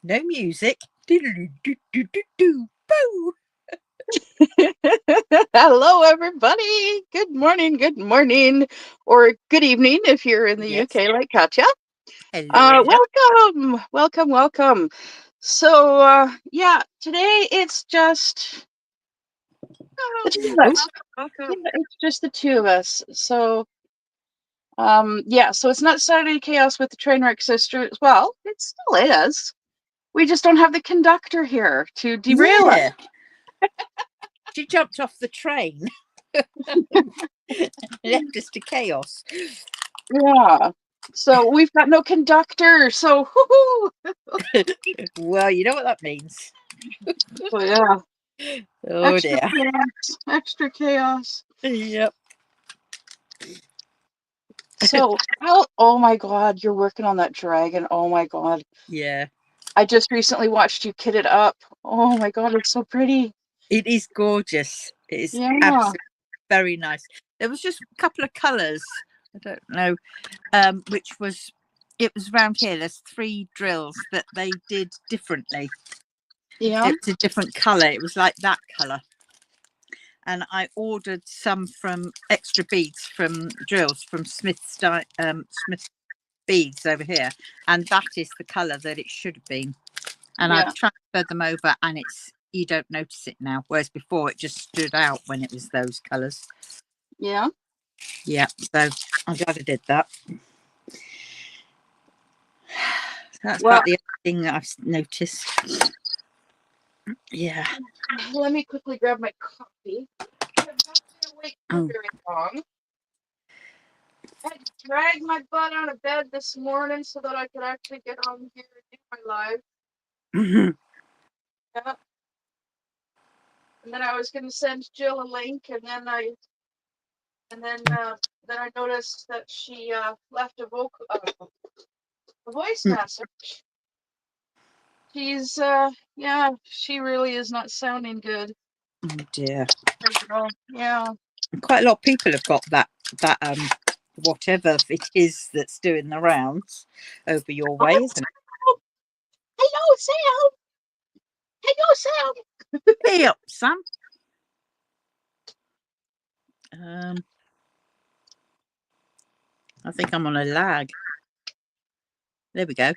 No music. Do-do-do-do-do-do. Boo. Hello, everybody. Good morning, or good evening if you're in the Yes. UK like Katya. Hello. Welcome. So, yeah, today it's just the two of Oh, us. Yeah, it's just the two of us. So, so it's not Saturday Chaos with the Trainwreck Sisters. Well, it still is. We just don't have the conductor here to derail us. yeah. She jumped off the train. Left us to chaos. Yeah. So we've got no conductor. So, whoo-hoo. Well, you know what that means. So yeah. Oh Extra dear. chaos, extra chaos. Yep. So, oh my God, you're working on that dragon. Oh my God. Yeah. I just recently watched you kit it up. Oh my God, it's so pretty. It is gorgeous. It is Yeah. absolutely very nice. There was just a couple of colours. I don't know which was. It was around here. There's 3 drills that they did differently. Yeah. It's a different colour. It was like that colour. And I ordered some from extra beads from drills from Smith Beads over here, and that is the colour that it should have been. And Yeah. I've transferred them over, and you don't notice it now, whereas before it just stood out when it was those colours. Yeah. Yeah, so I'm glad I did that. That's Well, about the only thing that I've noticed. Yeah. let me quickly grab my coffee. I've not been awake for Oh. very long. I had to drag my butt out of bed this morning so that I could actually get on here and do my live. Yeah. And then I was going to send Jill a link, and then I noticed that she left a voice message. She's she really is not sounding good. Oh dear. Yeah. Quite a lot of people have got that whatever it is that's doing the rounds over your way, isn't it? Hello, Sam. Hello, Sam. Hey up, Sam. I think I'm on a lag. There we go.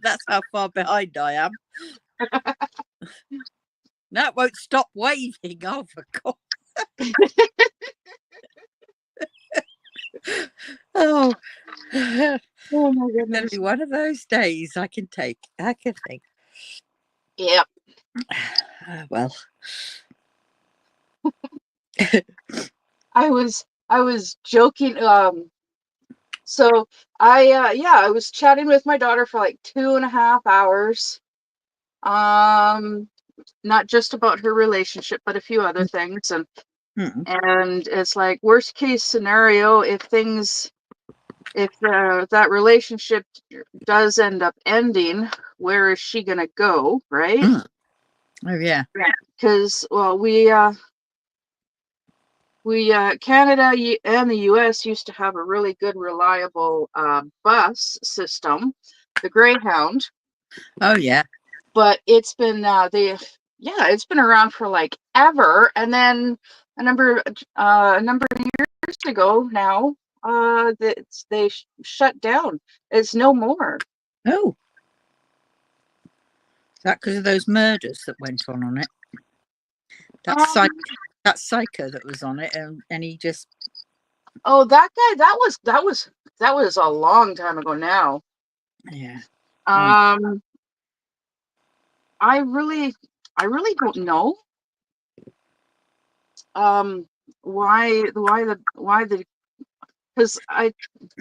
That's how far behind I am. That won't stop waving. Oh, for God. Oh, Oh my it's going to goodness. be one of those days I can take. I can think. Yeah. Well. I was joking. So I was chatting with my daughter for like 2.5 hours. Not just about her relationship, but a few other things. And it's like worst case scenario, if that relationship does end up ending, where is she gonna go, right? Oh yeah. Because we Canada and the U.S. used to have a really good, reliable bus system, the Greyhound. Oh yeah. But it's been it's been around for like ever, and then a number of years ago now, they shut down. It's no more. Oh, is that because of those murders that went on it? That's Um, that psycho that was on it, and he just. oh, that guy, that was a long time ago now. Yeah. Um, I really don't know. Why the because I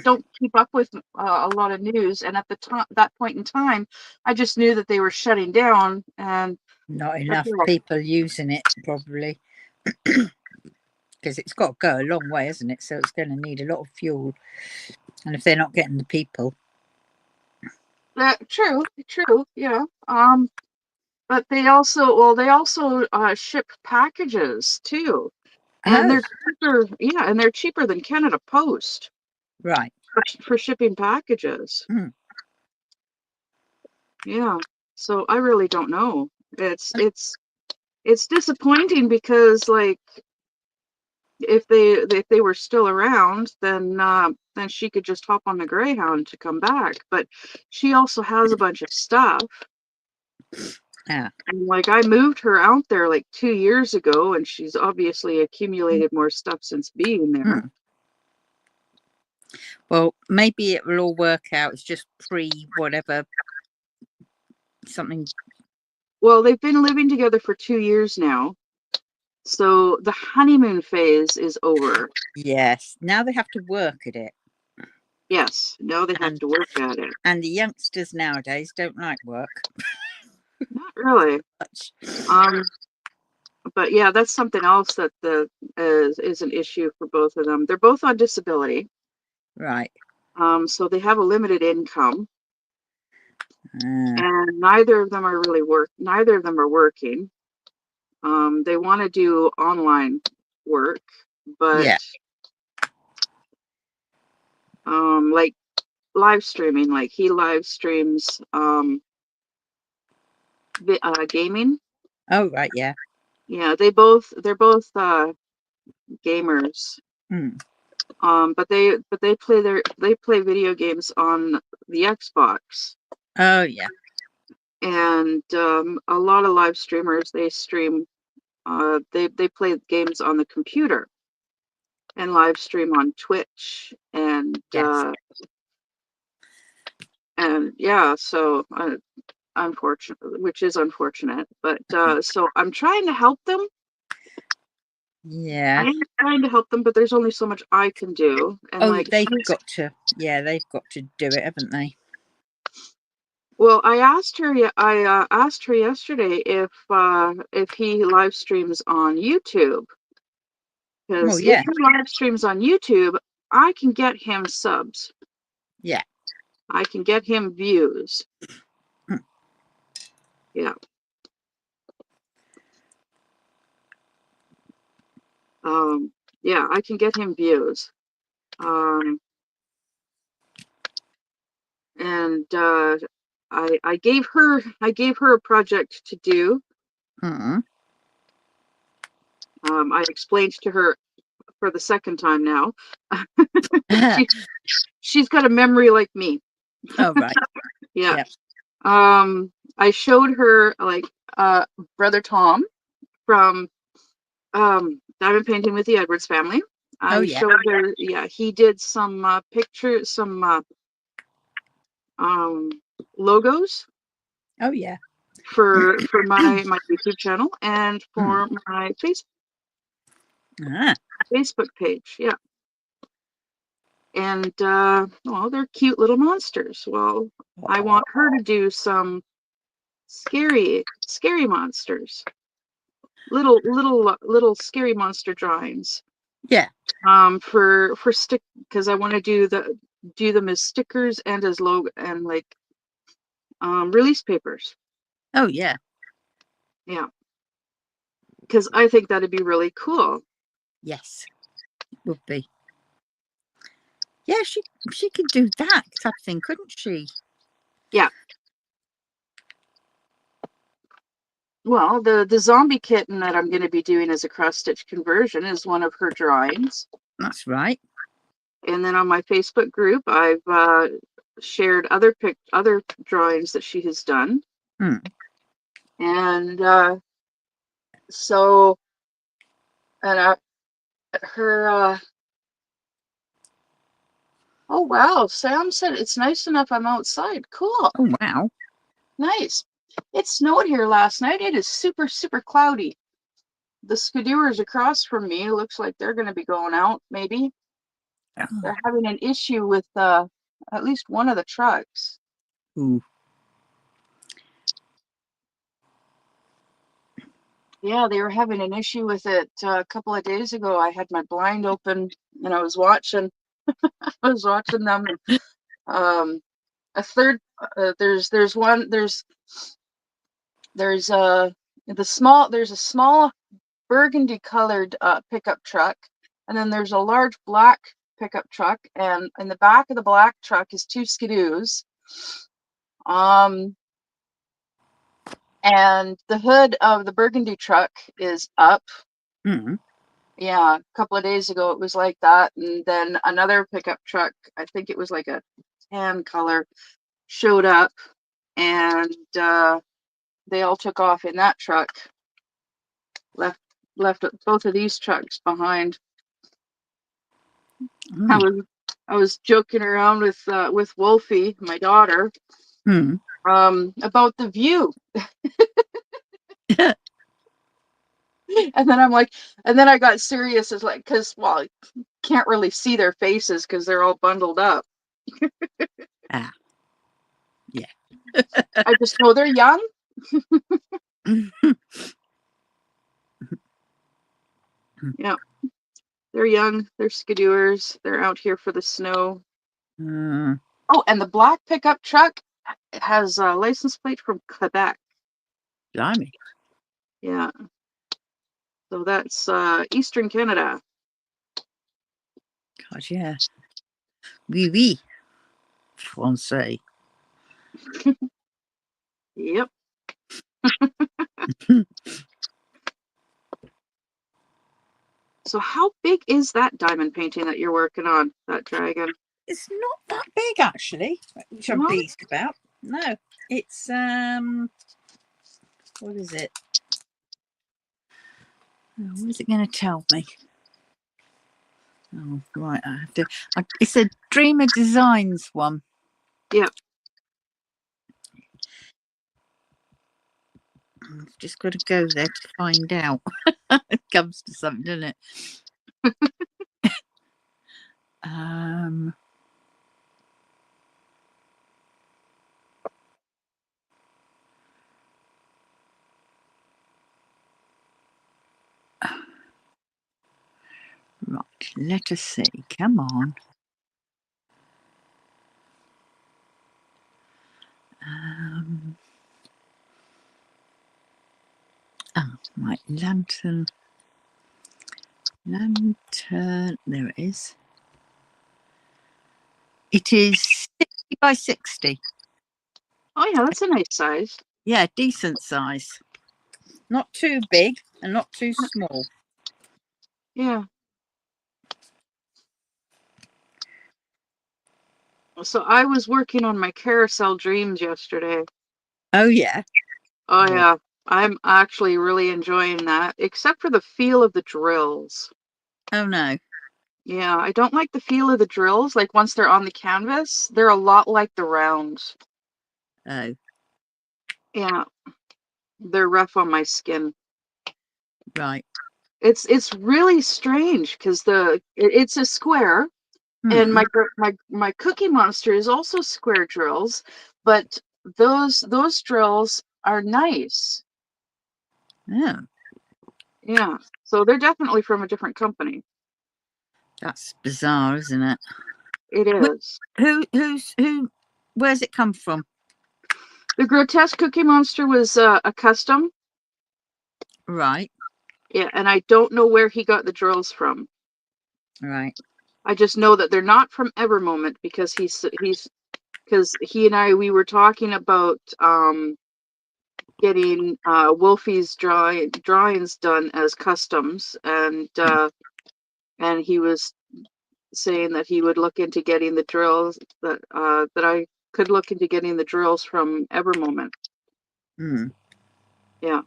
don't keep up with a lot of news, and at the time that point in time, I just knew that they were shutting down, and Not enough people using it, probably. Because it's got to go a long way, isn't it? So it's going to need a lot of fuel. And if they're not getting the people. True, yeah. But they also ship packages too, and Oh, they're cheaper, yeah, and they're cheaper than Canada Post right. for shipping packages. Yeah. So I really don't know. It's disappointing because like if they were still around, then she could just hop on the Greyhound to come back. But she also has a bunch of stuff. Yeah. And like I moved her out there like 2 years ago, and she's obviously accumulated more stuff since being there. Well, maybe it will all work out. It's just whatever something. Well, they've been living together for 2 years now. So the honeymoon phase is over. Yes. Now they have to work at it. Yes, now they have And to work at it. and the youngsters nowadays don't like work Not really. much. But yeah, that's something else that is an issue for both of them. They're both on disability. Right. So they have a limited income, Uh, and neither of them are working. They want to do online work, but yeah. like live streaming, like he live streams gaming. Oh, right. Yeah. Yeah, they're both gamers. Mm. But they play video games on the Xbox. Oh, yeah. And a lot of live streamers, they stream they play games on the computer and live stream on Twitch, Yes. and yeah, so unfortunate, which is unfortunate, but so I'm trying to help them. I Yeah. am trying to help them, but there's only so much I can do. And Oh, like they've got to. Yeah, they've got to do it, haven't they? well, I asked her yesterday if he live streams on YouTube, Well, because if yeah. he live streams on YouTube, I can get him subs. Yeah. I can get him views. Mm. Yeah. Yeah, I can get him views. And I gave her a project to do. Mm. I explained to her for the second time now. she, she's got a memory like me. Oh, right. Yeah. Yeah. I showed her like Brother Tom from Diamond Painting with the Edwards Family. Oh, I yeah. showed her, yeah, he did some pictures, some logos Oh, yeah. for my YouTube channel and Mm. for my Ah. Facebook page. Yeah. And well, they're cute little monsters. Well, I want her to do some scary monsters. Little scary monster drawings. Yeah. For stick, because I want to do them as stickers and as logo and like release papers. Oh, yeah. Yeah. Because I think that'd be really cool. Yes. Would be. Yeah, she could do that type of thing, couldn't she? Yeah. Well, the zombie kitten that I'm going to be doing as a cross stitch conversion is one of her drawings. That's right. And then on my Facebook group, I've shared other drawings that she has done. Mm. And so, and her. Oh wow! Sam said it's nice enough. I'm outside. Cool. Oh, wow. Nice. It snowed here last night. It is super cloudy. The Skidooers across from me looks like they're going to be going out. Maybe Oh. they're having an issue with at least one of the trucks. Ooh. Yeah, they were having an issue with it a couple of days ago. I had my blind open and I was watching. I was watching them. A third. There's a small burgundy colored pickup truck, and then there's a large black pickup truck, and in the back of the black truck is two Skidoos. And the hood of the burgundy truck is up. Mm. Yeah, a couple of days ago it was like that. And then another pickup truck, I think it was like a tan color, showed up, and they all took off in that truck. Left both of these trucks behind. Mm. I was joking around with Wolfie, my daughter, Mm. about the view. And then I'm like, and then I got serious. It's like, because, well, can't really see their faces because they're all bundled up. Ah, yeah. I just know they're young. Yeah, they're young. They're skidooers. They're out here for the snow. Mm. Oh, and the black pickup truck has a license plate from Quebec. Blimey. Yeah. So that's Eastern Canada. God, yeah. Oui, oui. Français. Yep. So how big is that diamond painting that you're working on, that dragon? It's not that big actually, which I'm No? pleased about. No, it's what is it? Oh, what is it going to tell me? Oh, right, I have to. It's a Dreamer Designs one. Yep. I've just got to go there to find out. It comes to something, doesn't it? um. Right, let us see. Come on. Oh, right, lantern. Lantern. There it is. It is 60 by 60. Oh yeah, that's a nice size. Yeah, decent size. Not too big and not too small. Yeah. So I was working on my carousel dreams yesterday. Oh, yeah. Oh yeah. I'm actually really enjoying that, except for the feel of the drills. Oh, no. Yeah, I don't like the feel of the drills. Like once they're on the canvas, they're a lot like the rounds. Oh, Yeah, they're rough on my skin. right. It's really strange because it's a square, and Hmm. my Cookie Monster is also square drills, but those drills are nice. Yeah, Yeah, so they're definitely from a different company. that's bizarre, isn't it? It is. Where's it come from? The Grotesque Cookie Monster was a custom. Right, Yeah, and I don't know where he got the drills from. right. I just know that they're not from Evermoment because because he and I we were talking about getting Wolfie's drawings done as customs, and he was saying that he would look into getting the drills that I could look into getting the drills from Evermoment. Hmm. Yeah.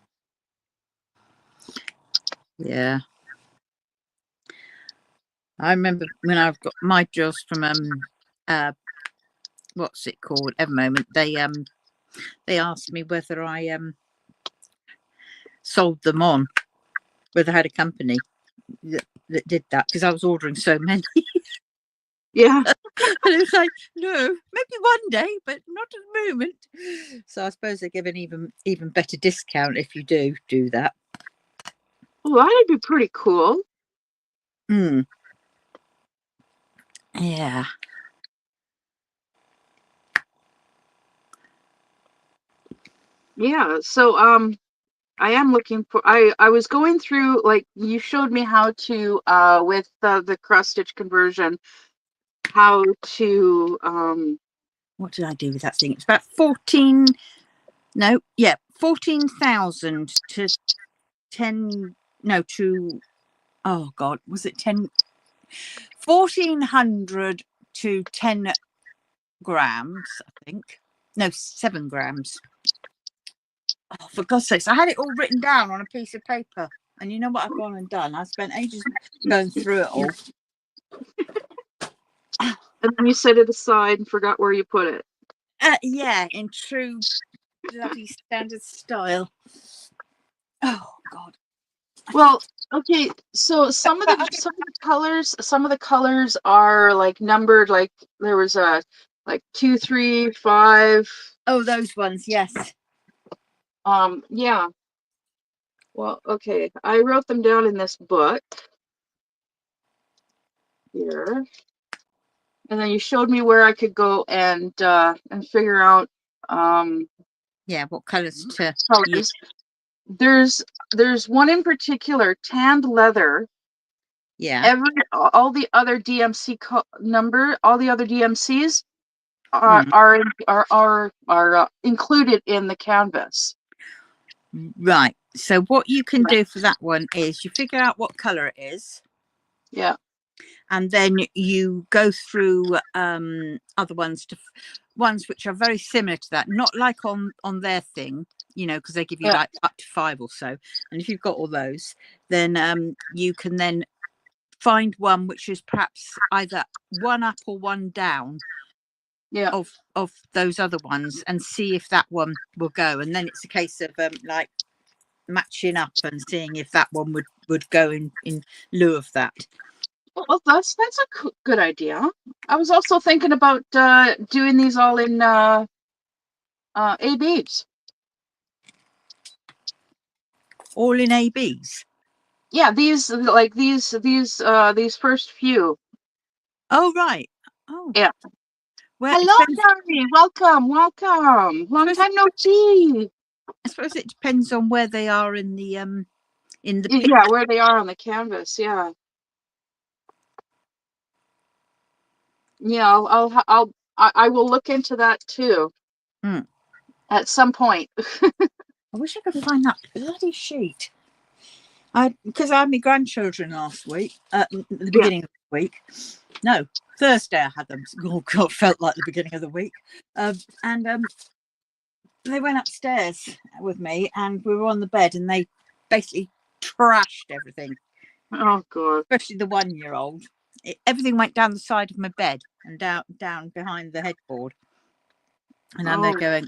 Yeah. I remember when I've got my drills from what's it called? Evermoment. They asked me whether I sold them on, whether I had a company that did that because I was ordering so many. Yeah. And it's like, no, maybe one day, but not at the moment. So I suppose they give an even better discount if you do that. Well, that'd be pretty cool. Hmm. Yeah. Yeah. So I am looking for I was going through, like, you showed me how to with the cross stitch conversion, how to What did I do with that thing? It's about 14. No, yeah, 14,000 to 10, no, to, oh God, was it 10? 1,400 to 10 grams, I think. No, 7 grams. Oh, for God's sakes, I had it all written down on a piece of paper. And you know what I've gone and done? I spent ages going through it all. And then you set it aside and forgot where you put it. Yeah, in true bloody standard style. Oh God. Well, okay, so some of the colors are like numbered, like there was a like 2, 3, 5. Oh, those ones, yes. Yeah. Well, okay, I wrote them down in this book here, and then you showed me where I could go and figure out Yeah, what colours to colors. There's one in particular, tanned leather. Yeah. All the other DMC all the other DMCs are included in the canvas. Right. So what you can do for that one is you figure out what colour it is. Yeah. And then you go through other ones ones which are very similar to that, not like on their thing, you know, because they give you like up to 5 or so. And if you've got all those, then you can then find one which is perhaps either one up or one down of those other ones, and see if that one will go. And then it's a case of like matching up and seeing if that one would go in lieu of that. Well, that's a good idea. I was also thinking about doing these all in ABs. All in ABs? Yeah, these first few. Oh, right. Oh, yeah. Well, hello, Gary. Welcome. Long time no see. I suppose it depends on where they are in the yeah, where they are on the canvas. Yeah. Yeah, I will look into that too. At some point. I wish I could find that bloody sheet. Because I had my grandchildren last week, at the beginning of the week. No, Thursday I had them. Oh God, felt like the beginning of the week. And they went upstairs with me, and we were on the bed, and they basically trashed everything. Oh God! Especially the 1-year-old. Everything went down the side of my bed and down behind the headboard. And then they're going,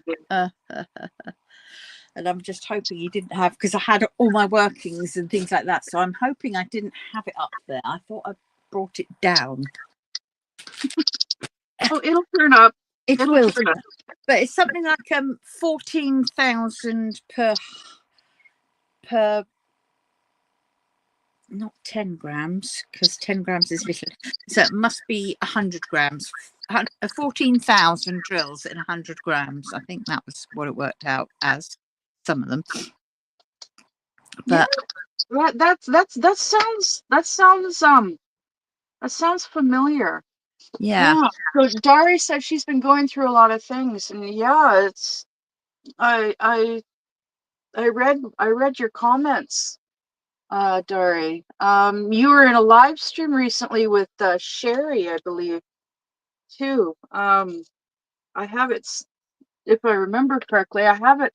and I'm just hoping he didn't have, because I had all my workings and things like that. So I'm hoping I didn't have it up there. I thought I brought it down. Oh, it'll turn up. It'll will turn up. But it's something like 14,000 per, not 10 grams, because 10 grams is little. So it must be 100 grams. 14,000 drills in 100 grams. I think that was what it worked out as. Some of them. But yeah, that sounds familiar. Yeah. So Dari said she's been going through a lot of things, and yeah, it's I read your comments, Dari. You were in a live stream recently with Sherry, I believe, too. I have it, if I remember correctly, I have it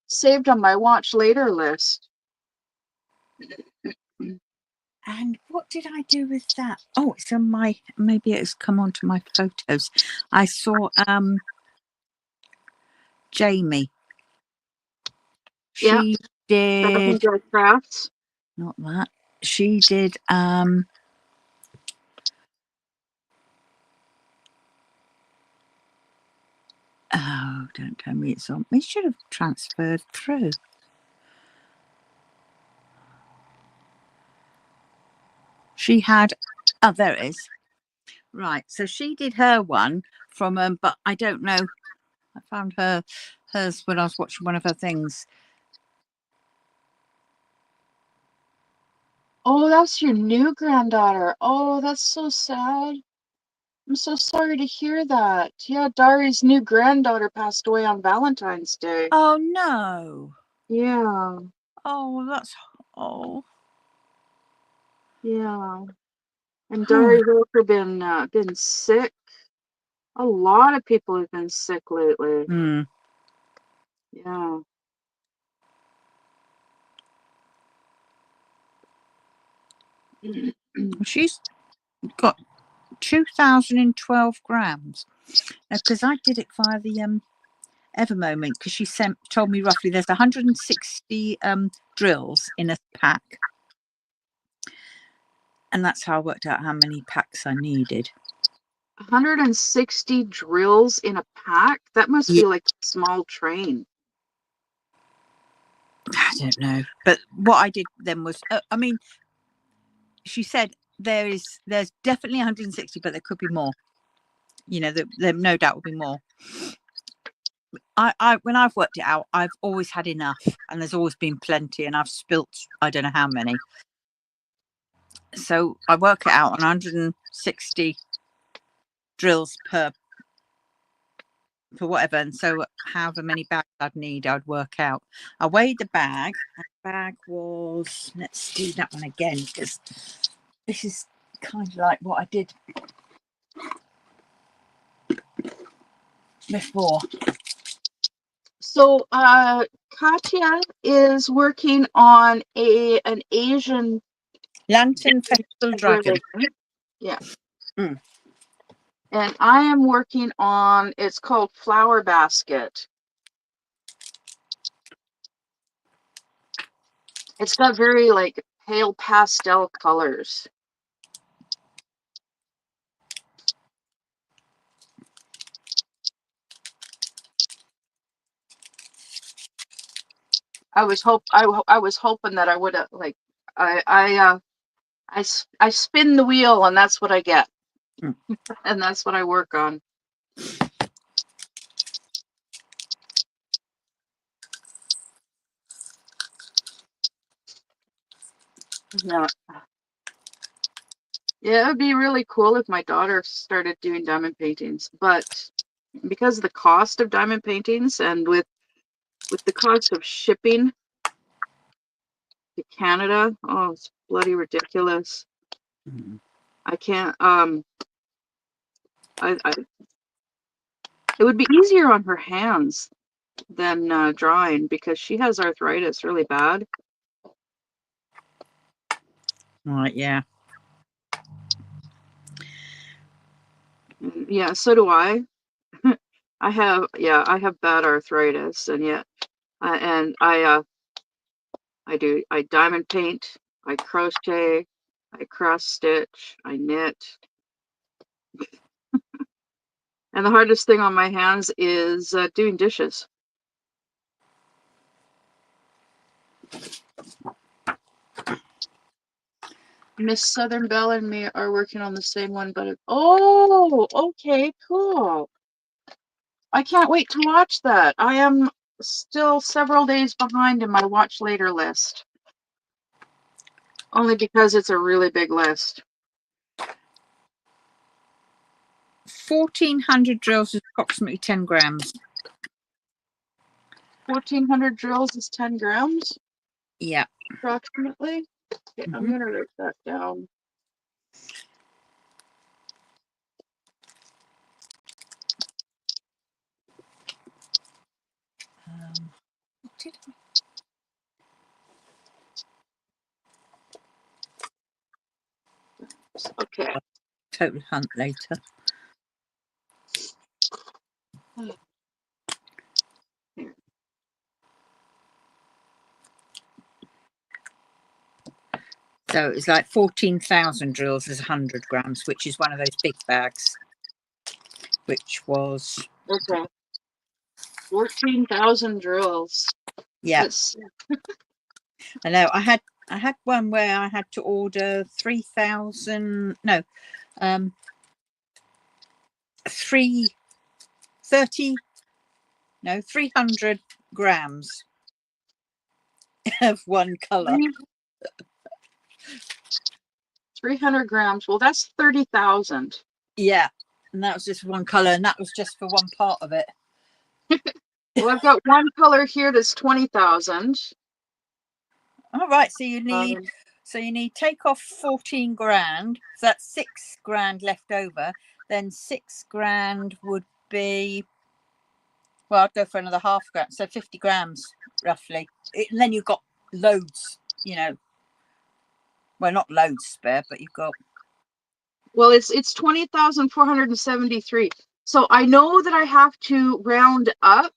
saved on my watch later list. And what did I do with that? Oh, it's on my, maybe it's come onto my photos. I saw Jamie. She did crafts. Not that. She did oh, don't tell me it's on. It should have transferred through. She had, oh, there it is. Right, so she did her one from but I don't know. I found hers when I was watching one of her things. Oh, that's your new granddaughter. Oh, that's so sad. I'm so sorry to hear that. Yeah, Dari's new granddaughter passed away on Valentine's Day. Oh no. Yeah. Oh, that's oh. Yeah. And Dari's also been sick. A lot of people have been sick lately. Hmm. Yeah. She's got 2012 grams. Because I did it via the Evermoment, because she told me roughly there's 160 drills in a pack, and that's how I worked out how many packs I needed. 160 drills in a pack? That must Yeah. be like a small train. I don't know, but what I did then was, I mean, she said there's definitely 160, but there could be more. You know, there no doubt will be more. I when I've worked it out, I've always had enough, and there's always been plenty, and I've spilt I don't know how many. So I work it out on 160 drills per whatever, and so however many bags I'd need, I'd work out. I weighed the bag, and the bag was, let's do that one again, because this is kind of like what I did before. So Katya is working on an Asian Lantern Festival Dragon. religion. Yeah. Mm. And I am working on, it's called Flower Basket. It's got very like pale pastel colors. I was hoping that I would have like I spin the wheel and that's what I get. Mm. And that's what I work on. Yeah. Yeah, it would be really cool if my daughter started doing diamond paintings, but because of the cost of diamond paintings and with the cost of shipping to Canada, oh, it's bloody ridiculous. Mm. I can't I it would be easier on her hands than drawing because she has arthritis really bad. Right, yeah. Yeah, so do I. I have bad arthritis, and yet, I diamond paint, I crochet, I cross stitch, I knit, and the hardest thing on my hands is doing dishes. Miss Southern Belle and me are working on the same one, but oh, okay, cool. I can't wait to watch that. I am still several days behind in my watch later list. Only because it's a really big list. 1,400 drills is approximately 10 grams. 1,400 drills is 10 grams, Yeah. approximately. Okay, I'm gonna write that down. What did Okay. total hunt later? So it's like 14,000 drills is 100 grams, which is one of those big bags, which was, Okay. 14,000 drills. yeah. That's I know. I had one where I had to order 3,000, no, 300 grams of one color. 300 grams. Well, that's 30,000. Yeah. And that was just one color, and that was just for one part of it. Well, I've got one color here that's 20,000. All right, so you need take off 14 grand. So that's 6 grand left over. Then 6 grand would be, well, I'd go for another half gram, so 50 grams roughly. And then you've got loads, well, not loads spare, but you've got. Well, it's 20,473. So I know that I have to round up.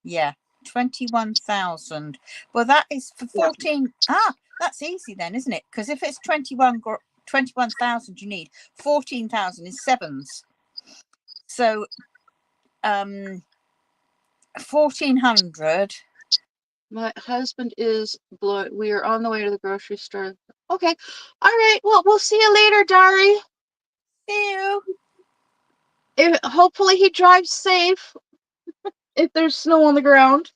Yeah, 21,000. Well, that is for 14. Ah, that's easy then, isn't it? Because if it's 21,000, you need 14,000 is sevens. So 1,400. My husband is blowing. We are on the way to the grocery store. Okay. All right. Well, we'll see you later, Dari. Ew. Hopefully he drives safe if there's snow on the ground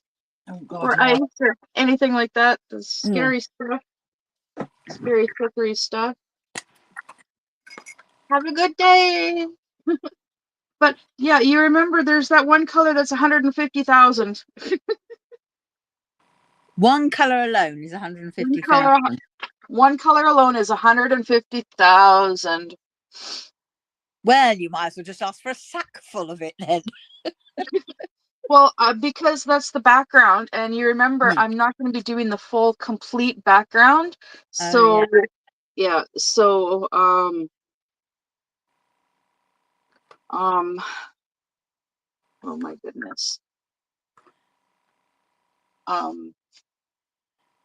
Oh God, or yeah. ice or anything like that. The Mm. scary stuff. Scary, slippery stuff. Have a good day. But yeah, you remember there's that one color that's 150,000. One color alone is 150,000. One color alone is 150,000. Well, you might as well just ask for a sack full of it then. Well, because that's the background, and you remember I'm not going to be doing the full complete background. So Oh, yeah, so oh my goodness.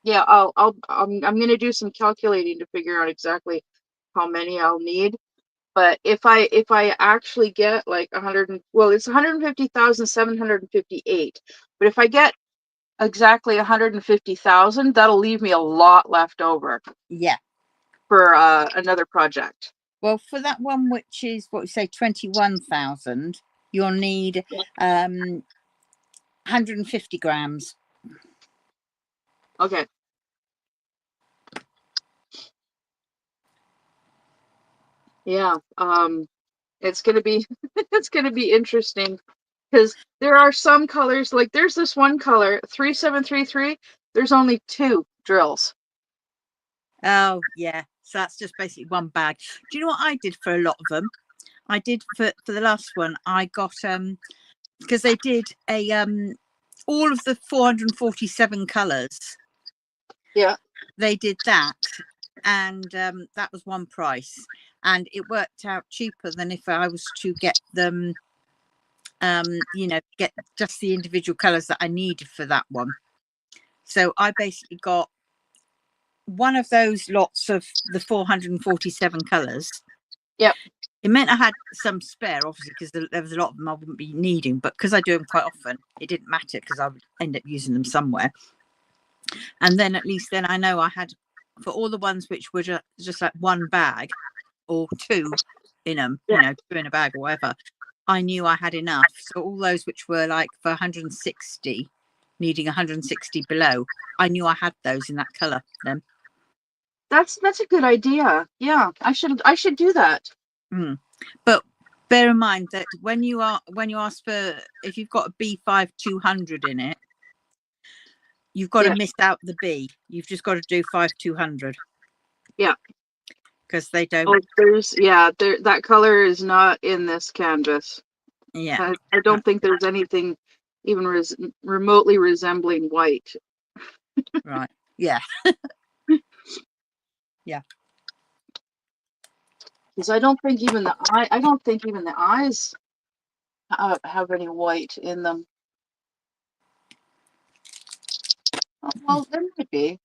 Yeah, I'm going to do some calculating to figure out exactly how many I'll need. But if I actually get like 100, well, it's 150,758. But if I get exactly 150,000, that'll leave me a lot left over. Yeah. For another project. Well, for that one, which is what we say 21,000, you'll need 150 grams. Okay. Yeah. It's gonna be it's gonna be interesting because there are some colors, like there's this one color 3733. There's only 2 drills. Oh yeah, so that's just basically one bag. Do you know what I did for a lot of them? I did for the last one. I got because they did a all of the 447 colors. Yeah. They did that, and that was one price, and it worked out cheaper than if I was to get them. Get just the individual colors that I needed for that one. So I basically got one of those lots of the 447 colors. Yep. It meant I had some spare, obviously, because there was a lot of them I wouldn't be needing, but because I do them quite often, it didn't matter because I would end up using them somewhere. And then at least then I know I had, for all the ones which were just like one bag or 2 in them, 2 in a bag or whatever, I knew I had enough. So all those which were like for 160, needing 160 below, I knew I had those in that color then. That's a good idea. Yeah, I should do that. But bear in mind that when you ask for, if you've got a B5 200 in it, you've got to miss out the B. You've just got to do 5 200. Yeah. Because they don't. Oh, that color is not in this canvas. Yeah. I don't think there's anything even remotely resembling white. Right. Yeah. Yeah. Because I don't think even the eyes have any white in them. Oh, well, there might be.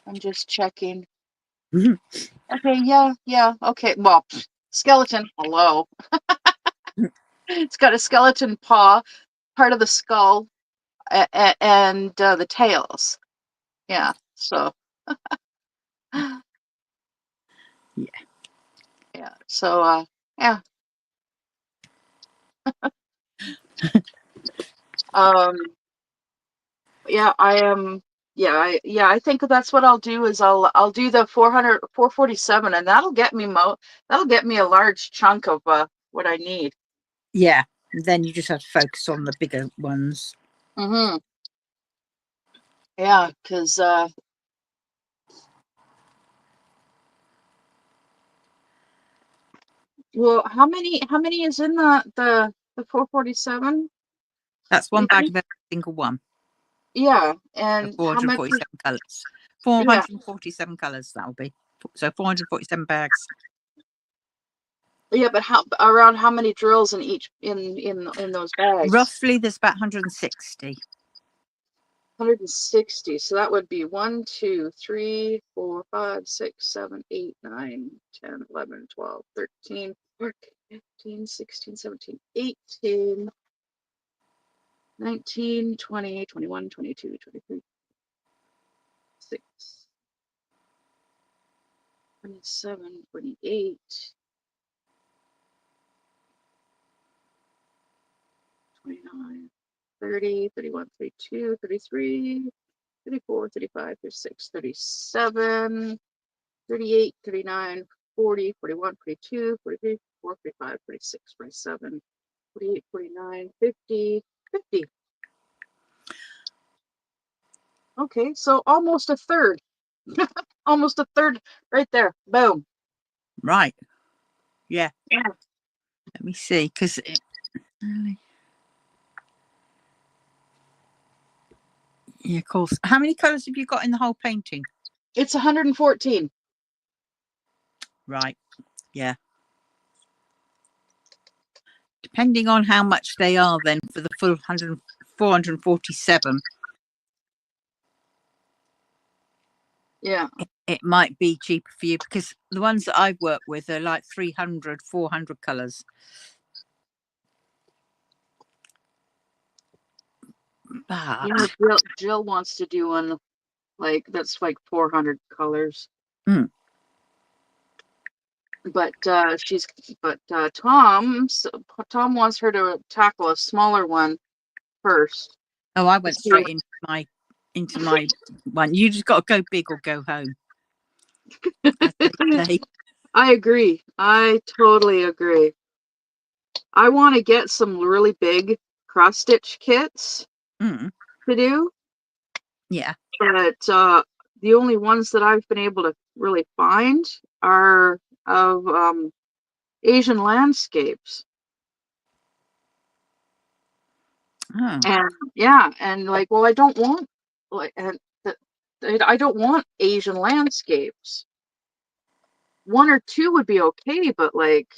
I'm just checking. Okay, yeah, okay. Well, skeleton, hello. It's got a skeleton paw, part of the skull, and the tails. Yeah, so. Yeah. Yeah, so, yeah. Yeah, I am. Yeah, I think that's what I'll do is I'll do the 447, and that'll get me a large chunk of what I need. Yeah, then you just have to focus on the bigger ones. Mm-hmm. Yeah, because well, how many is in the 447? That's one bag of every single one. Yeah, Of and how much? 447 colours. 447 colours that'll be. So 447 bags. Yeah, but around how many drills in each in those bags? Roughly, there's about 160. 160. So that would be 1, 2, 3, 4, 5, 6, 7, 8, 9, 10, 11, 12, 13, 14, 15, 16, 17, 18, 19, 20, 21, 22, 23, 6, 27, 28, 29, 30, 31, 32, 33, 34, 35, 36, 37, 38, 39, 40, 41, 42, 43, 44, 45, 46, 47, 48, 49, 50, 50. Okay, so almost a third. Almost a third right there. Boom. Right. Yeah. Yeah. Let me see, because yeah, of course. How many colours have you got in the whole painting? It's 114. Right. Yeah. Depending on how much they are, then for the full 447, Yeah. it might be cheaper for you because the ones that I've worked with are like 300, 400 colours. But Yeah, Jill wants to do one that's like 400 colors. Mm. But Tom wants her to tackle a smaller one first. oh, I went straight into my one. You just got to go big or go home. I agree. I totally agree. I want to get some really big cross stitch kits to do. Yeah. But the only ones that I've been able to really find are of Asian landscapes. Oh. And yeah, and like, well, I don't want I don't want Asian landscapes. One or two would be okay, but like,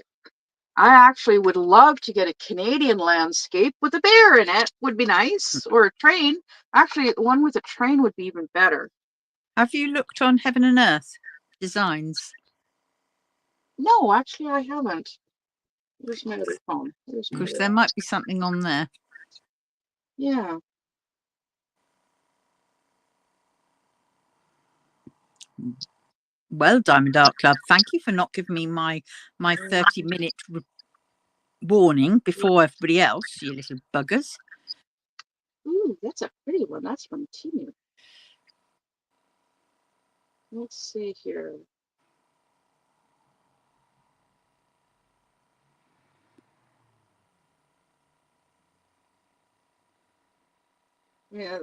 I actually would love to get a Canadian landscape with a bear in it. Would be nice, or a train. Actually, one with a train would be even better. Have you looked on Heaven and Earth Designs? No, actually, I haven't. Where's my other phone? Because there might be something on there. Yeah. Well, Diamond Art Club, thank you for not giving me my 30-minute warning before everybody else, you little buggers. Ooh, that's a pretty one. That's from Temu. Let's see here. Yeah.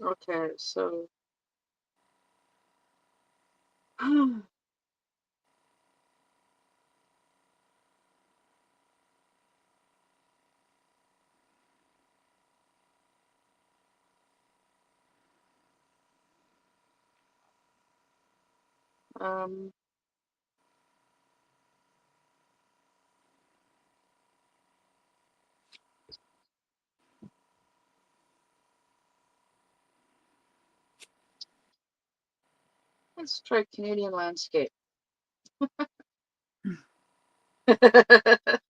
Okay, so um let's try Canadian landscape.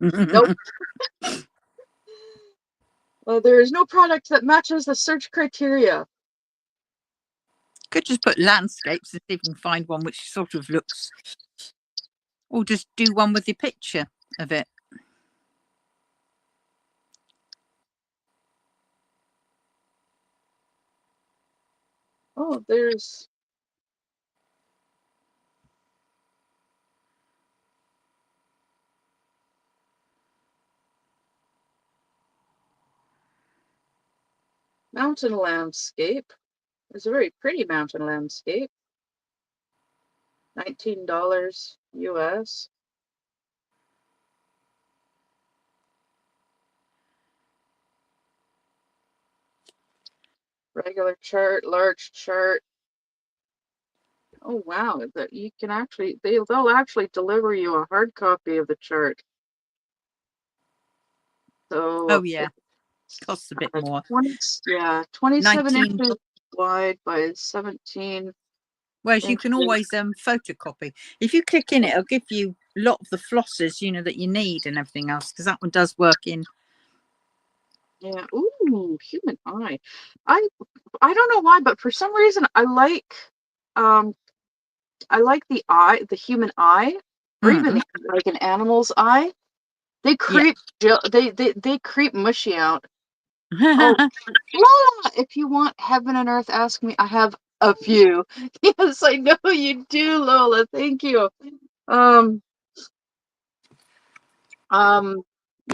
Nope. There is no product that matches the search criteria. Could just put landscapes and see if you can find one which sort of looks, or just do one with your picture of it. Oh, there's mountain landscape. It's a very pretty mountain landscape. $19 US. Regular chart, large chart. Oh wow, that you can actually they'll actually deliver you a hard copy of the chart. So Oh yeah, costs a bit more. 27 19. inches wide by 17 Whereas you can inches. always photocopy. If you click in it, it'll give you a lot of the flosses, you know, that you need and everything else, because that one does work in. Yeah. Ooh, human eye. I don't know why, but for some reason I like the eye, the human eye, or even like an animal's eye. They Yeah. creep they creep mushy out. Oh, Lola, if you want heaven and earth, ask me. I have a few. Yes, I know you do, Lola. Thank you.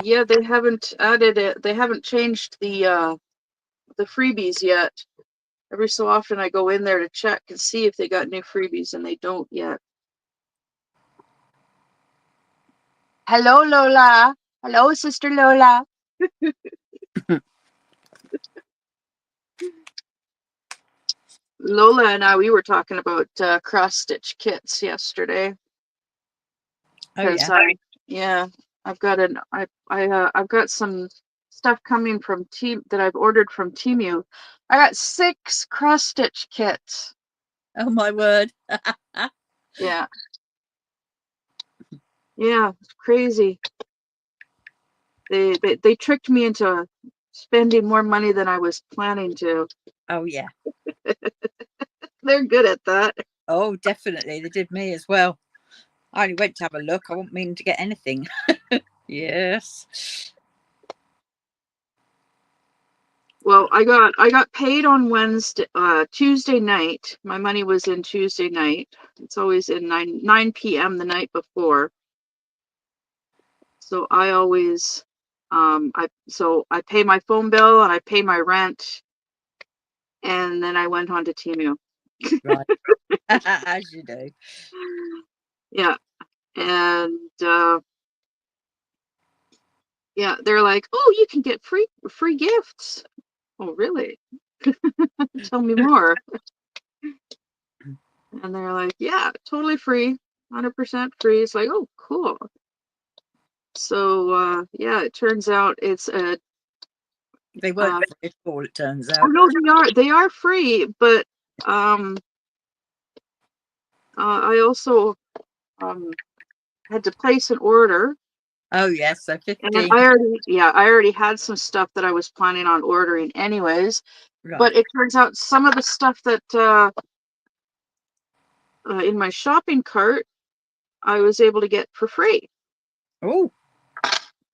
Yeah, they haven't added it. They haven't changed the freebies yet. Every so often I go in there to check and see if they got new freebies, and they don't yet. Hello, Lola. Hello, Sister Lola. Lola and I, we were talking about cross-stitch kits yesterday. Oh yeah. Yeah, I've got I've got some stuff coming from that I've ordered from Temu. I got 6 cross-stitch kits. Oh my word. Yeah. Yeah, it's crazy. They tricked me into spending more money than I was planning to. Oh yeah. They're good at that. Oh, definitely. They did me as well. I only went to have a look. I wasn't meaning to get anything. Yes. Well, I got paid on Tuesday night. My money was in Tuesday night. It's always in 9 p.m. the night before. So I always I pay my phone bill and I pay my rent, and then I went on to Temu. Right. As you do. Yeah. And yeah, they're like, "Oh, you can get free gifts." Oh, really? Tell me more. And they're like, "Yeah, totally free, 100% free." It's like, "Oh, cool." So yeah, it turns out it's a They weren't free at all, it turns oh out. no, they are free, but I also had to place an order. Oh yes, so And 15. I already had some stuff that I was planning on ordering anyways. Right. But it turns out some of the stuff that in my shopping cart I was able to get for free. Oh.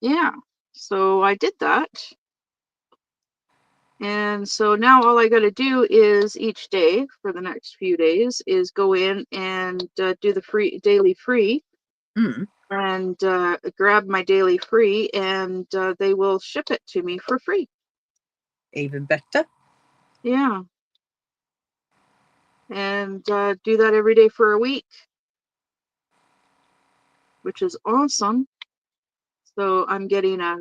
Yeah. So I did that. And so now all I got to do is each day for the next few days is go in and do the daily free and grab my daily free, and they will ship it to me for free. Even better. Yeah. And do that every day for a week, which is awesome. So I'm getting I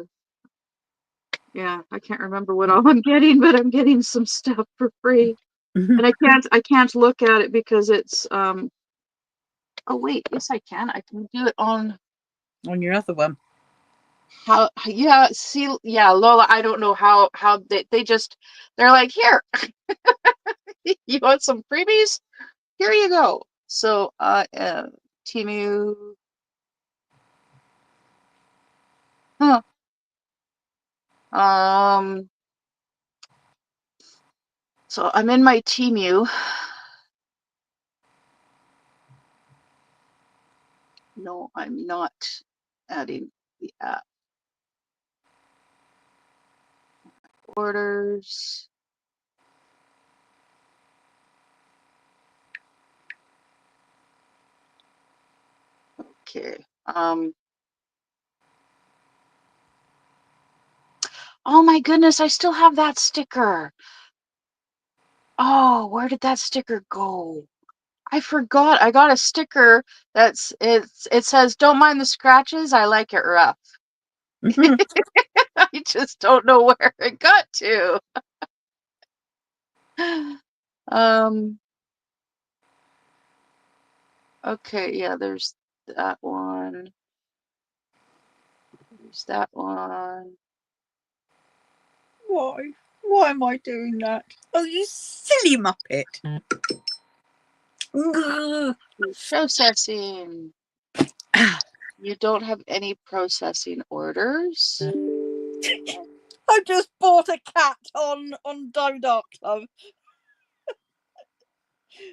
can't remember what all I'm getting, but I'm getting some stuff for free. And I can't look at it because it's oh wait, yes I can. I can do it on your other one. Lola, I don't know how they just they're like, "Here, you want some freebies? Here you go." So Temu, huh. So I'm in my Temu. No, I'm not adding the app. Orders. Okay. Oh my goodness, I still have that sticker. Oh, where did that sticker go? I forgot. I got a sticker it says don't mind the scratches, I like it rough. Mhm. I just don't know where it got to. Okay, yeah, there's that one. There's that one. Why? Why am I doing that? Oh, you silly muppet. Ugh. Processing. You don't have any processing orders? I just bought a cat on Diamond Art Club.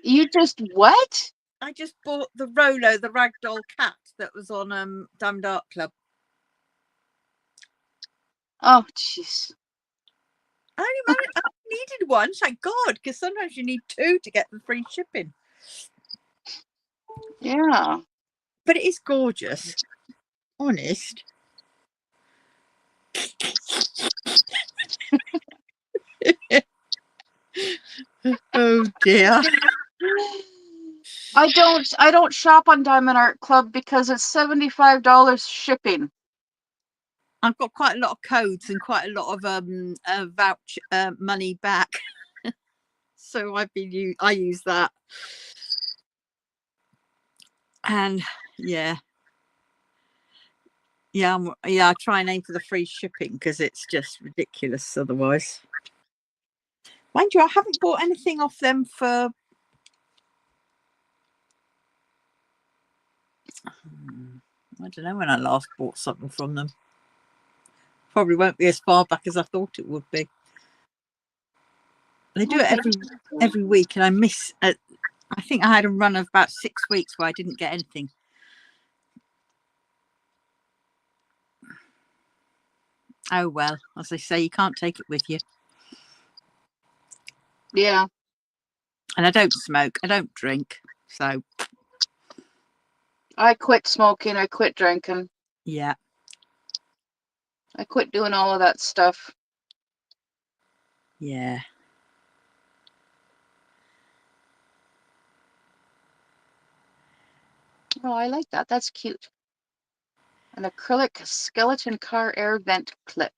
You just what? I just bought the Rolo, the ragdoll cat that was on Diamond Art Club. Oh, jeez. I needed one, thank God, because sometimes you need two to get the free shipping. Yeah. But it is gorgeous. Honest. Oh dear. I don't shop on Diamond Art Club because it's $75 shipping. I've got quite a lot of codes and quite a lot of vouch money back. So I use that. And yeah. I try and aim for the free shipping because it's just ridiculous otherwise. Mind you, I haven't bought anything off them for I don't know when I last bought something from them. Probably won't be as far back as I thought it would be. They do it every week, and I miss. I think I had a run of about 6 weeks where I didn't get anything. Oh well, as they say, you can't take it with you. Yeah. And I don't smoke. I don't drink. So I quit smoking. I quit drinking. yeah. I quit doing all of that stuff. Yeah. Oh, I like that. That's cute. An acrylic skeleton car air vent clip.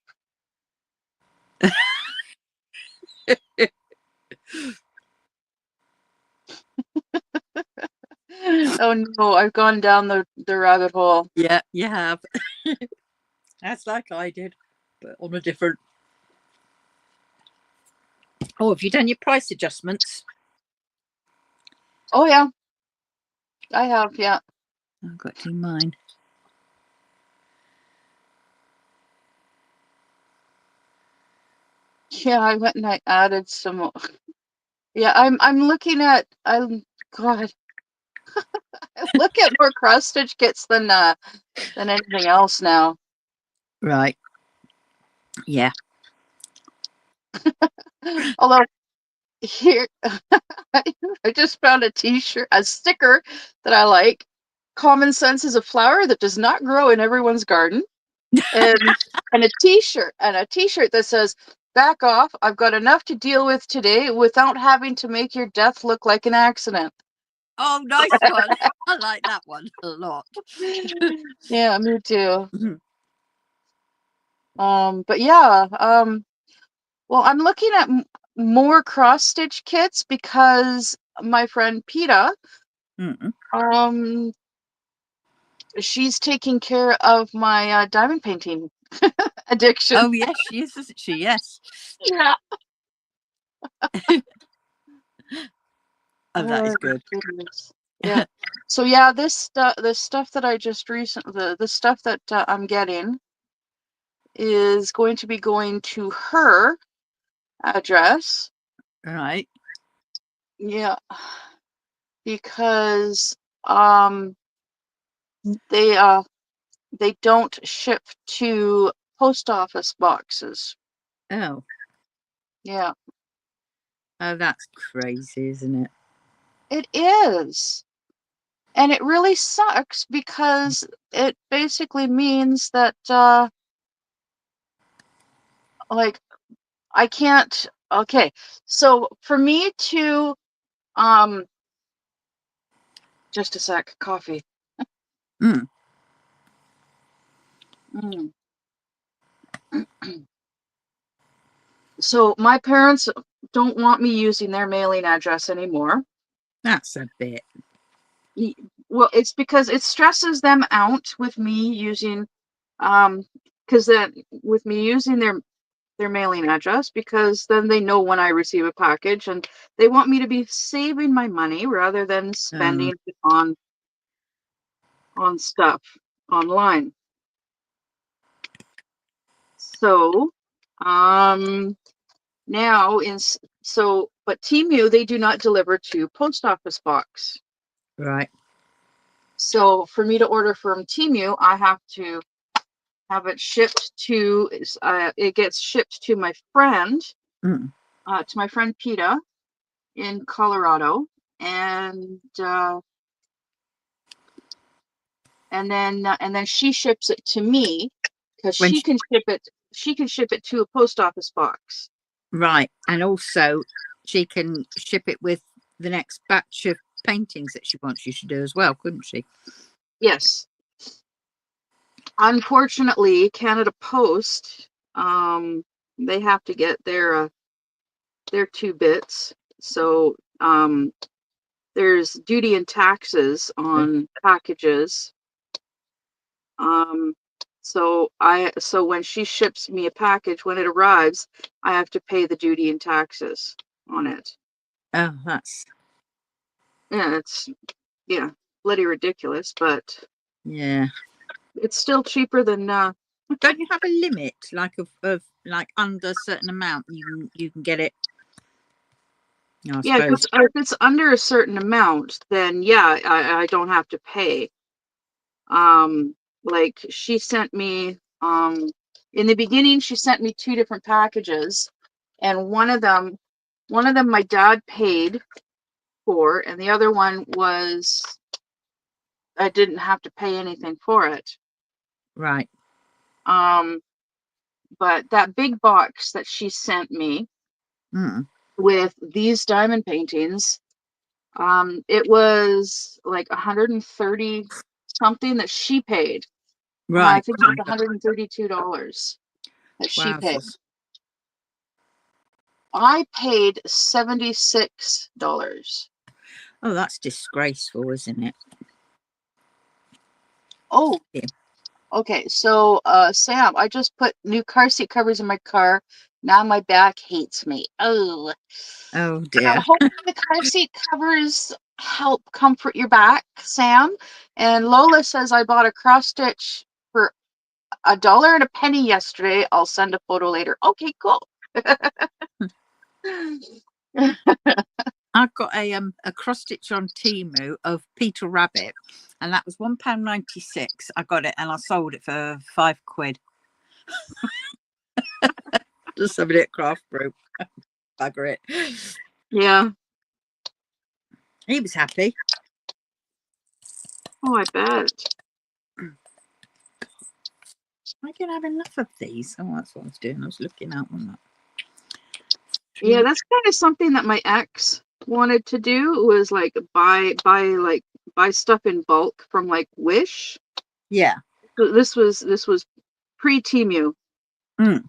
Oh no, I've gone down the rabbit hole. Yeah, you have. That's like I did, but on a different. Oh, have you done your price adjustments? Oh yeah, I have. Yeah. I've got to do mine. Yeah, I went and I added some more. Yeah, I'm looking at God. I look at more cross stitch kits than anything else now. Right. Yeah. Although here I just found a sticker that I like. Common sense is a flower that does not grow in everyone's garden. And a t-shirt that says back off, I've got enough to deal with today without having to make your death look like an accident. Oh, nice one. I like that one a lot. Yeah, me too. Mhm. But yeah, well, I'm looking at more cross stitch kits because my friend Peta, Mm-mm. she's taking care of my diamond painting addiction. Oh yes, she is, isn't she? Yes. Yeah. Oh, that is good. Goodness. Yeah. So yeah, this stuff that I just recently, the stuff that I'm getting is going to be going to her address. Right. Yeah. Because um they don't ship to post office boxes. Oh. Yeah. Oh, that's crazy, isn't it? It is. And it really sucks because it basically means that like I can't. Okay, so for me to just a sec, coffee. Mm. Mm. So my parents don't want me using their mailing address anymore. That's a bit. Well, it's because it stresses them out with me using, because then with me using their mailing address, because then they know when I receive a package, and they want me to be saving my money rather than spending it on stuff online. So, now but Temu, they do not deliver to post office box. Right. So for me to order from Temu, I have to have it shipped to. It gets shipped to my friend, Mm. to my friend Peta in Colorado, and then she ships it to me because When she can ship it. She can ship it to a post office box. right, and also she can ship it with the next batch of paintings that she wants you to do as well, couldn't she? Yes. Unfortunately, Canada Post, they have to get their 2 bits. So there's duty and taxes on packages. So when she ships me a package, when it arrives, I have to pay the duty and taxes on it. Oh, that's Yeah, yeah, bloody ridiculous, but yeah. it's still cheaper than Don't you have a limit, like of like under a certain amount you can get it? I yeah, suppose. because if it's under a certain amount, then yeah, I don't have to pay. Like she sent me in the beginning, she sent me 2 different packages, and one of them my dad paid for, and the other one was I didn't have to pay anything for it. Right. Um, but that big box that she sent me Mm. with these diamond paintings, it was like 130 something that she paid. I Right. think it was $132 that she paid. Wowzers. I paid $76. Oh, that's disgraceful, isn't it? Oh, Yeah. okay. So, Sam, I just put new car seat covers in my car. Now my back hates me. Oh, Oh dear. hopefully the car seat covers help comfort your back, Sam. And Lola says I bought a cross stitch for $1.01 yesterday. I'll send a photo later. Okay, cool. I've got a cross stitch on Temu of Peter Rabbit, and that was £1.96. I got it and I sold it for £5. Just having it craft brew. Bugger it. Yeah. He was happy. Oh, I bet. I can have enough of these. Oh, that's what I was doing. I was looking out on that. Yeah, that's kind of something that my ex wanted to do, was like buy stuff in bulk from like Wish. Yeah. So this was pre-Temu. Mm.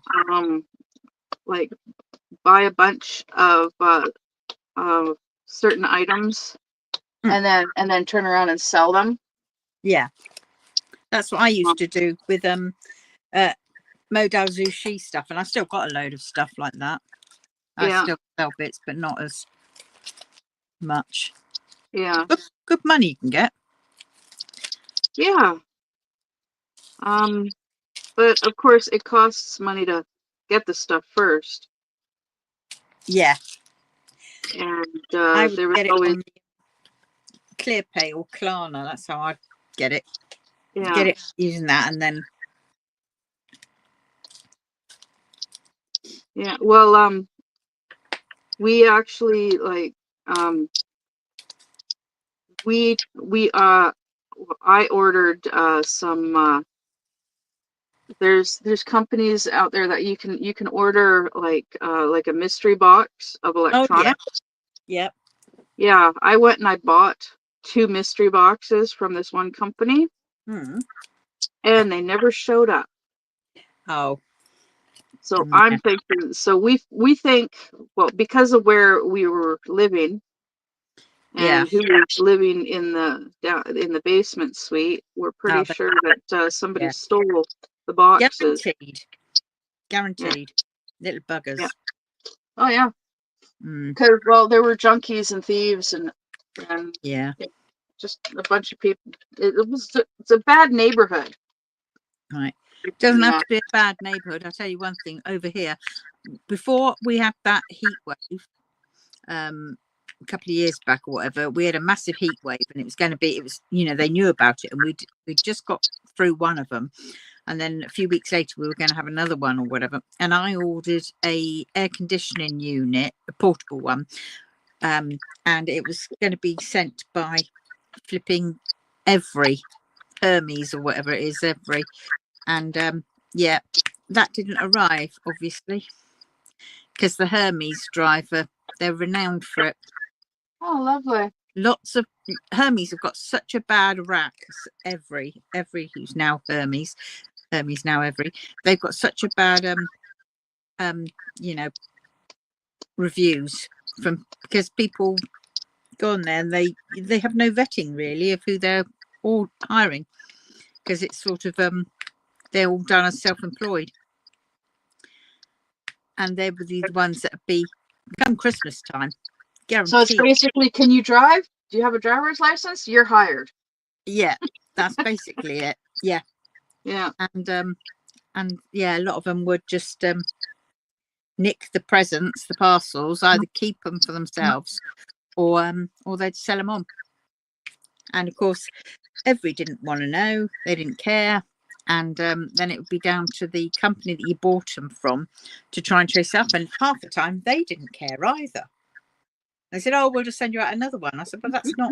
Like buy a bunch of certain items, Mm. and then turn around and sell them. Yeah. That's what I used to do with Modal Zushi stuff, and I still got a load of stuff like that. I Yeah, still sell bits, but not as much. yeah, Good money you can get. yeah. But of course it costs money to get the stuff first, Yeah. and I would there was get it always, on ClearPay or Klarna. That's how I get it. yeah, Get it using that, and then yeah. Well, we actually like I ordered some. There's companies out there that you can order like a mystery box of Oh yeah. electronics. Yep. Yeah, I went and I bought 2 mystery boxes from this one company, Hmm. and they never showed up. Oh. So Yeah. I'm thinking. So we think, well, because of where we were living Yeah. and who was living in the basement suite, we're pretty Oh, sure that somebody yeah. stole the boxes. Guaranteed. Yeah, Guaranteed. Little buggers. yeah. Oh yeah, Mm. because well, there were junkies and thieves and Yeah. just a bunch of people. It's a bad neighborhood. Right. Doesn't have Yeah. to be a bad neighbourhood. I'll tell you one thing over here. Before we had that heat wave, a couple of years back or whatever, we had a massive heat wave, and it was they knew about it, and we'd just got through one of them, and then a few weeks later we were going to have another one or whatever, and I ordered a air conditioning unit, a portable one, and it was going to be sent by flipping every Hermes or whatever it is, and yeah, that didn't arrive, obviously, because the Hermes driver, they're renowned for it. Oh, lovely. Lots of Hermes have got such a bad rap. Every who's now Hermes now every, they've got such a bad reviews from, because people go on there and they have no vetting really of who they're all hiring, because it's sort of they're all done as self-employed, and they were the ones that come Christmas time, guaranteed. So it's basically, can you drive? Do you have a driver's license? You're hired. Yeah, that's basically it. Yeah. Yeah. And yeah, a lot of them would just nick the presents, the parcels, either keep them for themselves or they'd sell them on. And of course, every didn't want to know, they didn't care, and then it would be down to the company that you bought them from to try and trace up, and half the time they didn't care either. They said, oh, we'll just send you out another one. I said, but that's not,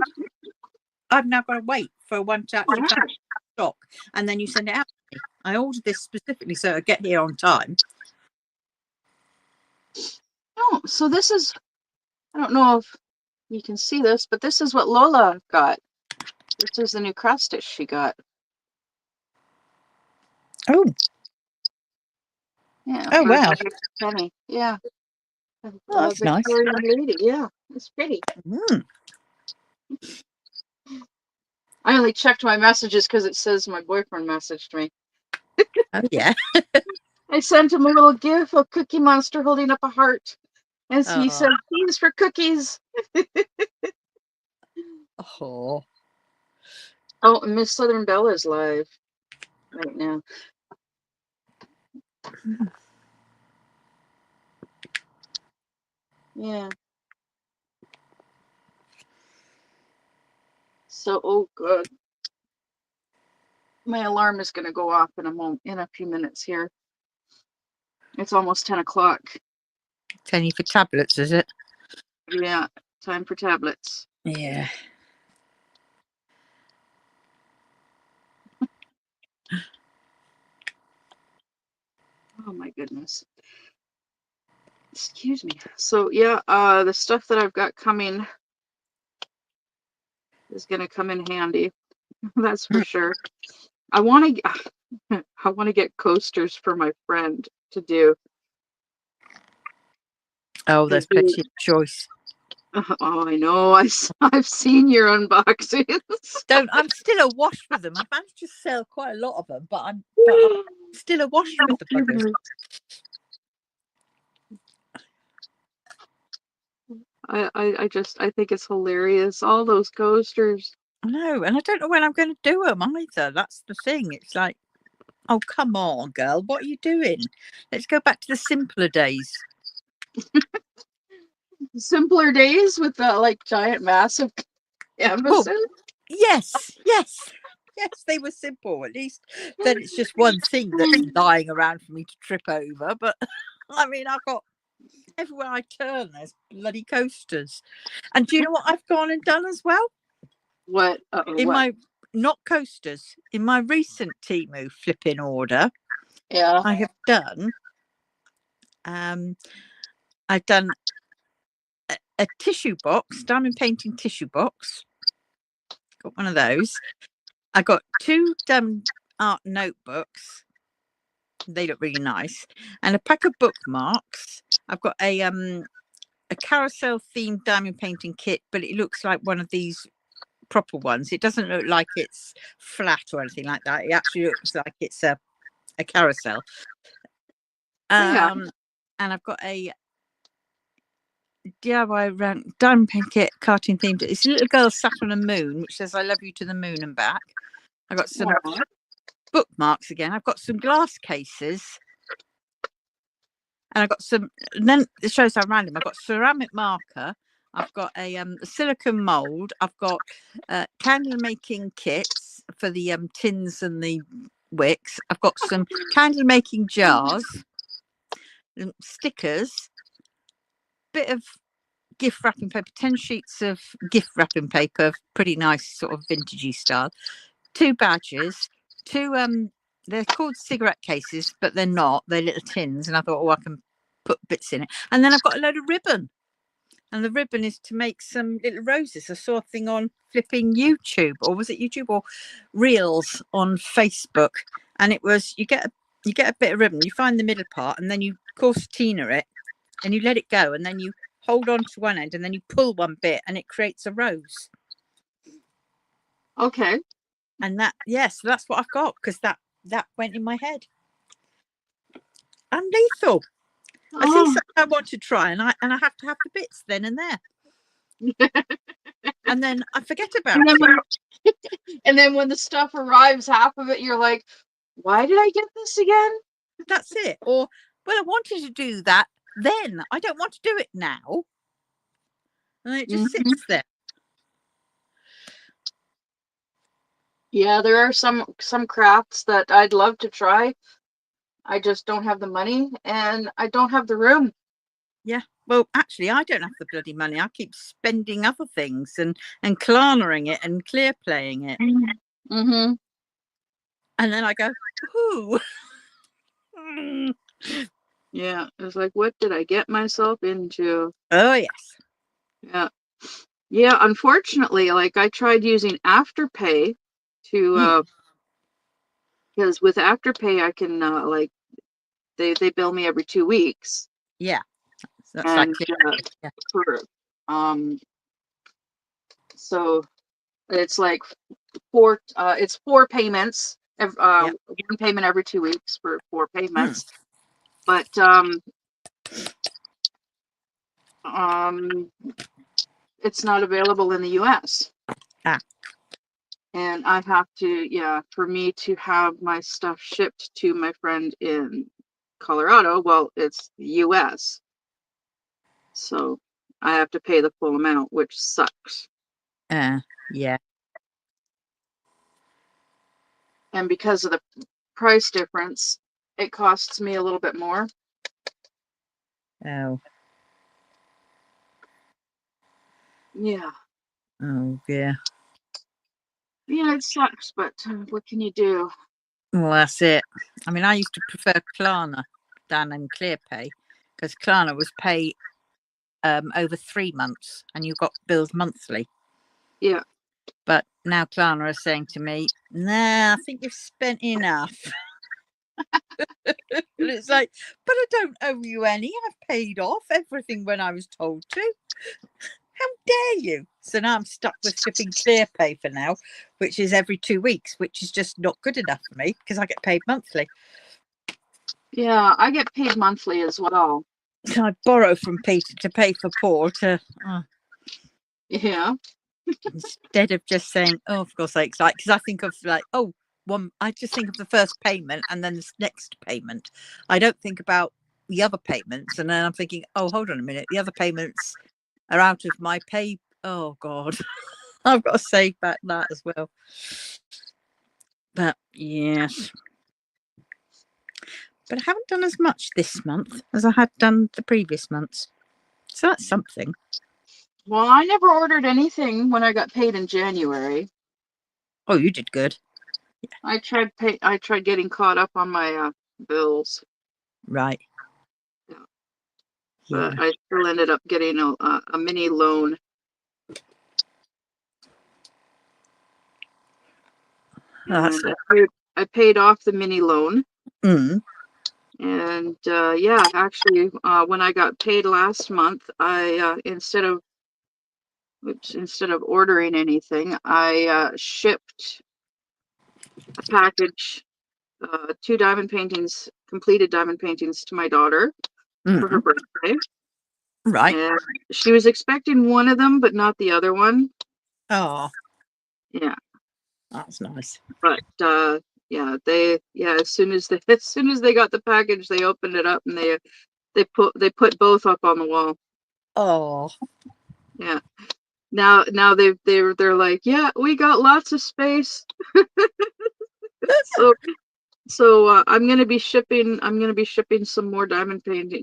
I've now got to wait for one to actually come stock, and then you send it out to me. I ordered this specifically so it'd get here on time. Oh, so this is, I don't know if you can see this, but this is what Lola got. This is the new cross stitch she got. Oh. Yeah. Oh, wow. Penny. Yeah. Oh, that's nice. Lady. Yeah, it's pretty. Mm. I only checked my messages because it says my boyfriend messaged me. Oh, yeah. I sent him a little gif of Cookie Monster holding up a heart. And he said, "Please for cookies." Oh. Oh, and Miss Southern Belle is live right now. Yeah. So, oh, good. My alarm is going to go off in a few minutes here. It's almost 10 o'clock. Tenny for tablets, is it? Yeah, time for tablets. Yeah. Oh my goodness. Excuse me. So yeah, the stuff that I've got coming is gonna come in handy. That's for sure. I want to get coasters for my friend to do. Oh, there's plenty of choice. Oh, I know. I've seen your unboxings. I'm still awash with them. I've managed to sell quite a lot of them, but I'm still awash with the buggers. I think it's hilarious. All those coasters. I know, and I don't know when I'm going to do them either. That's the thing. It's like, oh, come on, girl, what are you doing? Let's go back to the simpler days. Simpler days with the like giant, massive canvases. Well, yes, they were simple. At least then it's just one thing that's lying around for me to trip over. But I mean, I've got everywhere I turn, there's bloody coasters. And do you know what I've gone and done as well? What? In What? my, not coasters, in my recent Temu flipping order, Yeah. I have done, I've done a tissue box, diamond painting tissue box. Got one of those. I got 2 art notebooks. They look really nice, and a pack of bookmarks. I've got a carousel themed diamond painting kit, but it looks like one of these proper ones. It doesn't look like it's flat or anything like that. It actually looks like it's a carousel. Yeah. And I've got a DIY diamond paint kit, cartoon themed. It's a little girl sat on a moon, which says "I love you to the moon and back." I got some Aw. bookmarks again. I've got some glass cases, and I've got some. And then it shows how random. I've got ceramic marker. I've got a silicone mold. I've got candle making kits for the tins and the wicks. I've got some candle making jars, stickers, bit of gift wrapping paper, 10 sheets of gift wrapping paper, pretty nice sort of vintagey style, 2 badges, 2 they're called cigarette cases, but they're not, they're little tins, and I thought, oh, I can put bits in it. And then I've got a load of ribbon, and the ribbon is to make some little roses. I saw a thing on flipping YouTube, or was it YouTube or Reels on Facebook, and it was you get a bit of ribbon, you find the middle part, and then you concertina it, and you let it go, and then you hold on to one end, and then you pull one bit, and it creates a rose. Okay. And that, yes, so that's what I've got, because that went in my head. I'm lethal. I see something I want to try, and I have to have the bits then and there, and then I forget about it. And then when the stuff arrives, half of it, you're like, why did I get this again? That's it. Or, well, I wanted to do that then. I don't want to do it now. And it just sits there. Yeah, there are some crafts that I'd love to try. I just don't have the money, and I don't have the room. Yeah. Well, actually, I don't have the bloody money. I keep spending other things and Klarna-ing it and clear playing it. Mm-hmm. And then I go, ooh. Yeah, it's like, what did I get myself into? Oh, yes. Yeah. Yeah, unfortunately, like I tried using Afterpay to because with Afterpay I can like they bill me every 2 weeks. Yeah. So that's And like yeah. for so it's like 4 it's 4 payments, Yep. 1 payment every 2 weeks for 4 payments. But it's not available in the US. And I have to, yeah, for me to have my stuff shipped to my friend in Colorado, well, it's the US. So I have to pay the full amount, which sucks. Yeah. And because of the price difference, it costs me a little bit more. Oh. Yeah. Oh, yeah. Yeah, it sucks, but what can you do? Well, that's it. I mean, I used to prefer Klarna than ClearPay, because Klarna was pay over 3 months and you got billed monthly. Yeah. But now Klarna is saying to me, nah, I think you've spent enough. And it's like, but I don't owe you any. I've paid off everything when I was told to. How dare you? So now I'm stuck with flipping ClearPay for now, which is every 2 weeks, which is just not good enough for me because I get paid monthly. Yeah, I get paid monthly as well. So I borrow from Peter to pay for Paul to Yeah. instead of just saying, oh, for God's sakes, like, because I think of like, oh, I just think of the first payment and then the next payment. I don't think about the other payments, and then I'm thinking, oh, hold on a minute, the other payments are out of my pay. Oh God, I've got to save back that as well. But yes, but I haven't done as much this month as I had done the previous months, so that's something. Well, I never ordered anything when I got paid in January. Oh, you did good. I tried getting caught up on my bills, Right. yeah, Yeah. but I still ended up getting a mini loan. That's And I paid off the mini loan. mm, And yeah, actually, when I got paid last month, I instead of ordering anything, I shipped a package, two diamond paintings, completed diamond paintings, to my daughter for her mm, birthday. right. And she was expecting one of them, but not the other one. Oh, Yeah, that's nice. but yeah, as soon as they got the package, they opened it up and they put both up on the wall. Oh, Yeah. Now they're like, yeah, we got lots of space. So I'm gonna be shipping some more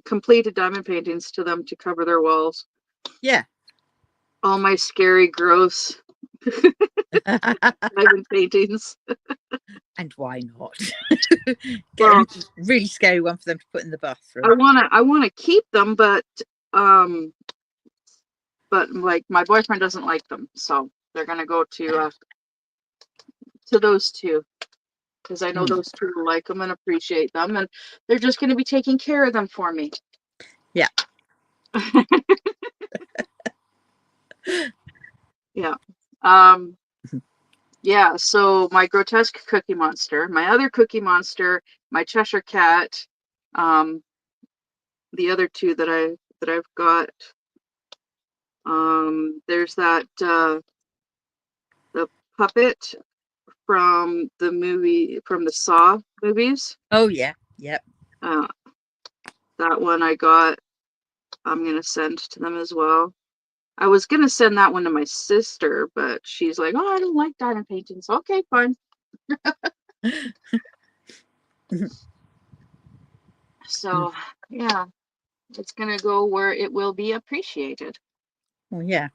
completed diamond paintings to them to cover their walls. yeah. All my scary, gross diamond paintings. And why not? Get Well, a really scary one for them to put in the I bathroom. wanna keep them, um but like my boyfriend doesn't like them, so they're gonna go to those two, because I know Mm, those two will like them and appreciate them, and they're just gonna be taking care of them for me. yeah. Yeah. Yeah, so my grotesque Cookie Monster, my other Cookie Monster, my Cheshire Cat, um, the other two that I've got. There's that the puppet from the Saw movies. Oh, yeah. Yep. Uh, that one I got. I'm gonna send to them as well. I was gonna send that one to my sister, but she's like, "Oh, I don't like diamond paintings." Okay, fine. So yeah, it's gonna go where it will be appreciated. Oh, yeah.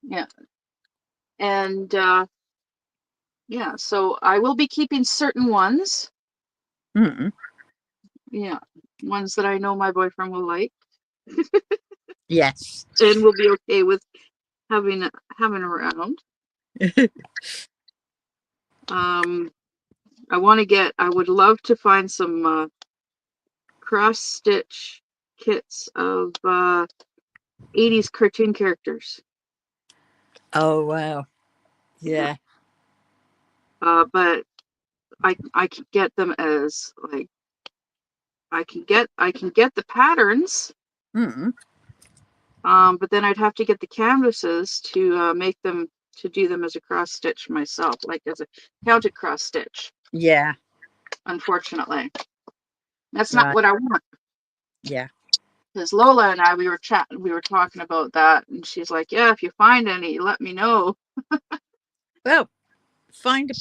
Yeah. And yeah, so I will be keeping certain ones. Mm, Yeah, ones that I know my boyfriend will like yes. and will be okay with having around. Um, I would love to find some cross stitch kits of 80s cartoon characters. Oh, wow. Yeah. Yeah. But I can get them as like I can get the patterns. Mm, But then I'd have to get the canvases to do them as a cross stitch myself, like as a counted cross stitch. yeah. Unfortunately, that's not Right. what I want. Yeah. Because Lola and I, we were talking about that, and she's like, "Yeah, if you find any, let me know." Well, find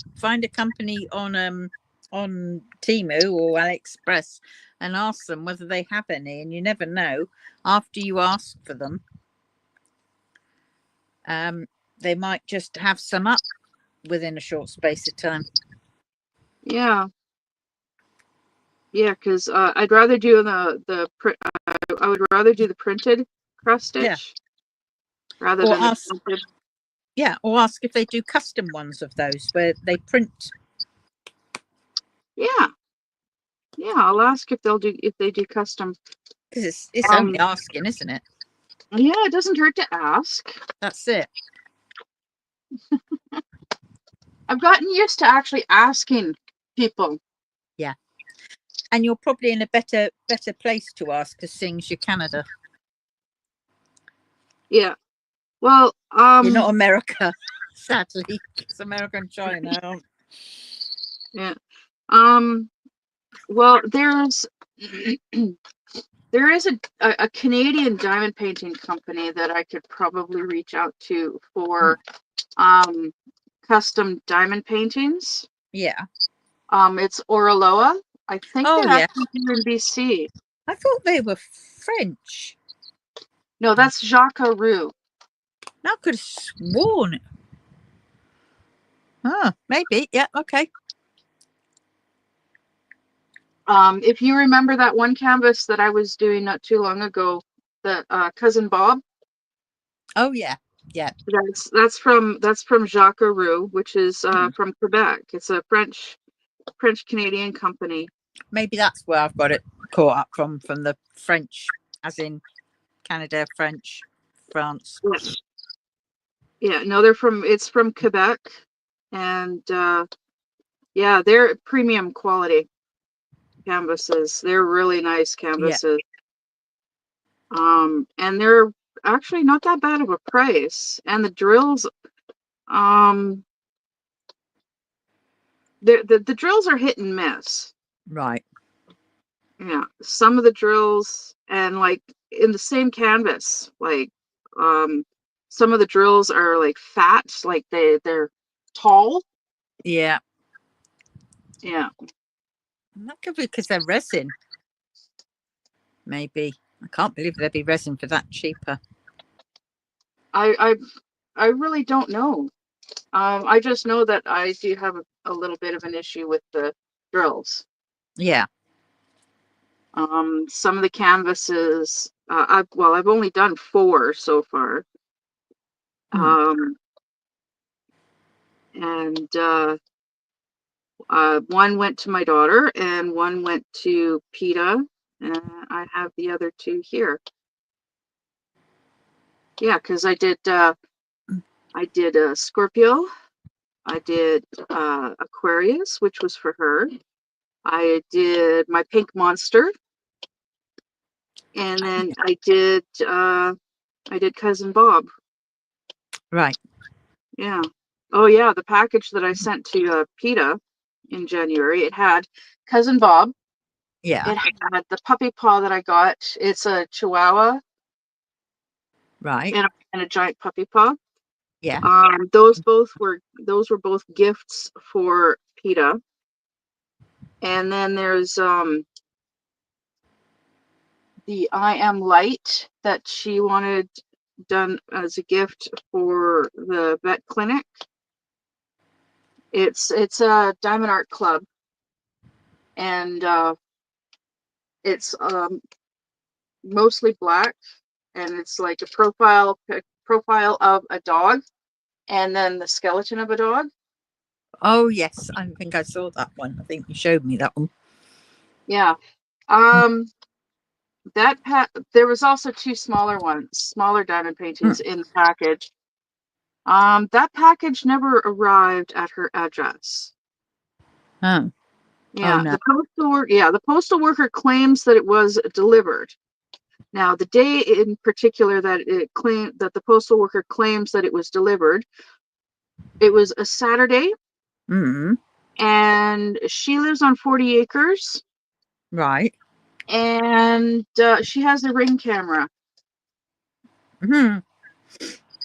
a company on Temu or AliExpress and ask them whether they have any, and you never know. After you ask for them, they might just have some up within a short space of time. Yeah, yeah, because I'd rather do the print. I would rather do the printed cross Yeah. stitch rather Or than the ask, counted. yeah, or ask if they do custom ones of those where they print. Yeah, yeah. I'll ask if they do custom. Because it's only Um, asking, isn't it? yeah, it doesn't hurt to ask. That's it. I've gotten used to actually asking people. Yeah. And you're probably in a better place to ask, because seeing as you're Canada. Yeah. Well, You're not America, sadly. It's America and China. yeah. Um, well, there is a Canadian diamond painting company that I could probably reach out to for custom diamond paintings. Yeah. It's Oraloa. I think Oh, they're yeah. actually here in BC. I thought they were French? No, that's Jacques Roux. I could have sworn it. Oh, maybe. Yeah, okay. If you remember that one canvas that I was doing not too long ago, the Cousin Bob. Oh yeah, yeah. That's from Jacques Roux, which is from Quebec. It's a French Canadian company. Maybe that's where I've got it caught up from the French, as in Canada, French, France. Yeah, no, it's from Quebec, and yeah, they're premium quality canvases. They're really nice canvases. And they're actually not that bad of a price. And the drills, the drills are hit and miss. Right. Yeah, some of the drills, and like in the same canvas, like some of the drills are like fat, like they're tall. Yeah. Yeah. That could be because they're resin. Maybe. I can't believe there'd be resin for that cheaper. I really don't know. I just know that I do have a little bit of an issue with the drills. Yeah. Some of the canvases, I've only done 4 so far. And one went to my daughter and one went to PETA, and I have the other 2 here. Yeah, because I did Scorpio, I did Aquarius, which was for her. I did my pink monster, and then I did Cousin Bob. Right. Yeah. Oh yeah, the package that I sent to PETA in January, it had Cousin Bob. Yeah. It had the puppy paw that I got. It's a Chihuahua. Right. And a giant puppy paw. Yeah. Those were both gifts for PETA. And then there's the I Am Light that she wanted done as a gift for the vet clinic. It's a Diamond Art Club, and it's mostly black, and it's like a profile of a dog, and then the skeleton of a dog. Oh yes, I think I saw that one. I think you showed me that one. Yeah. There was also 2 smaller diamond paintings in the package. That package never arrived at her address. Oh. Yeah, Oh, no. The postal worker claims that it was delivered. Now, the day in particular that the postal worker claims that it was delivered, it was a Saturday. And she lives on 40 acres. Right. And she has a Ring camera.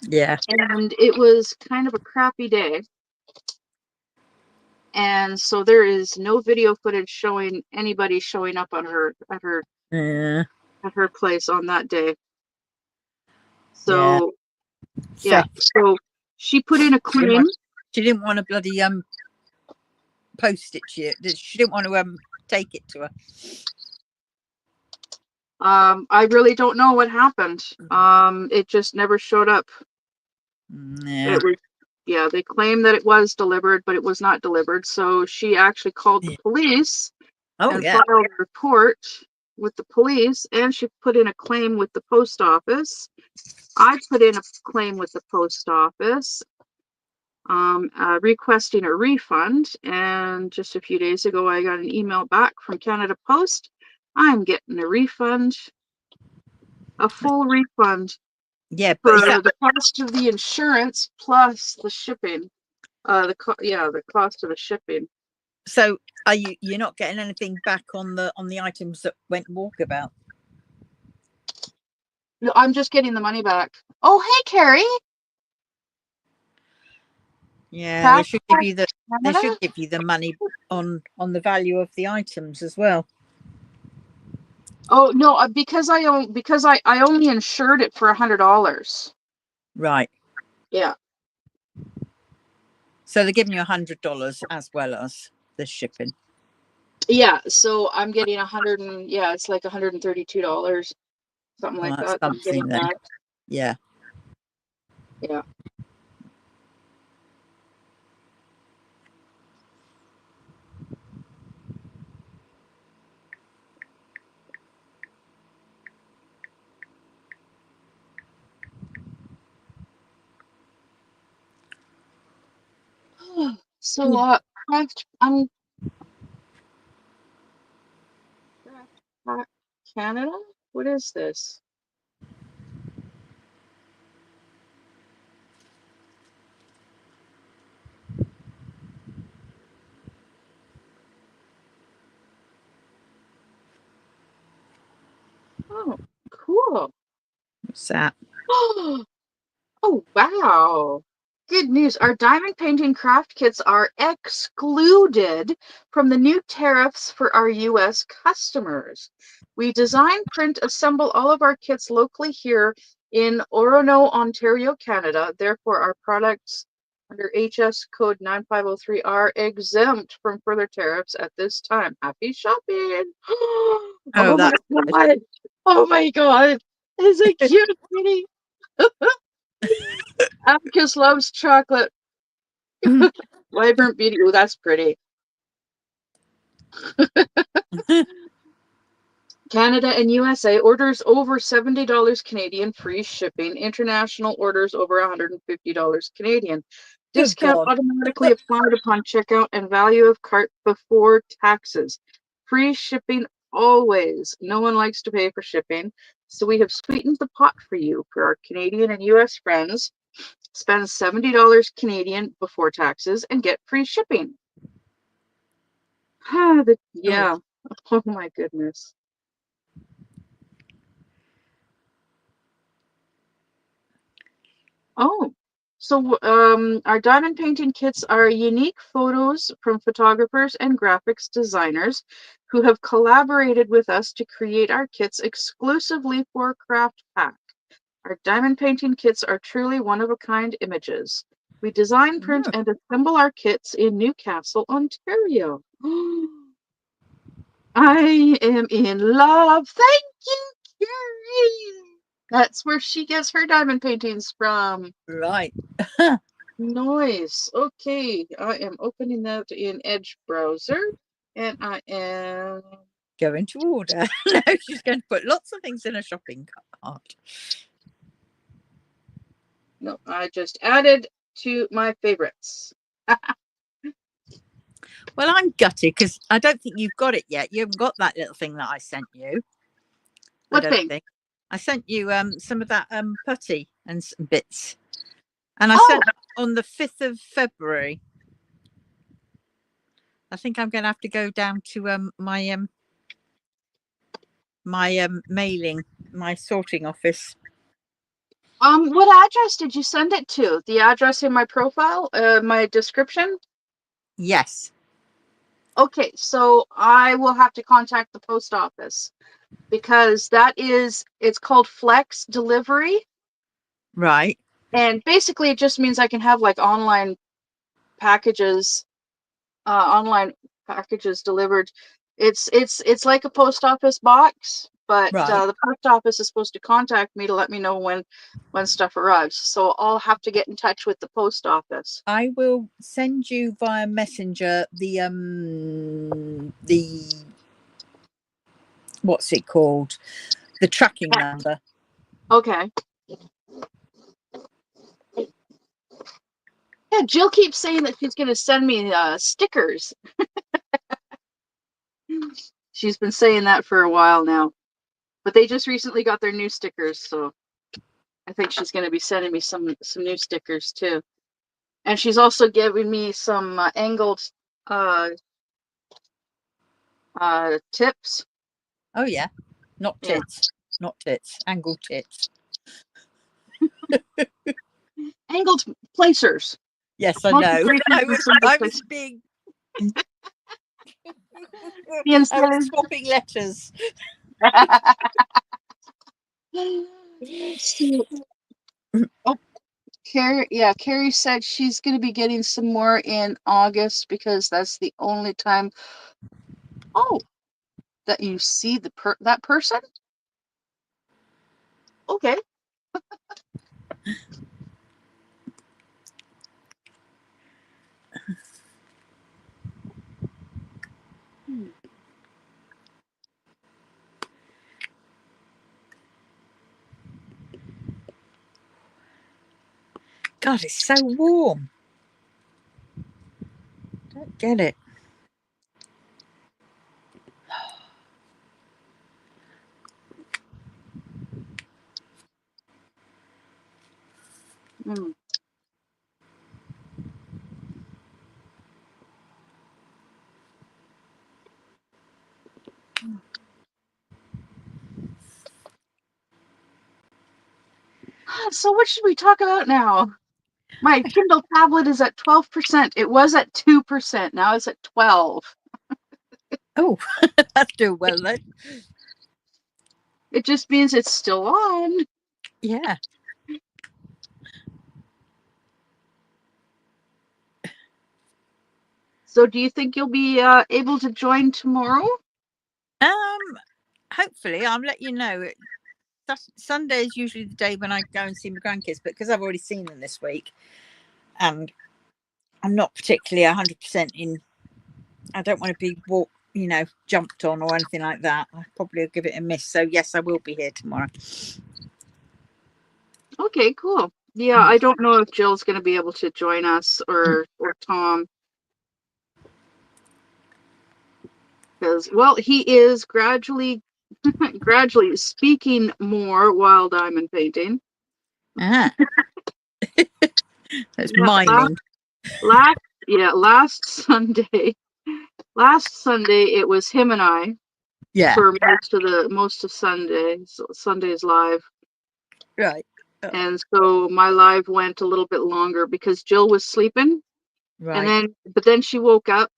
Yeah. And it was kind of a crappy day. And so there is no video footage showing anybody showing up on at her place on that day. So yeah. So she put in a claim. She didn't want to bloody post it to you. She didn't want to take it to her. I really don't know what happened. It just never showed up. Yeah. They claim that it was delivered, but it was not delivered. So she actually called the police and filed a report with the police, and she put in a claim with the post office. I put in a claim with the post office, requesting a refund. And just a few days ago, I got an email back from Canada Post. I'm getting a refund, a full refund. Yeah, but the cost of the insurance plus the shipping. The cost of the shipping. So are you're not getting anything back on the items that went walkabout? No, I'm just getting the money back. Oh, hey, Carrie. Yeah, they should give you the money on the value of the items as well. Oh no, because I only insured it for $100. Right. Yeah. So they're giving you $100 as well as the shipping. Yeah, so I'm getting it's like $132, something Well, like that's that. I'm something getting then. back. Yeah. Yeah. So Craft Pack Canada? What is this? Oh, cool. What's that? Oh, wow. Good news. Our diamond painting craft kits are excluded from the new tariffs for our US customers. We design, print, assemble all of our kits locally here in Orono, Ontario, Canada. Therefore, our products under HS code 9503 are exempt from further tariffs at this time. Happy shopping. Oh, Oh my that's good. God. Oh my God. Is it cute, pretty? Abacus loves chocolate. Vibrant beauty. Oh, that's pretty. Canada and USA orders over $70 Canadian free shipping. International orders over $150 Canadian. Good Discount God. automatically applied upon checkout and value of cart before taxes. Free shipping always. No one likes to pay for shipping. So we have sweetened the pot for you. For our Canadian and US friends, spend $70 Canadian before taxes and get free shipping. Yeah. Oh my goodness. Oh, so our diamond painting kits are unique photos from photographers and graphics designers who have collaborated with us to create our kits exclusively for Craft Pack. Our diamond painting kits are truly one-of-a-kind images. We design, print, and assemble our kits in Newcastle, Ontario. I am in love. Thank you, Carrie. That's where she gets her diamond paintings from. Right. Nice. Okay, I am opening that in Edge browser, and I am Going to order. No, she's going to put lots of things in a shopping cart. no, I just added to my favorites. Well, I'm gutted because I don't think you've got it yet. You haven't got that little thing that I sent you. What thing? Think. I sent you some of that putty and some bits. And I Oh, sent it on the 5th of February. I think I'm going to have to go down to my mailing, my sorting office. what address did you send it to? The address in my profile, my description? Yes. Okay, so I will have to contact the post office because it's called Flex Delivery. Right. And basically it just means I can have like online packages delivered. It's like a post office box, but Right. the post office is supposed to contact me to let me know when stuff arrives. So I'll have to get in touch with the post office. I will send you via messenger the what's it called? The tracking number. Okay. Yeah, Jill keeps saying that she's going to send me stickers. She's been saying that for a while now, but they just recently got their new stickers, so I think she's going to be sending me some new stickers too. And she's also giving me some angled tips. Oh yeah, not tits, not tits, angled tits. Angled placers. Yes, I know. I was being. I was swapping letters. So, oh, Carrie said she's going to be getting some more in August because that's the only time. Oh, that you see that person? Okay. Hmm. God, it's so warm. Don't get it. Hmm. So what should we talk about now? My Kindle tablet is at 12%. It was at 2%. Now it's at 12. Oh, that's doing well then. It just means it's still on. Yeah. So do you think you'll be able to join tomorrow? Hopefully I'll let you know. Sunday is usually the day when I go and see my grandkids, but because I've already seen them this week and I'm not particularly 100% in, I don't want to be jumped on or anything like that. I probably will give it a miss. So yes, I will be here tomorrow. Okay, cool. Yeah, I don't know if Jill's going to be able to join us or Tom. Because, well, he is gradually speaking more while diamond painting. Ah, that's Yeah, miming. last Sunday. Last Sunday it was him and I Yeah, for most of Sunday's live. right. And so my live went a little bit longer because Jill was sleeping. Right. But then she woke up.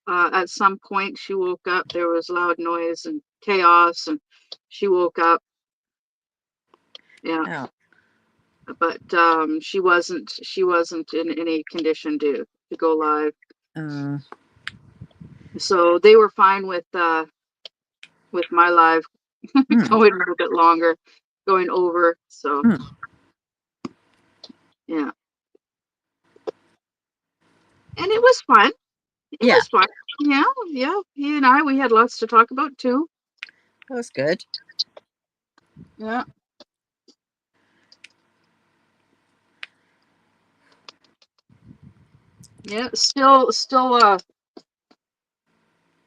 At some point she woke up. There was loud noise and chaos, and she woke up. Yeah. Oh. But she wasn't in any condition to go live. So they were fine with my live going a little bit longer, going over. So yeah, and it was fun. It was fun. Yeah. He and I, we had lots to talk about too. That's good. Yeah. Yeah.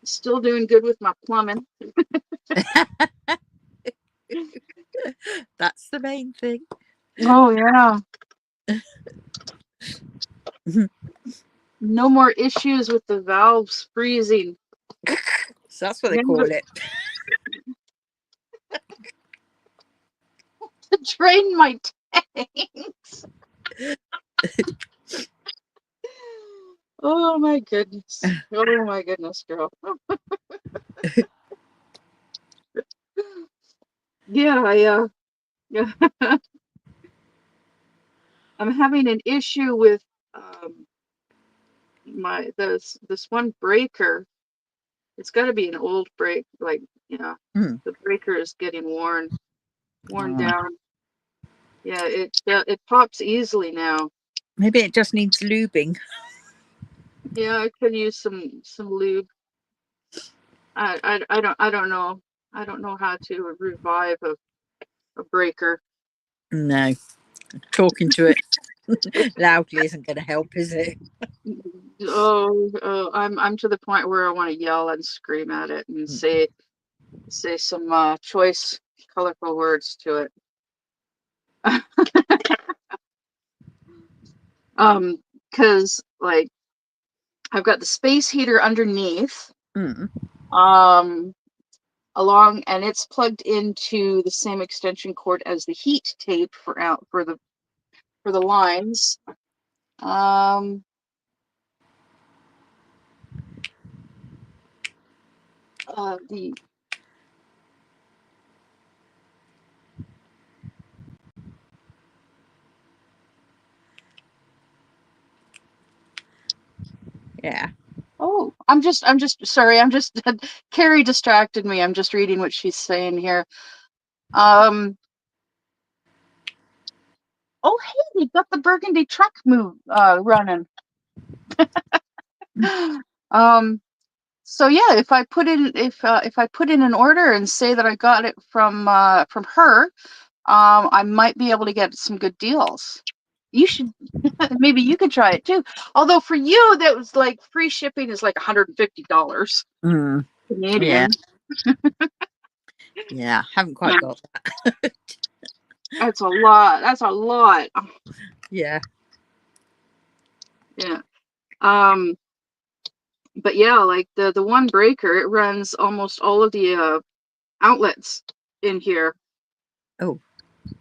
Still doing good with my plumbing. That's the main thing. Oh yeah. No more issues with the valves freezing. So that's what they call it. To drain my tanks. Oh my goodness. Oh my goodness, girl. Yeah, yeah. I'm having an issue with this one breaker. It's got to be an old break. Like, the breaker is getting worn down. Yeah, it pops easily now. Maybe it just needs lubing. Yeah, I could use some lube. I don't know. I don't know how to revive a breaker. No, talking to it loudly isn't going to help, is it? I'm to the point where I want to yell and scream at it and say some choice, colorful words to it. Because like I've got the space heater underneath, along, and it's plugged into the same extension cord as the heat tape for the lines. The Yeah. Oh, I'm just sorry. Carrie distracted me. I'm just reading what she's saying here. Oh, hey, they got the Burgundy truck running. So yeah, if I put in an order and say that I got it from her, I might be able to get some good deals. You should maybe you could try it too. Although for you, that was like free shipping is like $150 Canadian. Yeah, haven't quite got that. That's a lot. That's a lot. Yeah. Yeah. But yeah, like the one breaker, it runs almost all of the outlets in here. Oh,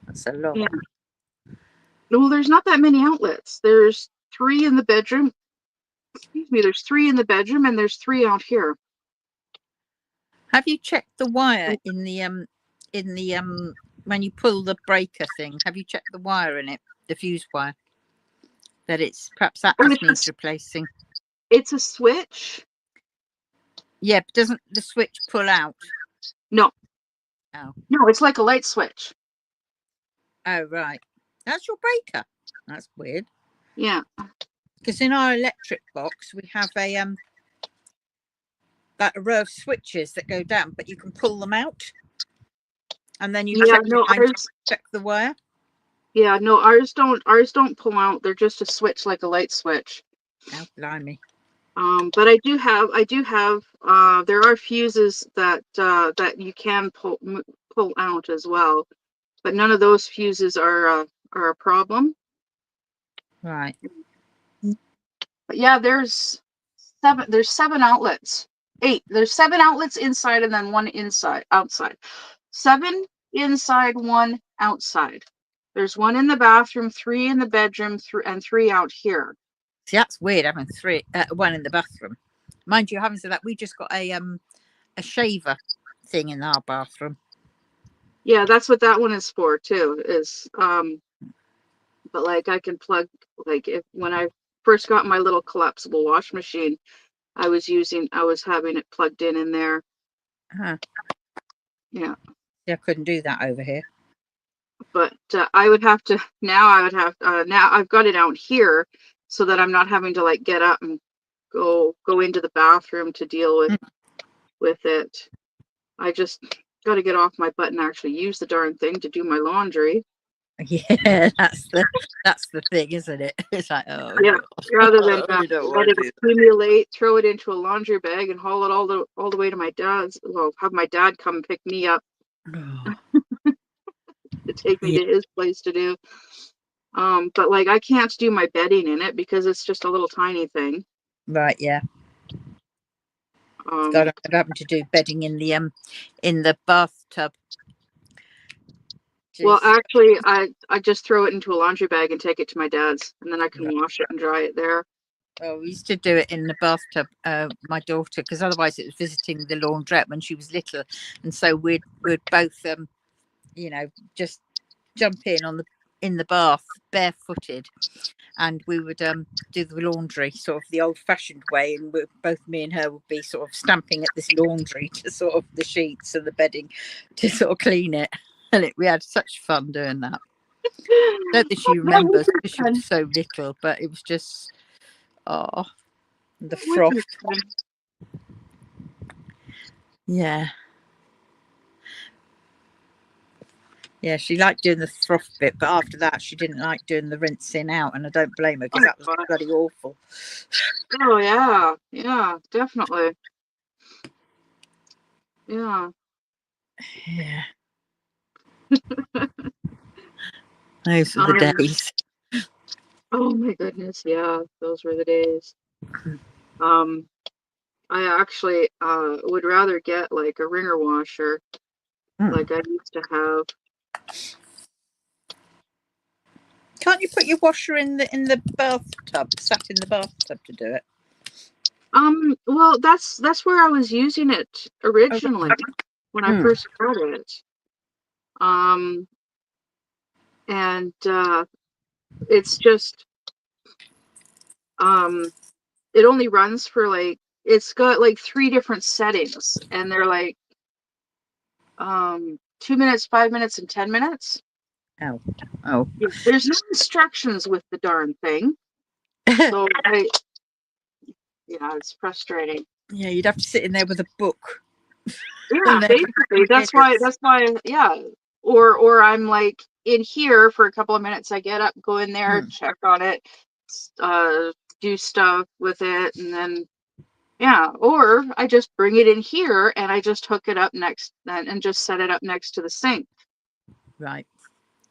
that's a lot. Yeah. Well, there's not that many outlets. There's 3 in the bedroom. Excuse me, there's 3 in the bedroom and there's 3 out here. Have you checked the wire in the when you pull the breaker thing? Have you checked the wire in it, the fuse wire? That it's perhaps that just needs replacing. It's a switch. Yeah, but doesn't the switch pull out? No. Oh. No, it's like a light switch. Oh, right. That's your breaker. That's weird. Yeah. Because in our electric box we have a row of switches that go down, but you can pull them out, and then you check the wire. Yeah, no, ours don't pull out. They're just a switch, like a light switch. Oh, blimey. But I do have there are fuses that you can pull out as well, but none of those fuses are a problem. Right. But yeah, there's 7 outlets. 8. There's 7 outlets inside and then 1 outside. 7 inside, 1 outside. There's 1 in the bathroom, 3 in the bedroom, and 3 out here. See, that's weird having 1 in the bathroom. Mind you, having said that, we just got a shaver thing in our bathroom. Yeah, that's what that one is for too. But like I can plug, like when I first got my little collapsible wash machine, I was having it plugged in there. Uh-huh. Yeah. Yeah, I couldn't do that over here. But I would have to now I've got it out here so that I'm not having to like get up and go into the bathroom to deal with it. I just got to get off my butt and actually use the darn thing to do my laundry. Yeah, that's the thing, isn't it? It's like, oh yeah, gosh. rather than let it accumulate, throw it into a laundry bag, and haul it all the way to my dad's. Well, have my dad come pick me up to take me to his place to do. But like I can't do my bedding in it because it's just a little tiny thing. Right. Yeah. God, I'm having to do bedding in the bathtub. Jeez. Well, actually, I just throw it into a laundry bag and take it to my dad's, and then I can wash it and dry it there. Oh, we used to do it in the bathtub, my daughter, because otherwise it was visiting the laundrette when she was little, and so we'd both, just jump in the bath barefooted, and we would do the laundry sort of the old-fashioned way, and both me and her would be sort of stamping at this laundry to sort of the sheets and the bedding to sort of clean it, and we had such fun doing that. I don't think she remembers because she was so little, but it was just the froth. Yeah, she liked doing the froth bit, but after that she didn't like doing the rinsing out, and I don't blame her because that was bloody awful. Oh yeah, definitely. Yeah. Those were the days. Oh my goodness, yeah, those were the days. I actually would rather get like a wringer washer like I used to have. Can't you put your washer in the bathtub, sat in the bathtub to do it? Well, that's where I was using it originally when I first got it. And it's just it only runs for like, it's got like 3 different settings, and they're like 2 minutes, 5 minutes, and 10 minutes. Oh. Yeah, there's no instructions with the darn thing. So yeah, it's frustrating. Yeah, you'd have to sit in there with a book. Yeah, basically, that's why, yeah. Or I'm like in here for a couple of minutes. I get up, go in there, check on it, do stuff with it, and then yeah. Or I just bring it in here and I just hook it up next and just set it up next to the sink. Right.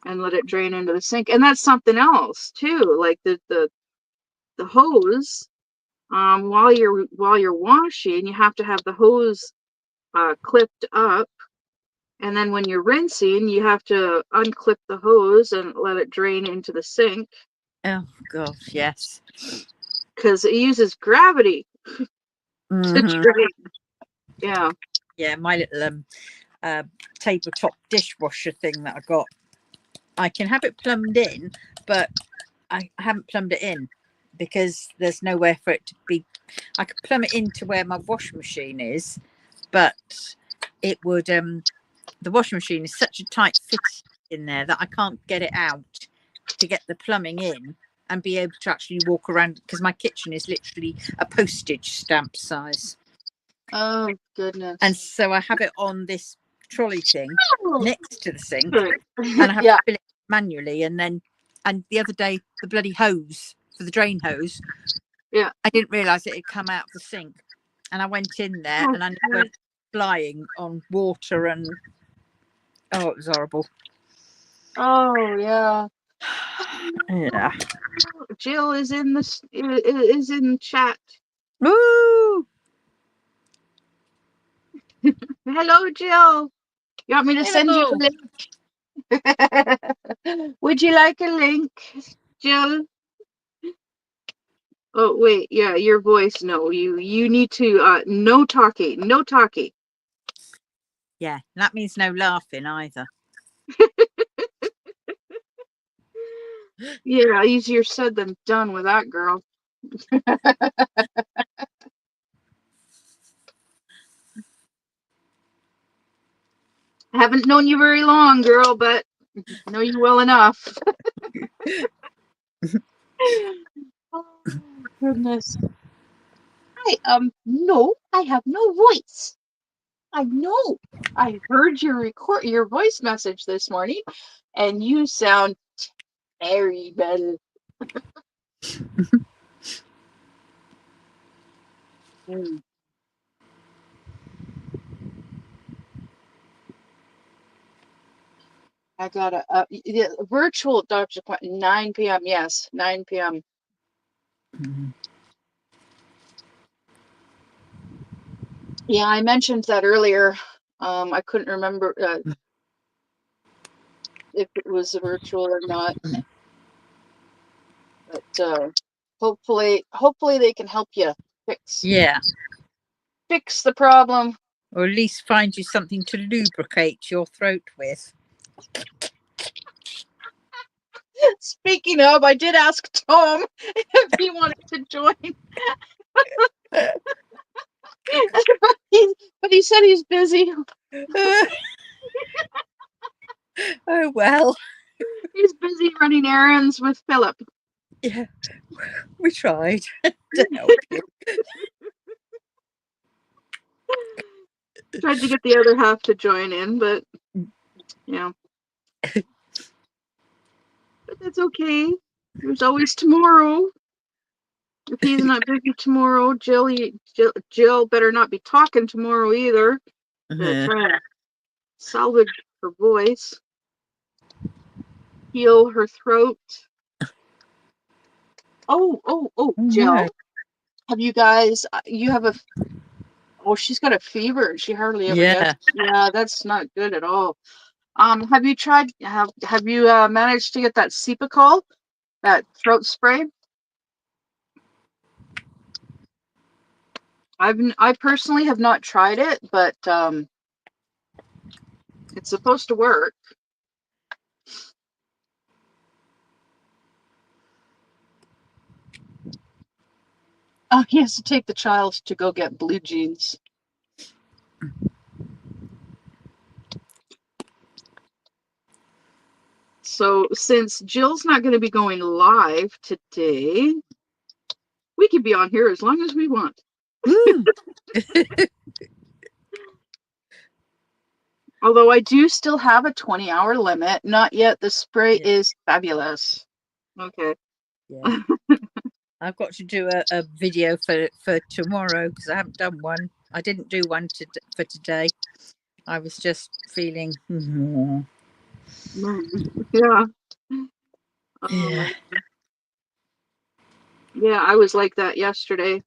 And let it drain into the sink. And that's something else too. Like the hose, while you're washing, you have to have the hose clipped up. And then when you're rinsing, you have to unclip the hose and let it drain into the sink. Oh gosh, yes. Because it uses gravity to drain. Yeah. Yeah, my little tabletop dishwasher thing that I got. I can have it plumbed in, but I haven't plumbed it in because there's nowhere for it to be. I could plumb it into where my washing machine is, but it would the washing machine is such a tight fit in there that I can't get it out to get the plumbing in and be able to actually walk around, because my kitchen is literally a postage stamp size. Oh goodness. And so I have it on this trolley thing next to the sink, Good. and I have Yeah. to fill it manually. And the other day, the bloody hose for the drain hose, Yeah. I didn't realise it had come out of the sink, and I went in there and I went flying on water, and oh, it was horrible. Oh yeah. Yeah. Jill is in chat. Woo! Hello, Jill. You want me to send you a link? Would you like a link, Jill? Oh wait, yeah, your voice. No, you need to no talking, no talking. Yeah, that means no laughing either. Yeah, easier said than done with that girl. I haven't known you very long, girl, but I know you well enough. Oh, goodness. No, I have no voice. I know. I heard your voice message this morning, and you sound terrible. Mm. I gotta virtual doctor's appointment 9 p.m. Yes, 9 p.m. Yeah, I mentioned that earlier. I couldn't remember if it was virtual or not, but hopefully they can help you fix the problem. Or at least find you something to lubricate your throat with. Speaking of, I did ask Tom if he wanted to join. But he said he's busy. Oh well. He's busy running errands with Philip. Yeah, we tried to help you. Tried to get the other half to join in, but yeah. But that's okay. There's always tomorrow. If he's not busy tomorrow, Jill better not be talking tomorrow either. Try to salvage her voice, heal her throat. Oh, Jill. No. Have you guys? You have a. Oh, she's got a fever. She hardly ever gets. Yeah, that's not good at all. Have you tried? Have you managed to get that Cepacol, that throat spray? I personally have not tried it, but it's supposed to work. Oh, he has to take the child to go get blue jeans. So since Jill's not going to be going live today, we can be on here as long as we want. Although I do still have a 20-hour limit. Not yet. The spray is fabulous. Okay. Yeah. I've got to do a video for tomorrow because I haven't done one. I didn't do one for today. I was just feeling. Yeah. Yeah. Yeah, I was like that yesterday.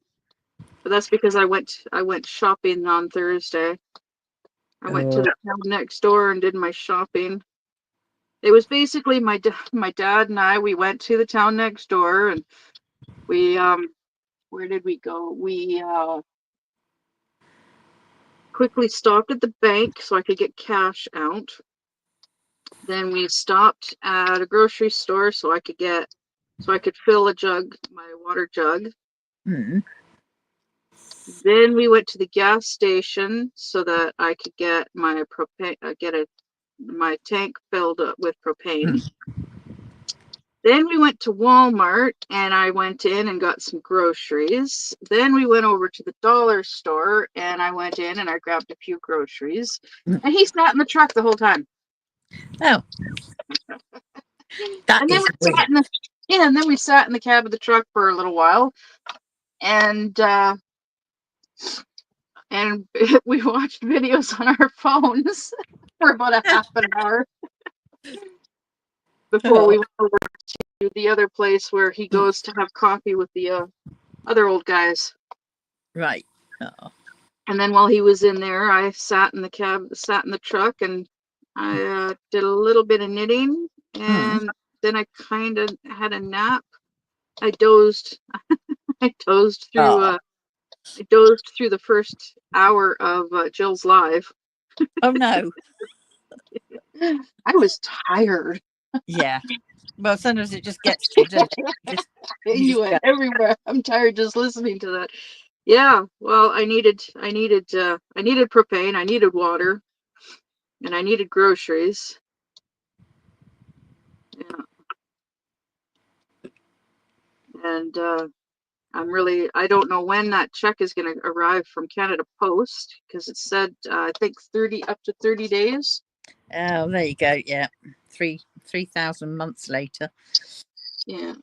But that's because I went shopping on Thursday. I went to the town next door and did my shopping. It was basically my dad and I, we went to the town next door and we where did we go? We quickly stopped at the bank so I could get cash out. Then we stopped at a grocery store so I could fill my water jug. Mm. Then we went to the gas station so that I could get my propane, my tank filled up with propane. Then we went to Walmart and I went in and got some groceries. Then we went over to the dollar store and I went in and I grabbed a few groceries. And he sat in the truck the whole time. Oh, that and then is we weird. sat in the and then we sat in the cab of the truck for a little while, and we watched videos on our phones for about a half an hour before we went over to the other place where he goes to have coffee with the other old guys. Right. Oh. And then while he was in there, I sat in the truck, and I did a little bit of knitting, and then I kind of had a nap. I dozed. I dozed through the first hour of Jill's live. Oh no. I was tired. Yeah. Well, sometimes it just gets to you, doesn't it? You went everywhere. I'm tired just listening to that. Yeah. Well, I needed propane. I needed water, and I needed groceries. Yeah. And I don't know when that check is going to arrive from Canada Post because it said I think up to 30 days. Oh, there you go. Yeah, 3,000 months later. Yeah.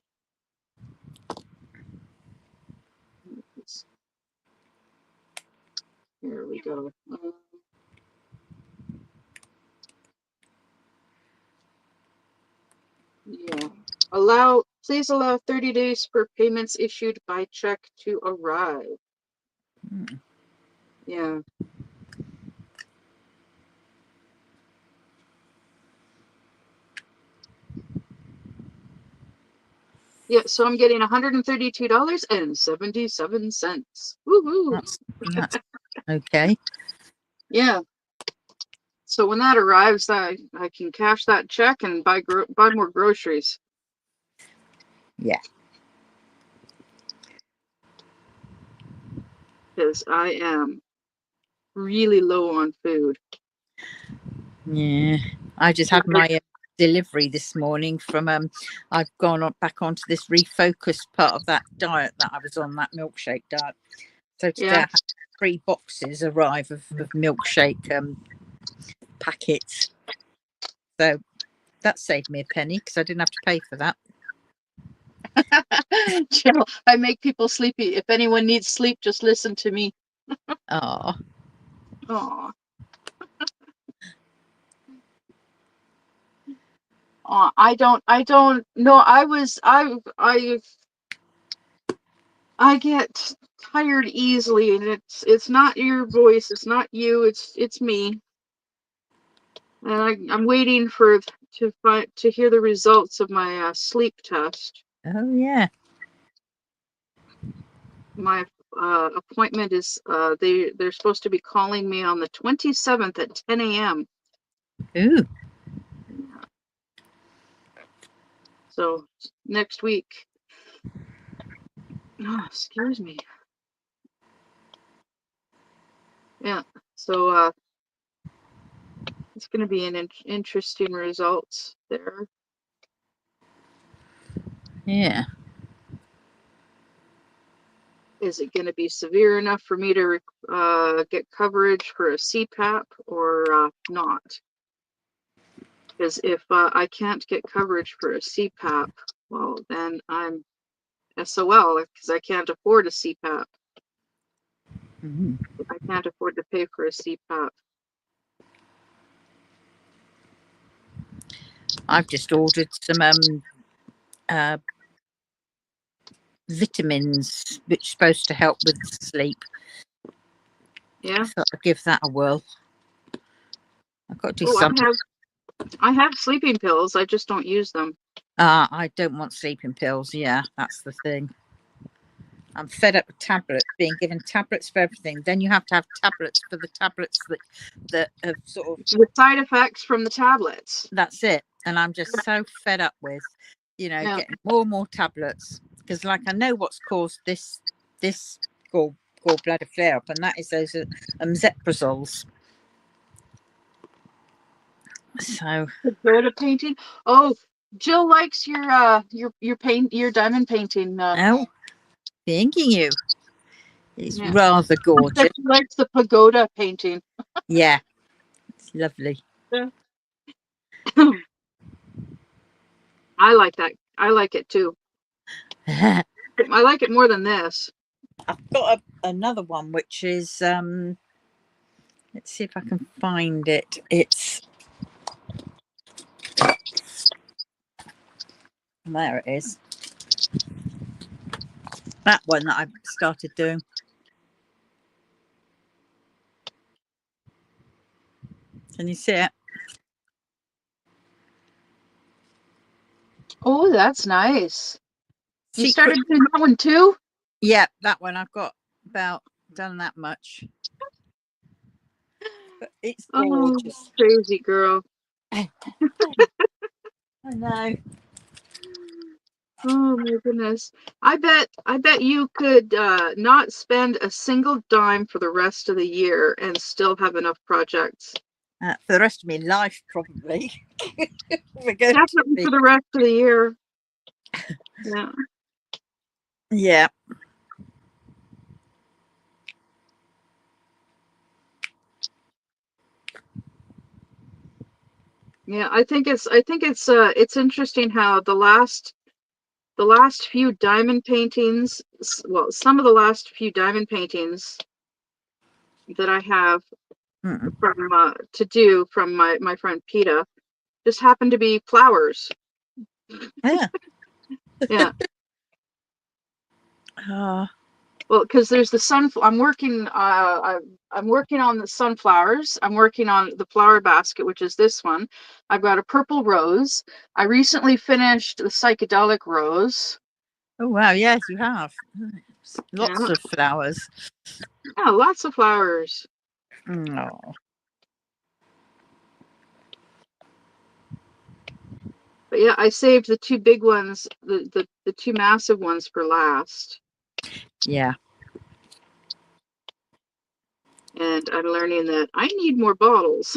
Here we go. Yeah. Please allow 30 days for payments issued by check to arrive. Yeah. Yeah, so I'm getting $132.77. Woohoo! That's okay. Yeah. So when that arrives, I can cash that check and buy more groceries. Yeah. Because I am really low on food. Yeah. I just had my delivery this morning from I've gone back onto this refocused part of that diet that I was on, that milkshake diet. So today I had 3 boxes arrive of milkshake packets. So that saved me a penny because I didn't have to pay for that. Jill, I make people sleepy. If anyone needs sleep, just listen to me. Oh. Oh. I don't know. I get tired easily, and it's not your voice, it's not you, it's me. And I'm waiting to hear the results of my sleep test. Oh yeah. My appointment is they're supposed to be calling me on the 27th at 10 a.m. Ooh. Yeah. So next week. Oh, excuse me. Yeah. So it's going to be an interesting results there. Yeah. Is it going to be severe enough for me to get coverage for a CPAP or not? Because if I can't get coverage for a CPAP, well, then I'm SOL because I can't afford a CPAP. Mhm. I can't afford to pay for a CPAP. I've just ordered some uh, vitamins, which are supposed to help with sleep. Yeah. So I'll give that a whirl. I've got to do Oh, something. I have sleeping pills. I just don't use them. I don't want sleeping pills. Yeah, that's the thing. I'm fed up with tablets, being given tablets for everything. Then you have to have tablets for the tablets that have sort of. The side effects from the tablets. That's it. And I'm just so fed up with, Yeah. getting more and more tablets, because like I know what's caused this gallbladder flare up, and that is those omzeprazoles. So Pagoda painting. Oh, Jill likes your paint, your diamond painting. oh, thanking you. It's Yeah. rather gorgeous. She likes the pagoda painting. Yeah, it's lovely. Yeah. I like that. I like it too. I've I like it more than this. got another one which is let's see if I can find it. It's there. It is. That one that I started doing. Can you see it? Oh, that's nice. You Secret. started doing that one too? Yeah, that one. I've got about done that much. But it's Oh, gorgeous. crazy girl. I know. Oh my goodness. I bet you could not spend a single dime for the rest of the year and still have enough projects. For the rest of my life, probably. We're going to Definitely be. for the rest of the year. Yeah. Yeah. Yeah, I think it's interesting how the last few diamond paintings, well, some of the last few diamond paintings that I have Mm. from to do from my friend Peta just happen to be flowers. Yeah. Yeah. Oh, Well, because there's the sun. I'm working on the sunflowers. I'm working on the flower basket, which is this one. I've got a purple rose. I recently finished the psychedelic rose. oh wow. Yes, you have. Lots Yeah, of flowers. yeah, lots of flowers. Oh. But yeah, I saved the two big ones, the two massive ones for last. Yeah. And I'm learning that I need more bottles.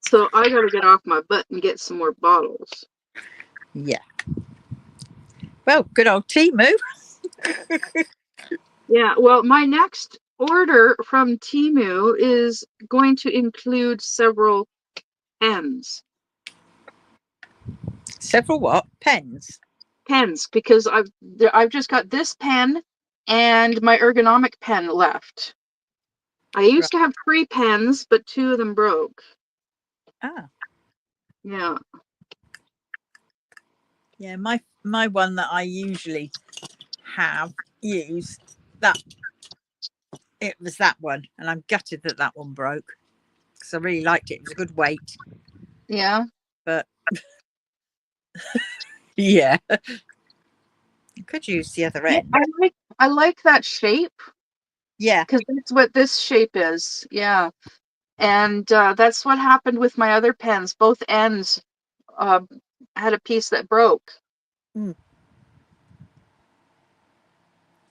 So I got to get off my butt and get some more bottles. Yeah. Well, good old Timu. Yeah, well, my next order from Temu is going to include several pens. Several what? Pens. Pens, because I've just got this pen and my ergonomic pen left. I used to have 3 pens, but 2 of them broke. Ah. Yeah. Yeah, my one that I usually have used, that it was that one, and I'm gutted that that one broke because I really liked it. It was a good weight, Yeah. but yeah, I could use the other Yeah, end. I like that shape Yeah, because that's what this shape is. Yeah. And that's what happened with my other pens. Both ends uh, had a piece that broke. mm,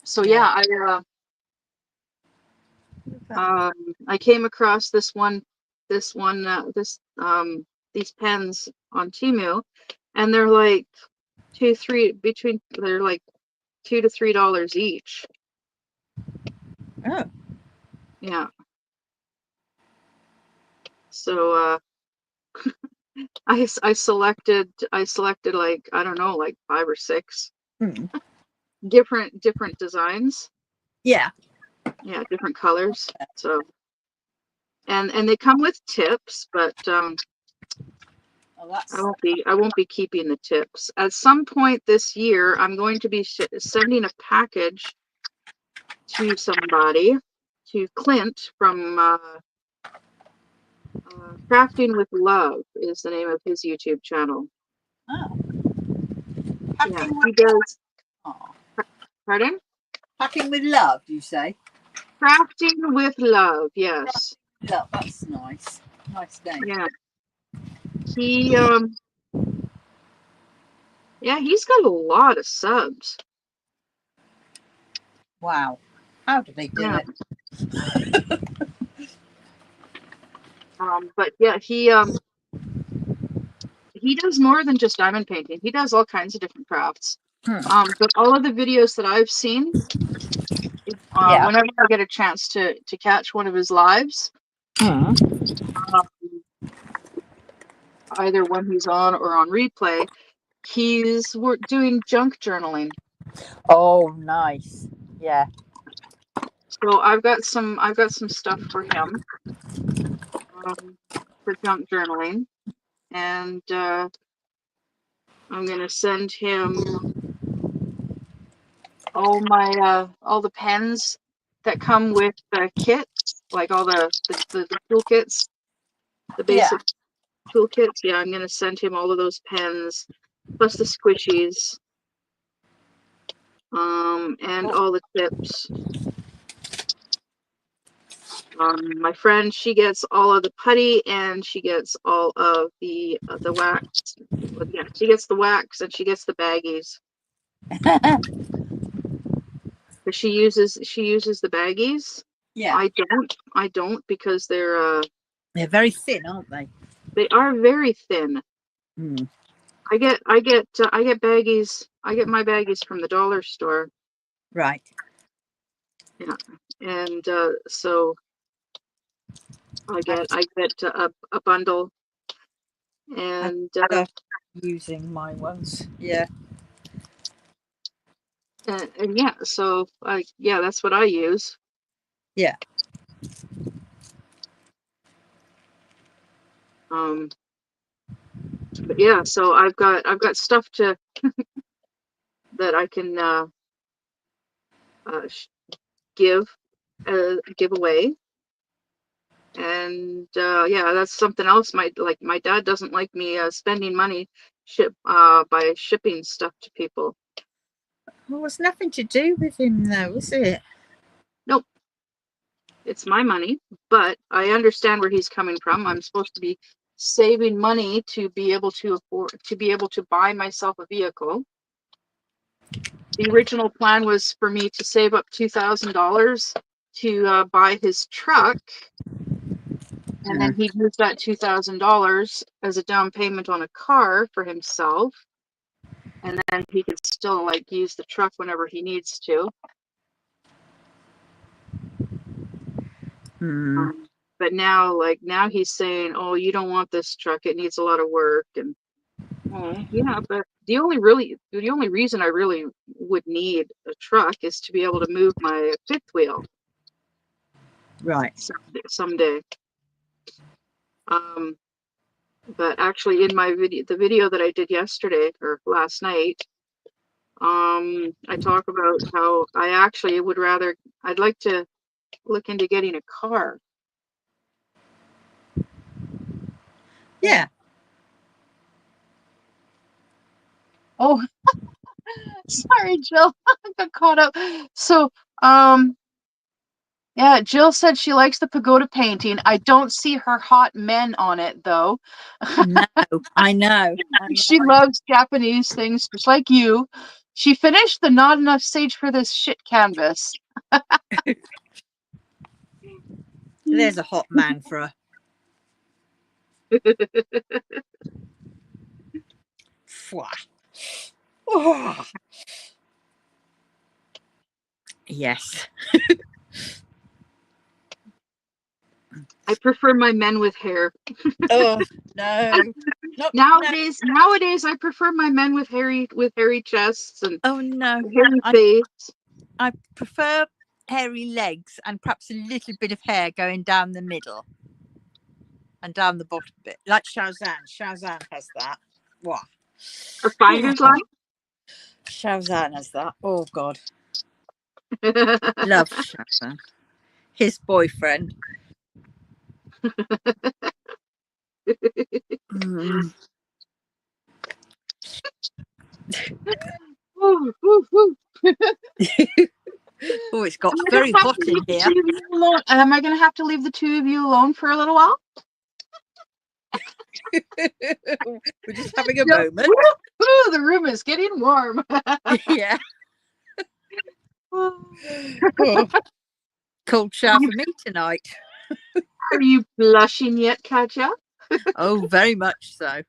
So yeah, yeah, I came across these pens on Temu, and they're like they're like $2 to $3 each. Oh, Yeah. So I selected like, I don't know, like 5 or 6 hmm. different designs. Yeah. Yeah, different colors. So and they come with tips, but Oh, that's I won't be keeping the tips. At some point this year, I'm going to be sending a package to somebody, to Clint from Crafting with Love is the name of his YouTube channel. oh. Yeah, Packing he with, does. oh. Pardon? Packing with love, you say? Crafting with Love. Yes. Love, that's nice. Nice name. Yeah. He yeah, he's got a lot of subs. Wow. How do they do Yeah. it? But yeah, he does more than just diamond painting. He does all kinds of different crafts. Hmm. But all of the videos that I've seen, Yeah. whenever I get a chance to catch one of his lives, Hmm. either when he's on or on replay, he's doing junk journaling. Oh, nice. Yeah. So I've got some stuff for him, for junk journaling, and I'm gonna send him all the pens that come with the kits, like all the toolkits, the Yeah. basic toolkits. Yeah, I'm gonna send him all of those pens, plus the squishies, and all the tips. My friend, she gets all of the putty, and she gets all of the wax. Well, yeah, she gets the wax, and she gets the baggies. But she uses the baggies. Yeah. I don't because they're very thin, aren't they? they are very thin. Hmm. I get baggies. I get my baggies from the dollar store. Right. Yeah, and so I get a bundle, and Using my ones. Yeah. yeah, so yeah, that's what I use. Yeah. But yeah, so I've got stuff to that I can give away, and yeah, that's something else. My dad doesn't like me spending money by shipping stuff to people. Well, it's nothing to do with him, though, is it? Nope, it's my money, but I understand where he's coming from. I'm supposed to be saving money to be able to buy myself a vehicle. The original plan was for me to save up $2,000 to buy his truck, and then he'd use that $2,000 as a down payment on a car for himself, and then he could still like use the truck whenever he needs to. But now he's saying, "Oh, you don't want this truck; it needs a lot of work." And yeah, but the only reason I really would need a truck is to be able to move my fifth wheel. Right. Someday. But actually, in the video that I did yesterday or last night, I talk about how I'd like to look into getting a car. Yeah. Oh, sorry, Jill. I got caught up. So, yeah, Jill said she likes the pagoda painting. I don't see her hot men on it, though. No, I know. She loves Japanese things, just like you. She finished the Not Enough Sage for This Shit canvas. There's a hot man for her. Fwah. Oh. Yes. I prefer my men with hair. Oh no. Not Nowadays, I prefer my men with hairy chests and Oh no. hairy face. I prefer hairy legs and perhaps a little bit of hair going down the middle and down the bottom bit, like Shazan. Shazan has that. What? A finder's line. Shazan has that. Oh God, love Shazan. His boyfriend. Mm. Ooh, ooh, ooh. Oh, it's got very hot in here. Am I going to have to leave the two of you alone for a little while? We're just having a moment. Ooh, the room is getting warm. Yeah. Oh, cold shower for me tonight. Are you blushing yet, Katja? Oh, very much so.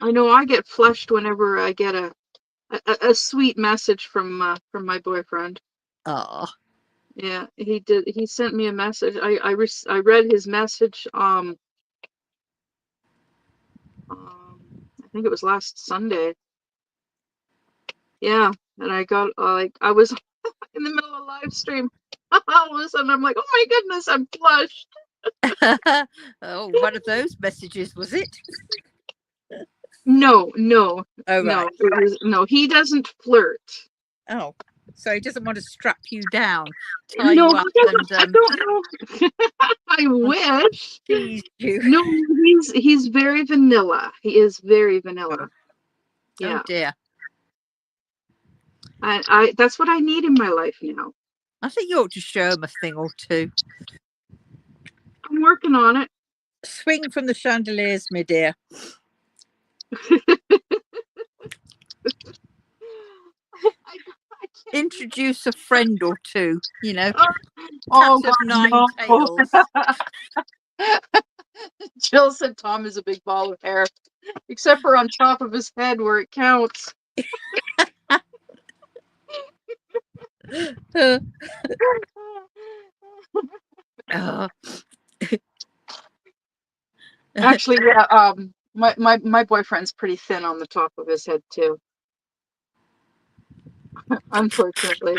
I know I get flushed whenever I get a sweet message from my boyfriend. Oh. Yeah, he did. He sent me a message. I read his message. I think it was last Sunday. Yeah, and I got like I was in the middle of a live stream. All of a sudden, I'm like, oh my goodness, I'm flushed. Oh, one of those messages, was it? No. Oh, No, right. no, he doesn't flirt. Oh, so he doesn't want to strap you down, tie No, you up, and I don't know. I wish. tease you. No, he's very vanilla. He is very vanilla. Yeah. Oh dear. I that's what I need in my life now. I think you ought to show him a thing or two. I'm working on it. Swing from the chandeliers, my dear. Introduce a friend or two, you know. Oh, Cat of nine no. tails. Jill said Tom is a big ball of hair, except for on top of his head where it counts. Oh. Actually, yeah. My boyfriend's pretty thin on the top of his head too. Unfortunately.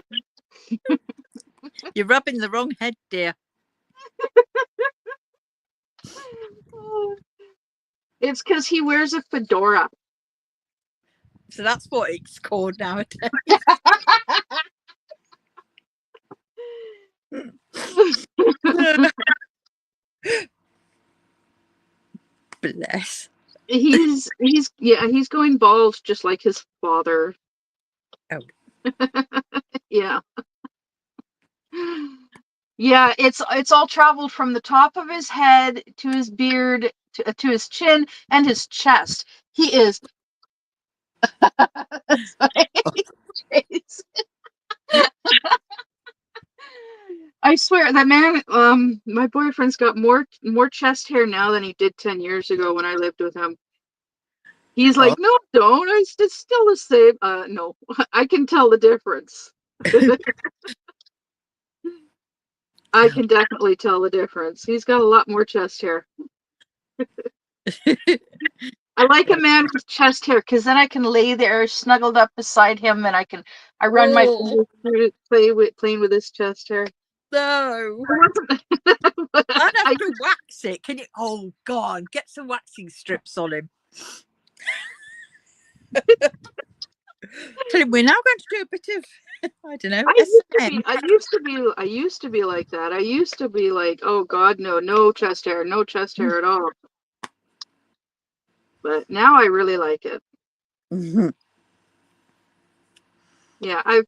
You're rubbing the wrong head, dear. It's because he wears a fedora. So that's what it's called nowadays. Bless. He's going bald just like his father. Oh. Yeah. Yeah, it's all traveled from the top of his head to his beard to his chin and his chest. He is I swear that man, my boyfriend's got more chest hair now than he did 10 years ago when I lived with him. He's like, no, don't. It's still the same. No, I can tell the difference. I can definitely tell the difference. He's got a lot more chest hair. I like a man with chest hair because then I can lay there snuggled up beside him and I run my fingers through it, playing with his chest hair. No. I'd have to wax it. Can you? Oh, God. Get some waxing strips on him. Tell him we're now going to do a bit of, I don't know. I used to be like that. I used to be like, oh God, no chest hair at all. But now I really like it. Mm-hmm. Yeah, I've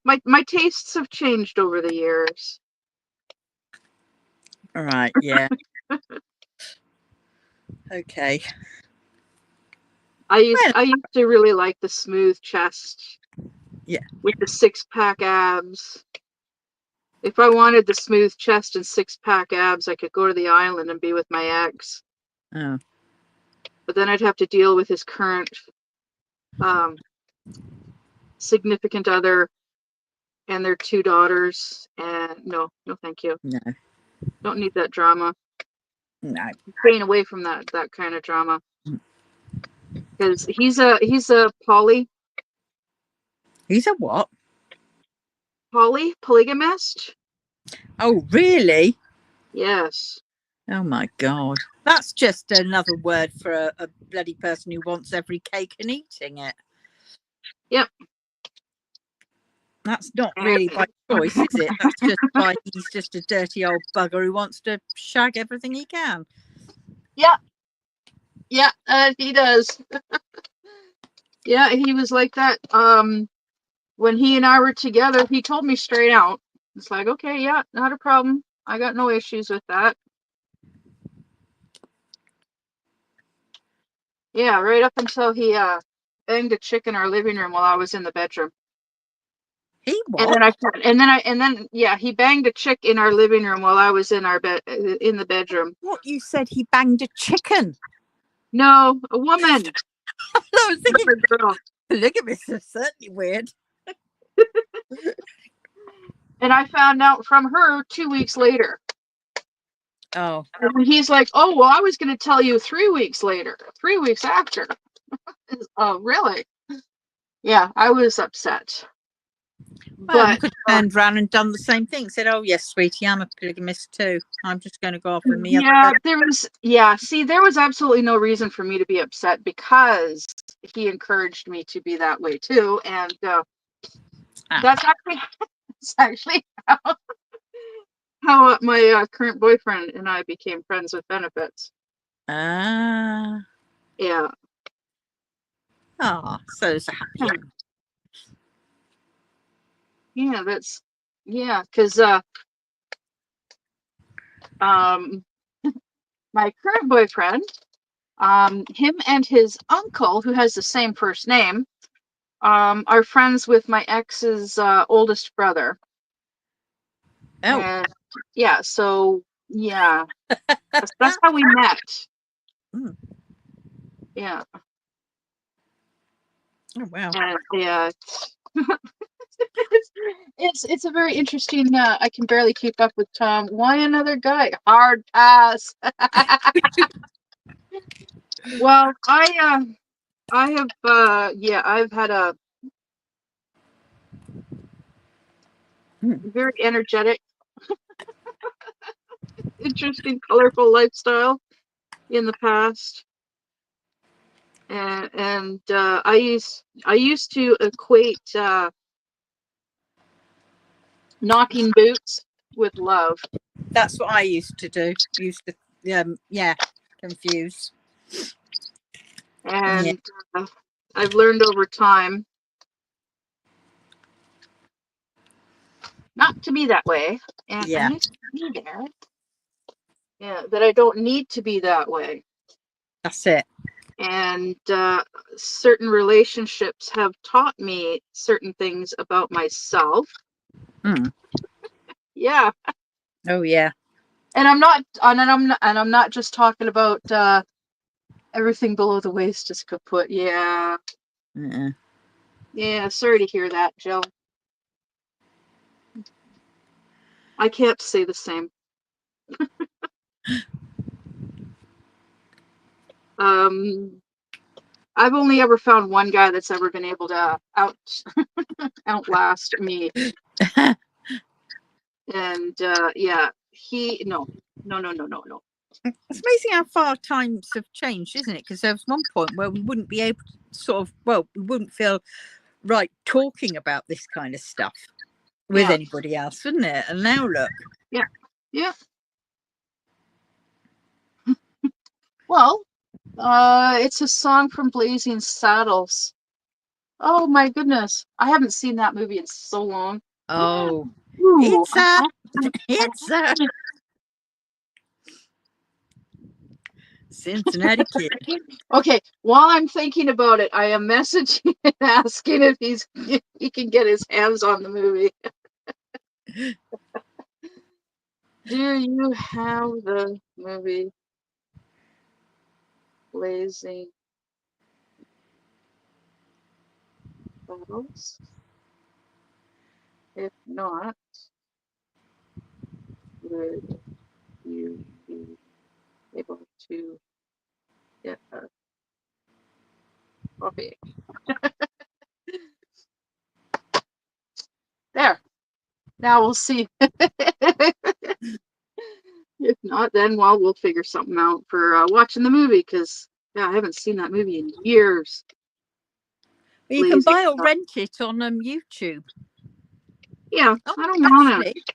my tastes have changed over the years. All right. Yeah. Okay. I used to really like the smooth chest. Yeah. With the 6-pack abs. If I wanted the smooth chest and 6-pack abs, I could go to the island and be with my ex. Oh, But then I'd have to deal with his current significant other and their 2 daughters. And no, thank you. no, Don't need that drama. no. Staying away from that kind of drama. Mm. Because he's a He's a what? polygamist. Oh, really? Yes. Oh my God. That's just another word for a bloody person who wants every cake and eating it. Yep. That's not really by choice, is it? That's just by he's just a dirty old bugger who wants to shag everything he can. Yeah. Yeah, he does. Yeah, he was like that. When he and I were together, he told me straight out. It's like, okay, yeah, not a problem. I got no issues with that. Yeah, right up until he banged a chick in our living room while I was in the bedroom. He And what? then yeah, he banged a chick in our living room while I was in the bedroom. What, you said he banged a chicken? No, a woman. I was thinking, Not a girl. look at this, it's certainly weird. And I found out from her 2 weeks later. Oh, And he's like, oh, well, I was going to tell you 3 weeks later, 3 weeks after. Oh, really? Yeah, I was upset. well, you But could have turned around and done the same thing. Said, oh, yes, sweetie, I'm a polygamist too. I'm just going to go off with me. yeah, there was absolutely no reason for me to be upset because he encouraged me to be that way too. And that's actually how my current boyfriend and I became friends with benefits. Ah. Yeah. Oh, so it's a happy ending. Yeah, because my current boyfriend, him and his uncle, who has the same first name, are friends with my ex's oldest brother. Oh. And yeah, so yeah, that's how we met. Mm. Yeah. Oh, wow. And yeah, it's a very interesting. I can barely keep up with Tom. Why another guy? Hard pass. Well, I have I've had a very energetic, interesting, colorful lifestyle in the past. And I used to equate knocking boots with love. That's what I used to do. Used to, confuse. And I've learned over time not to be that way. And Yeah. I used to be there. Yeah, that I don't need to be that way. That's it. And certain relationships have taught me certain things about myself. Mm. Yeah. Oh, yeah. And I'm not just talking about everything below the waist is kaput. Yeah. Uh-uh. Yeah, sorry to hear that, Jill. I can't say the same. I've only ever found one guy that's ever been able to outlast me. And yeah, no. It's amazing how far times have changed, isn't it? Because there was one point where we wouldn't be able to we wouldn't feel right talking about this kind of stuff with anybody else, wouldn't it? And now look. Yeah. Yeah. Well, it's a song from Blazing Saddles. Oh my goodness. I haven't seen that movie in so long. Oh, Ooh. it's Cincinnati Kid. Okay, while I'm thinking about it, I am messaging and asking if he can get his hands on the movie. Do you have the movie Blazing Saddles? If not, would you be able to get a copy? There. Now we'll see. If not, then well, we'll figure something out for watching the movie, because yeah, I haven't seen that movie in years. Well, you can Blazing buy or Saddles. rent it on YouTube. Yeah, Oh, I don't want to. actually, I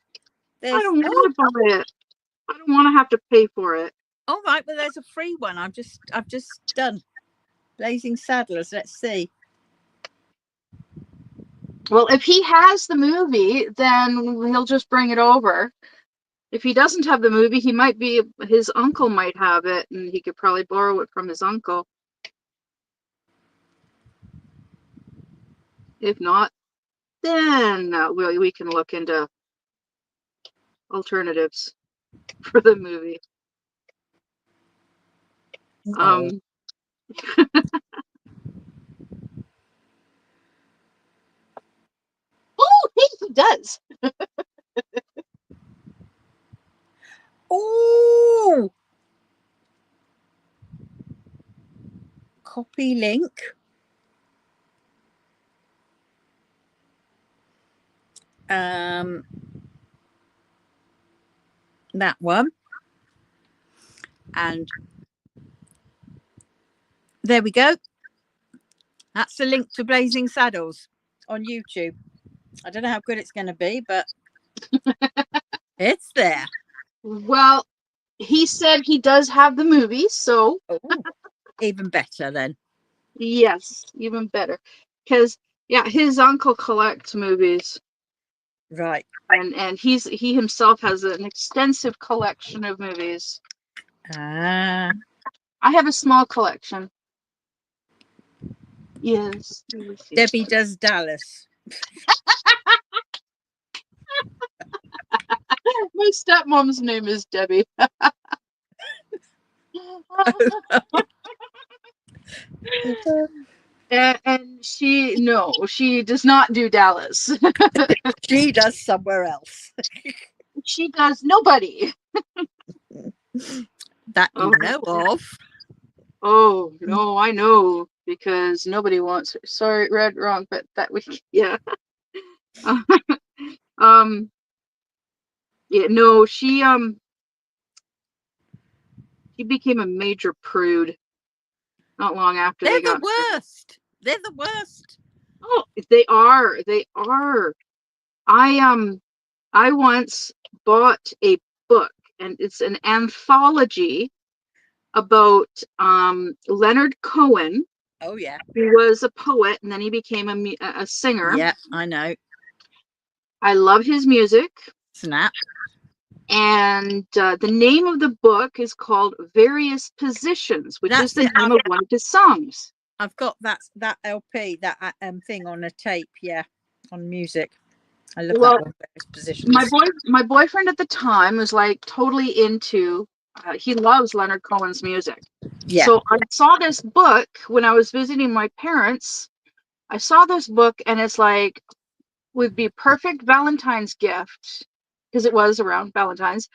there's don't want to buy it. I don't want to have to pay for it. all right. Well, there's a free one. I've just done Blazing Saddles. Let's see. Well, if he has the movie, then he'll just bring it over. If he doesn't have the movie, his uncle might have it, and he could probably borrow it from his uncle. If not, then we can look into alternatives for the movie. No. Oh, he does. Oh, copy link. That one, and there we go. That's the link to Blazing Saddles on YouTube. I don't know how good it's going to be, but it's there. Well, he said he does have the movie, so Even better then. yes, even better. Because yeah, his uncle collects movies. Right. And he himself has an extensive collection of movies. Ah. I have a small collection. Yes. Debbie does Dallas. My stepmom's name is Debbie. And she does not do Dallas. She does somewhere else. She does nobody. That you know of. Oh, no, I know, because nobody wants her. Sorry, read wrong, but that we, yeah. Yeah, no, she became a major prude not long after They're they got the worst. They're the worst. Oh, they are. They are. I once bought a book, and it's an anthology about Leonard Cohen. Oh yeah. He was a poet, and then he became a singer. Yeah, I know. I love his music. Snap. And the name of the book is called Various Positions, which is the name of one of his songs. I've got that LP, that thing on a tape, yeah, on music. I love that one, Various Positions. My boyfriend at the time was like totally into. He loves Leonard Cohen's music. Yeah. So I saw this book when I was visiting my parents. I saw this book, and it's like would be perfect Valentine's gift, because it was around Valentine's.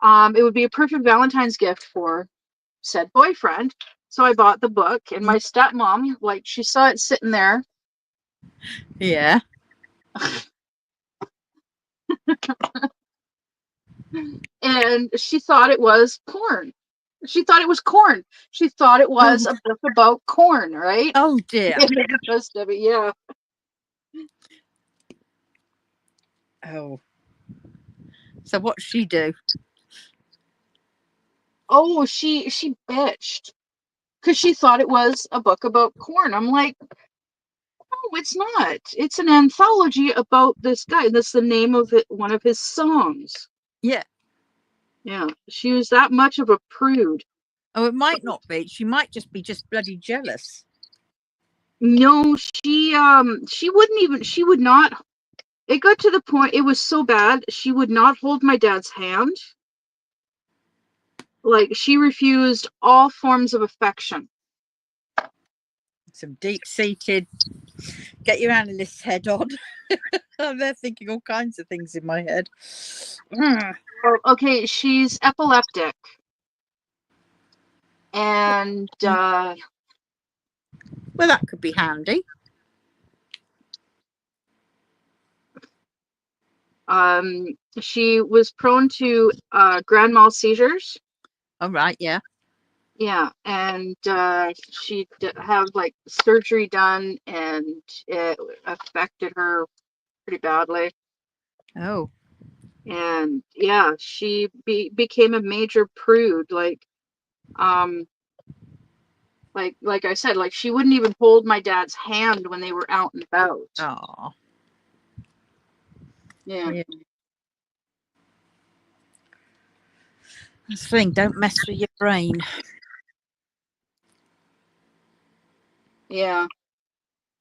It would be a perfect Valentine's gift for said boyfriend. So I bought the book, and my stepmom, like, she saw it sitting there. Yeah. And she thought it was corn. She thought it was corn. She thought it was a book about corn, right? Oh dear. Just of it, yeah. Oh. So what'd she do? Oh, she bitched because she thought it was a book about corn. I'm like, no, it's not. It's an anthology about this guy. That's the name of it, one of his songs. Yeah. Yeah, she was that much of a prude. Oh, it might not be. She might just be bloody jealous. No, she wouldn't even. She would not. It got to the point. It was so bad. She would not hold my dad's hand. like she refused all forms of affection. Some deep-seated, get your analyst's head on. They're thinking all kinds of things in my head. Okay, she's epileptic. And Well, that could be handy. she was prone to grand mal seizures. All right, yeah. Yeah, and she'd have like surgery done, and it affected her pretty badly. Oh, And yeah, she became a major prude. Um, like I said, like she wouldn't even hold my dad's hand when they were out and about. oh, Yeah. yeah. That's the thing. Don't mess with your brain. Yeah.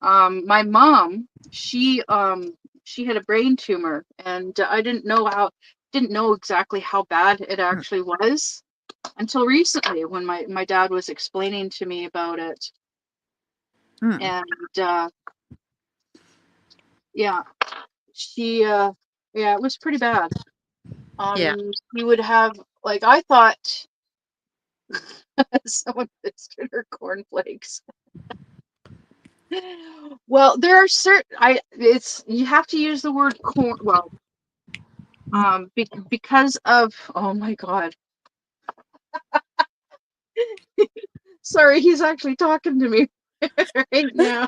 My mom, she had a brain tumor, and I didn't know exactly how bad it actually was until recently when my dad was explaining to me about it. And yeah, she yeah, it was pretty bad. Yeah. He would have, like, I thought someone fisted her cornflakes. Well, there are certain you have to use the word corn, well, because of, oh my god. Sorry, he's actually talking to me right now.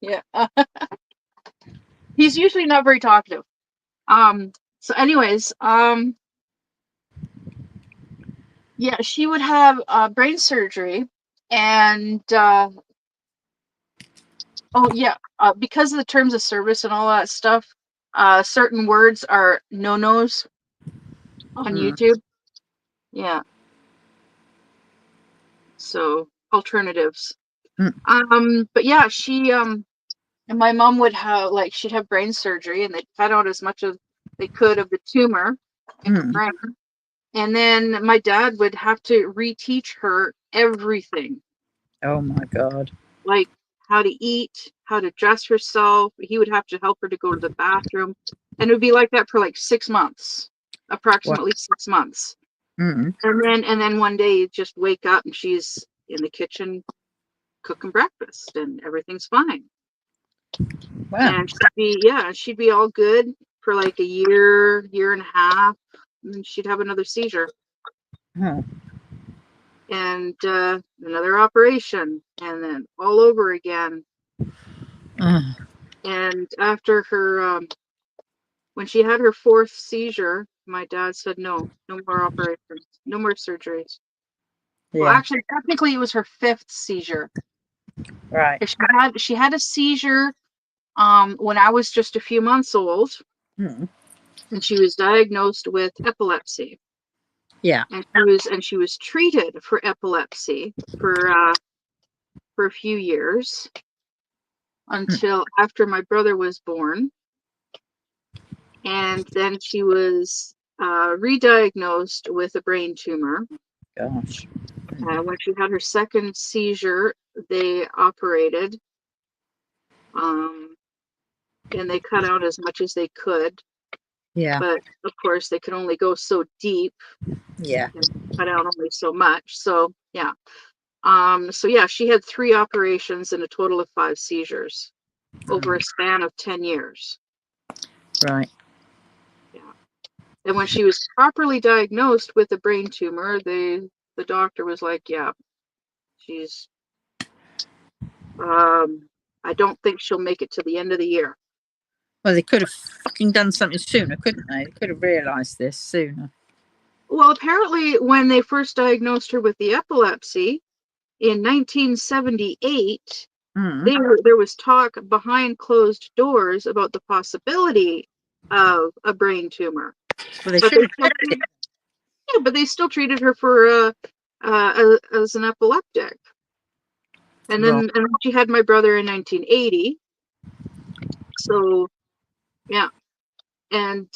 Yeah. He's usually not very talkative. So anyways, yeah, she would have brain surgery, and oh yeah, because of the terms of service and all that stuff, certain words are no-nos on YouTube. Yeah. So alternatives. But yeah, she and my mom would have, like, she'd have brain surgery, and they'd cut out as much as they could of the tumor in her brain. And then my dad would have to reteach her everything. Oh my god. Like how to eat, how to dress herself. He would have to help her to go to the bathroom. And it would be like that for like 6 months, approximately 6 months. And then one day you just wake up and she's in the kitchen cooking breakfast and everything's fine. Wow. And she'd be all good for like a year and a half, and she'd have another seizure. And another operation, and then all over again. And after her, when she had her 4th seizure, my dad said, no more operations, no more surgeries. Well, actually, technically, it was her 5th seizure. Right. She had a seizure when I was just a few months old, and she was diagnosed with epilepsy. Yeah. And she was treated for epilepsy for a few years until after my brother was born. And then she was re-diagnosed with a brain tumor. Gosh. When she had her 2nd seizure, they operated, and they cut out as much as they could. Yeah. But of course, they could only go so deep. Yeah. And cut out only so much. So yeah. So yeah, she had 3 operations and a total of 5 seizures over a span of 10 years. Right. Yeah. And when she was properly diagnosed with a brain tumor, the doctor was like, yeah, she's I don't think she'll make it to the end of the year. Well, they could have fucking done something sooner, couldn't they? They could have realised this sooner. Well, apparently when they first diagnosed her with the epilepsy in 1978, there was talk behind closed doors about the possibility of a brain tumor. Well, they should have. Yeah, but they still treated her for as an epileptic. And then she had my brother in 1980. So yeah, and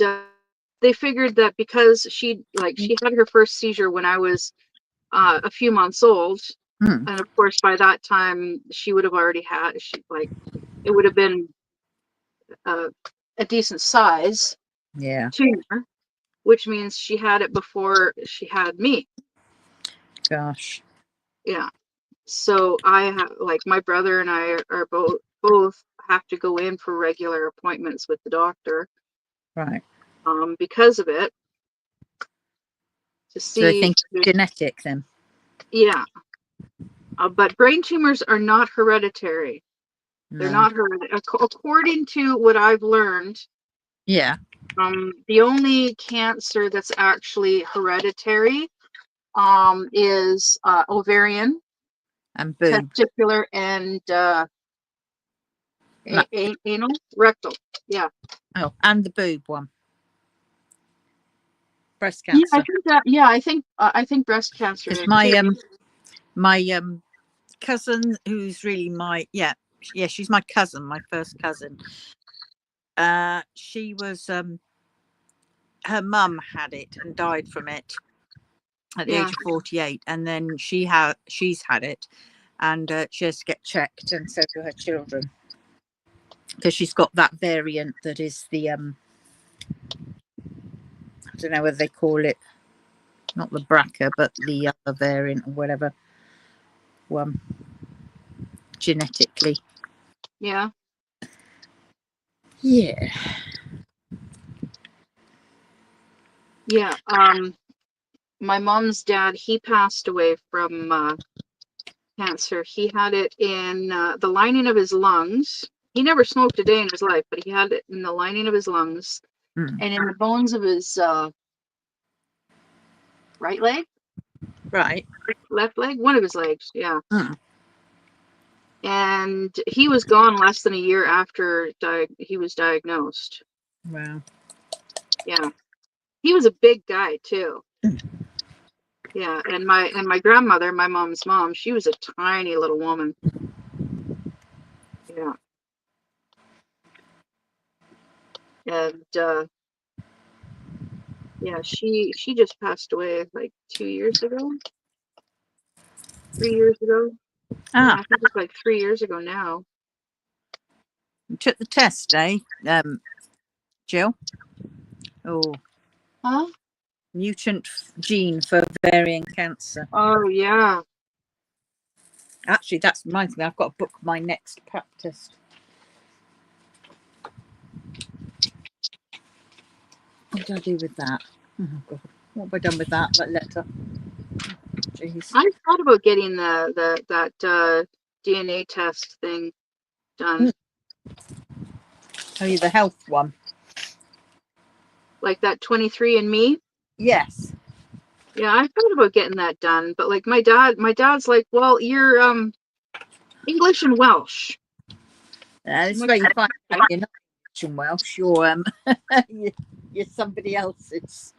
they figured that because she had her first seizure when I was a few months old, Hmm. and of course by that time she would have already had it would have been a decent size Yeah. tumor, which means she had it before she had me. Gosh. Yeah. So I have my brother and I are both have to go in for regular appointments with the doctor Right. because of it to So they see. think it's genetic then. Yeah. But brain tumors are not hereditary. They're No. not hereditary. According to what I've learned, Yeah. the only cancer that's actually hereditary is ovarian, And boob. testicular, and anal, rectal. Yeah. Oh, and the boob one. Breast Yeah, I cancer. think that. Yeah, I think breast cancer Because is too. my cousin, who's really she's my cousin, my first cousin. She was her mum had it and died from it at the age Yeah. of 48, and then she's had it, and she has to get checked, and so do her children, because she's got that variant that is the I don't know whether they call it, not the BRCA, but the other variant or whatever one, genetically. Yeah. Yeah. Yeah. My mom's dad, he passed away from cancer. He had it in the lining of his lungs. He never smoked a day in his life, but he had it in the lining of his lungs Mm. and in the bones of his right leg, Right. left leg, one of his legs. Yeah. Mm. And he was gone less than a year after he was diagnosed. Wow. Yeah. He was a big guy too. Yeah, and my grandmother, my mom's mom, she was a tiny little woman. Yeah. And yeah, she just passed away like 2 years ago, 3 years ago. Yeah, I think it's like 3 years ago now. You took the test, eh, Jill? Oh, Huh? mutant gene for ovarian cancer. Oh yeah. Actually, that reminds me, I've got to book my next pap test. What did I do with that? Oh God, what have I done with that letter? Jeez. I thought about getting that DNA test thing done. Oh, you the health one? Like that 23andMe. Yes. Yeah, I thought about getting that done, but like my dad's like, well, you're English and Welsh. That's where you find out you're not English and Welsh. You're you're somebody else's.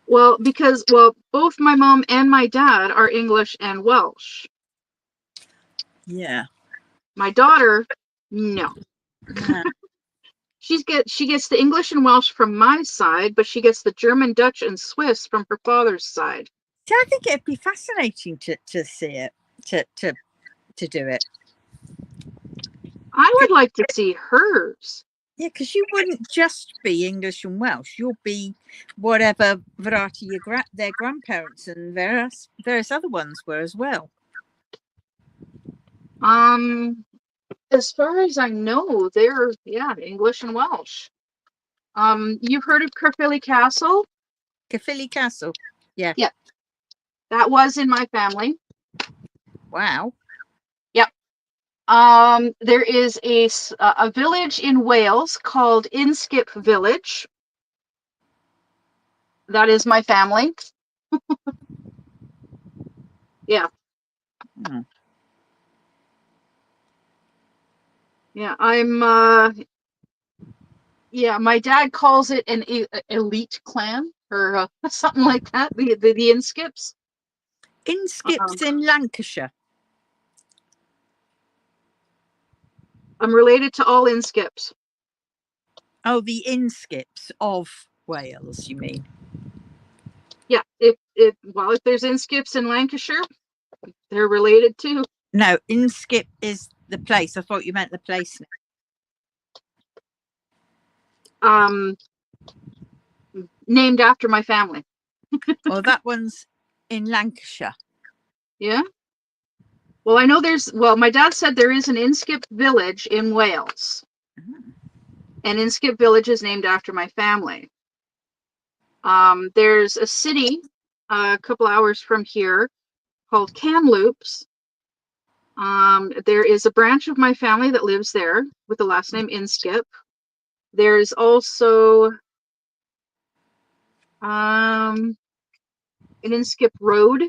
Well, because both my mom and my dad are English and Welsh. Yeah. My daughter, no. Yeah. She gets the English and Welsh from my side, but she gets the German, Dutch, and Swiss from her father's side. So I think it'd be fascinating to see it, to do it. I would like to see hers. Yeah, because you wouldn't just be English and Welsh. You'll be whatever variety their grandparents and various other ones were as well. As far as I know, they're English and Welsh. You've heard of Caerphilly Castle? Caerphilly Castle. Yeah. Yeah. That was in my family. Wow. Yep. There is a village in Wales called Inskip Village. That is my family. Yeah. Hmm. Yeah, my dad calls it an elite clan or something like that. The Inskips. Inskip's in Lancashire. I'm related to all Inskips. Oh, the Inskips of Wales, you mean? Yeah, if there's Inskips in Lancashire, they're related too. No, Inskip is the place. I thought you meant the place Um, named after my family. Well, that one's in Lancashire. Yeah. Well, I know my dad said there is an Inskip village in Wales. Mhm. And Inskip village is named after my family. There's a city a couple hours from here called Kamloops. There is a branch of my family that lives there with the last name Inskip. There's also an Inskip Road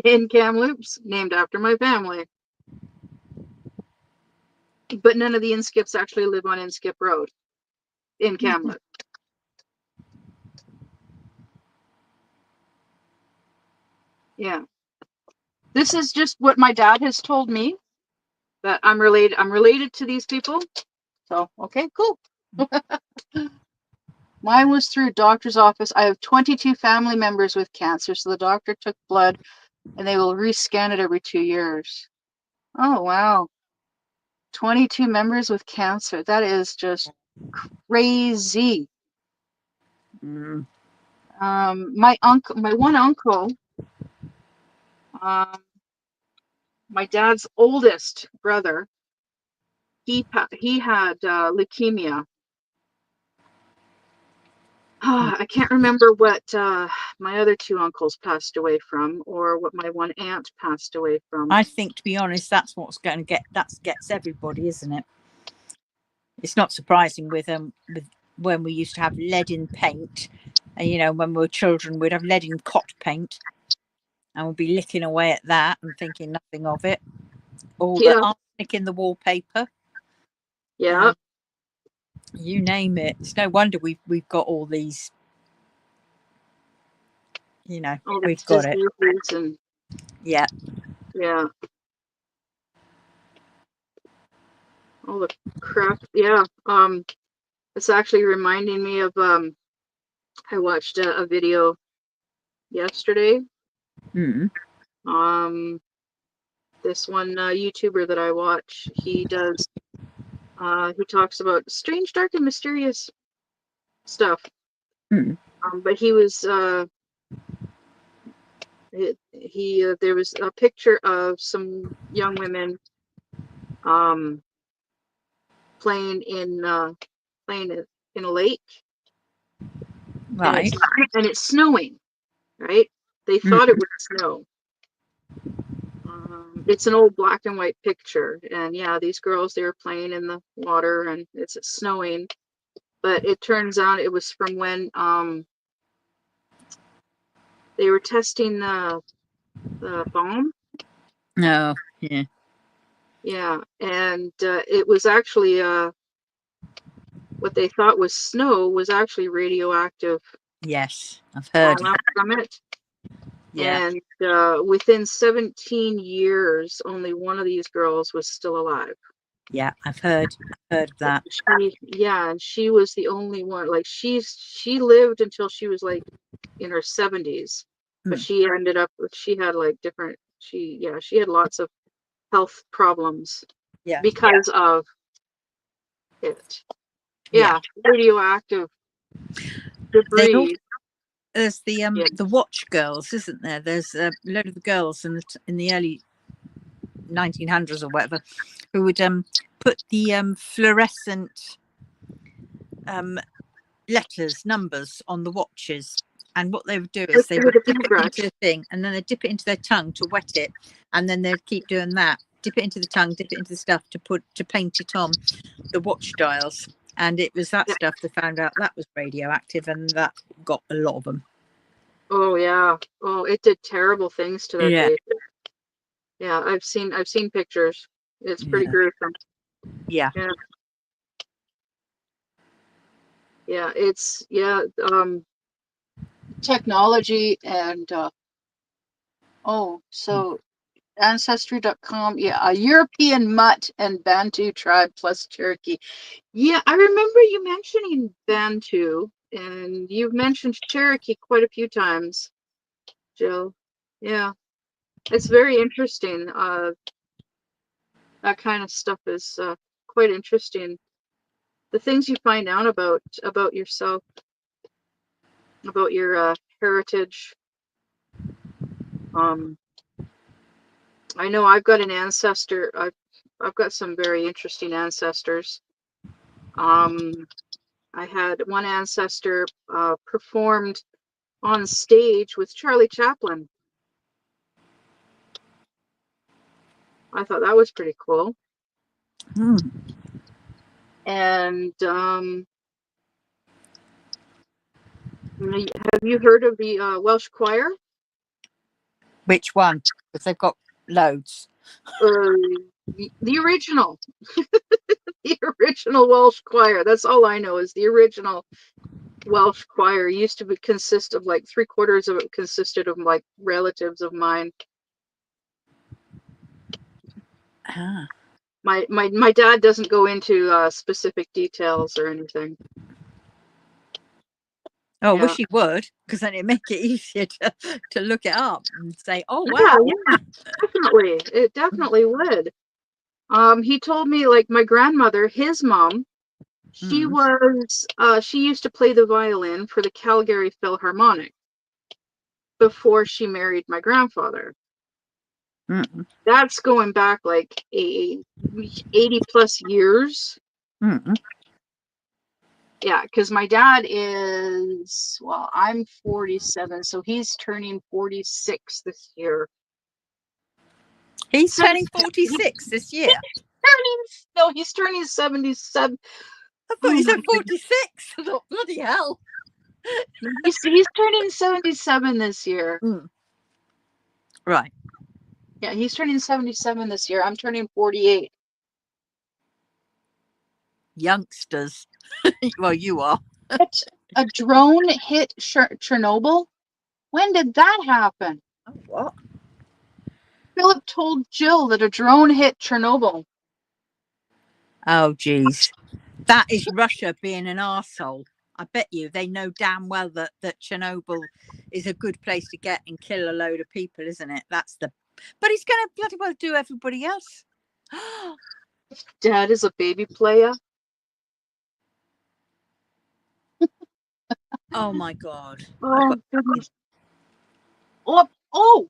in Kamloops named after my family. But none of the Inskips actually live on Inskip Road in Kamloops. Yeah. This is just what my dad has told me, that I'm related to these people. So, okay, cool. Mine was through a doctor's office. I have 22 family members with cancer, so the doctor took blood and they will rescan it every 2 years. Oh, wow. 22 members with cancer. That is just crazy. Mm. My one uncle, um, my dad's oldest brother, he had leukemia. I can't remember what my other two uncles passed away from, or what my one aunt passed away from. I think, to be honest, that's what's going to gets everybody, isn't it? It's not surprising with when we used to have lead in paint, and when we were children, we'd have lead in cot paint, and we'd be licking away at that and thinking nothing of it. Or the arsenic in the wallpaper. Yeah. You name it. It's no wonder we've got all these. We've got it. And, Yeah. Yeah. All the crap. Yeah. It's actually reminding me of I watched a video yesterday. Mm. This one YouTuber that I watch, he talks about strange, dark, and mysterious stuff. Mm. But he was there was a picture of some young women playing in a lake, Right. and it's snowing, right? They thought it would snow. It's an old black and white picture, and yeah, these girls, they were playing in the water and it's snowing, but it turns out it was from when they were testing the bomb. No. Yeah. Yeah, and it was actually what they thought was snow was actually radioactive. Yes, I've heard. From it. Yeah. And within 17 years, only one of these girls was still alive. Yeah, I've heard of that. And she was the only one. Like she lived until she was like in her 70s, but she had like she had lots of health problems because of it. Yeah, radioactive debris. There's the watch girls, isn't there? There's a load of the girls in the early 1900s or whatever who would put the fluorescent numbers on the watches, and what they would do is they would dip it into a thing, and then they dip it into their tongue to wet it, and then they'd keep doing that, dip it into the tongue, dip it into the stuff to paint it on the watch dials. And it was that stuff they found out that was radioactive, and that got a lot of them. Oh yeah. Oh, it did terrible things to their faces. Yeah, I've seen pictures. It's pretty gruesome. Yeah. Yeah, it's technology and so Ancestry.com. Yeah, a European mutt and Bantu tribe plus Cherokee. Yeah, I remember you mentioning Bantu, and you've mentioned Cherokee quite a few times, Jill. Yeah, it's very interesting. That kind of stuff is quite interesting. The things you find out about yourself, about your heritage. I know I've got an ancestor. I've got some very interesting ancestors. I had one ancestor performed on stage with Charlie Chaplin. I thought that was pretty cool. And have you heard of the Welsh Choir? Which one? Because they've got loads. The original. The original Welsh Choir. That's all I know is the original Welsh Choir. Used to consist of like 3/4 of it consisted of like relatives of mine. Ah. My dad doesn't go into specific details or anything. Oh, I Yeah. wish he would, because then it'd make it easier to look it up and say, oh, Yeah, wow. yeah, definitely. It definitely would. He told me like my grandmother, his mom, she used to play the violin for the Calgary Philharmonic before she married my grandfather. That's going back like 80 plus years. Yeah, because my dad is, well, I'm 47, so he's turning 46 this year. He's turning 46 this year. He's turning 77. I thought you said 46. I thought, bloody hell. He's turning 77 this year. Right. Yeah, he's turning 77 this year. I'm turning 48. Youngsters. Well, you are. A drone hit Chernobyl? When did that happen? Oh, what? Philip told Jill that a drone hit Chernobyl. Oh, geez. That is Russia being an arsehole. I bet you they know damn well that Chernobyl is a good place to get and kill a load of people, isn't it? But he's going to bloody well do everybody else. Dad is a baby player. Oh my God. Oh, goodness. Oh.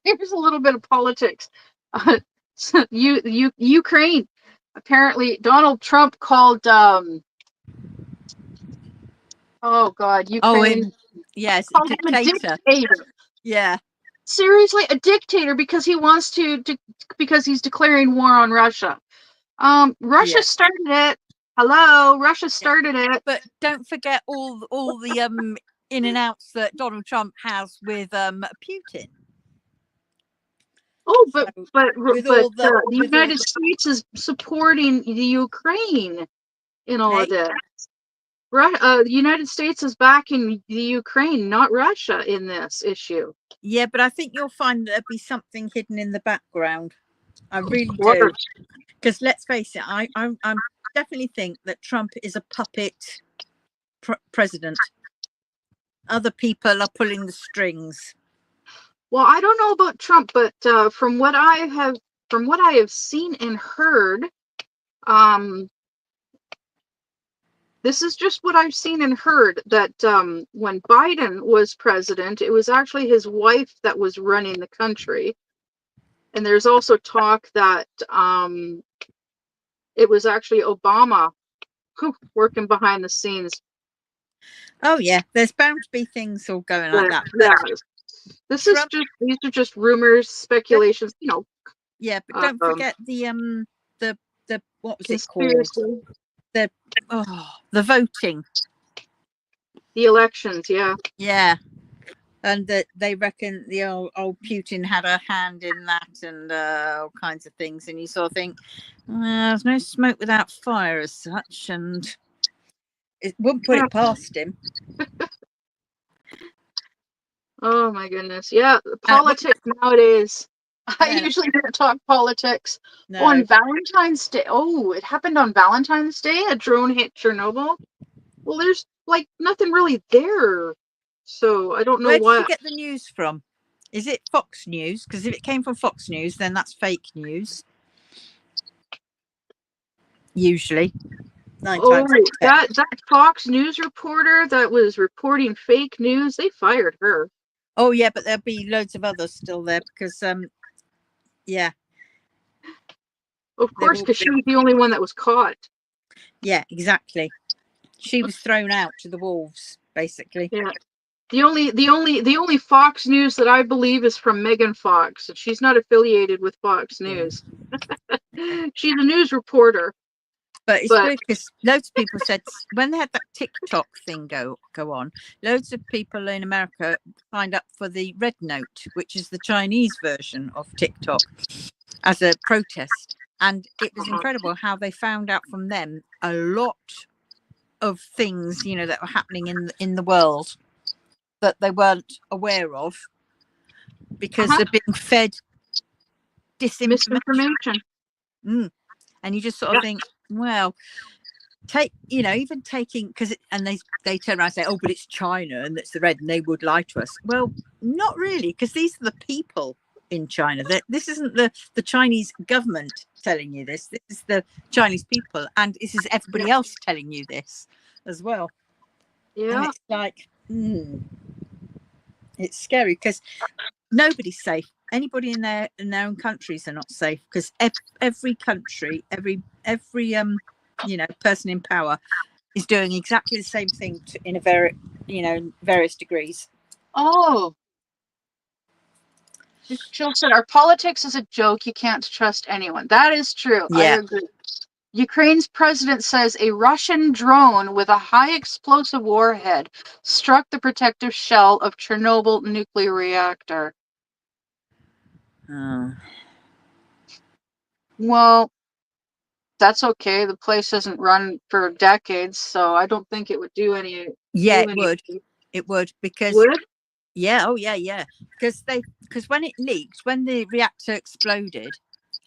Here's a little bit of politics. Ukraine. Apparently, Donald Trump called. Oh God, Ukraine. Yes, called him a dictator. Yeah. Seriously, a dictator because he wants to because he's declaring war on Russia. Russia started it. Hello, Russia started it. But don't forget all the in and outs that Donald Trump has with Putin. Oh, but the United States is supporting the Ukraine in all of this. The United States is backing the Ukraine, not Russia, in this issue. Yeah, but I think you'll find there'll be something hidden in the background. I really do. Because let's face it, I definitely think that Trump is a puppet president. Other people are pulling the strings. Well, I don't know about Trump, but from what I have seen and heard, this is just what I've seen and heard, that when Biden was president, it was actually his wife that was running the country. And there's also talk that it was actually Obama working behind the scenes. Oh yeah, there's bound to be things all going like that. These are just rumors, speculations, you know. Yeah, but don't forget the what was it called? The voting. The elections, yeah. Yeah. And that they reckon the old Putin had a hand in that, and all kinds of things. And you sort of think, there's no smoke without fire as such, and it wouldn't put it past him. Oh my goodness. Yeah, politics nowadays. I Yeah, usually don't talk politics. Oh, no. on Valentine's Day. Oh, it happened on Valentine's Day. A drone hit Chernobyl. Well, there's like nothing really there. So I don't know Where did you why. get the news from? Is it Fox News? Because if it came from Fox News, then that's fake news. Usually, 9 Oh, times out of 10. that Fox News reporter that was reporting fake news, they fired her. Oh yeah, but there'll be loads of others still there because yeah, Of they've course, all because she been, was the only one that was caught. yeah, exactly. She was thrown out to the wolves, basically. Yeah. The only Fox News that I believe is from Megan Fox. She's not affiliated with Fox Yeah. News. She's a news reporter. But it's But weird because loads of people said when they had that TikTok thing go on, loads of people in America signed up for the Red Note, which is the Chinese version of TikTok, as a protest. And it was incredible how they found out from them a lot of things, you know, that were happening in the world that they weren't aware of because they're being fed disinformation. misinformation. And you just sort of Yeah. think, well, even taking, because and they turn around and say, oh, but it's China and it's the red and they would lie to us. Well, not really, because these are the people in China. That this isn't the Chinese government telling you this. This is the Chinese people, and this is everybody else telling you this as well. And Yeah. it's like, it's scary because nobody's safe. Anybody in their own countries are not safe because every country, every person in power is doing exactly the same thing in a various degrees. Oh. Jill said, our politics is a joke. You can't trust anyone. That is true. I Yeah. agree. Ukraine's president says a Russian drone with a high explosive warhead struck the protective shell of Chernobyl nuclear reactor. Well, that's okay. The place hasn't run for decades, so I don't think it would do any. Yeah, do any. it would because Would? yeah, oh yeah, because when it leaked, when the reactor exploded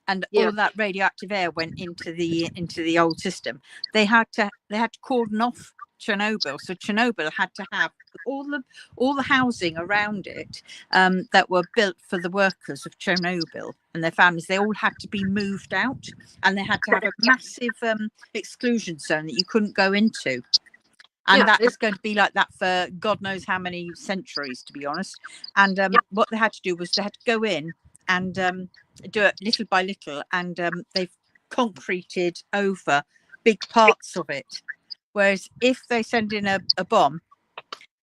and Yeah. all that radioactive air went into the old system, they had to cordon off Chernobyl. So Chernobyl had to have all the housing around it that were built for the workers of Chernobyl and their families. They all had to be moved out, and they had to have a massive exclusion zone that you couldn't go into. And that is going to be like that for God knows how many centuries, to be honest. And what they had to do was they had to go in and do it little by little, and they've concreted over big parts of it. Whereas if they send in a bomb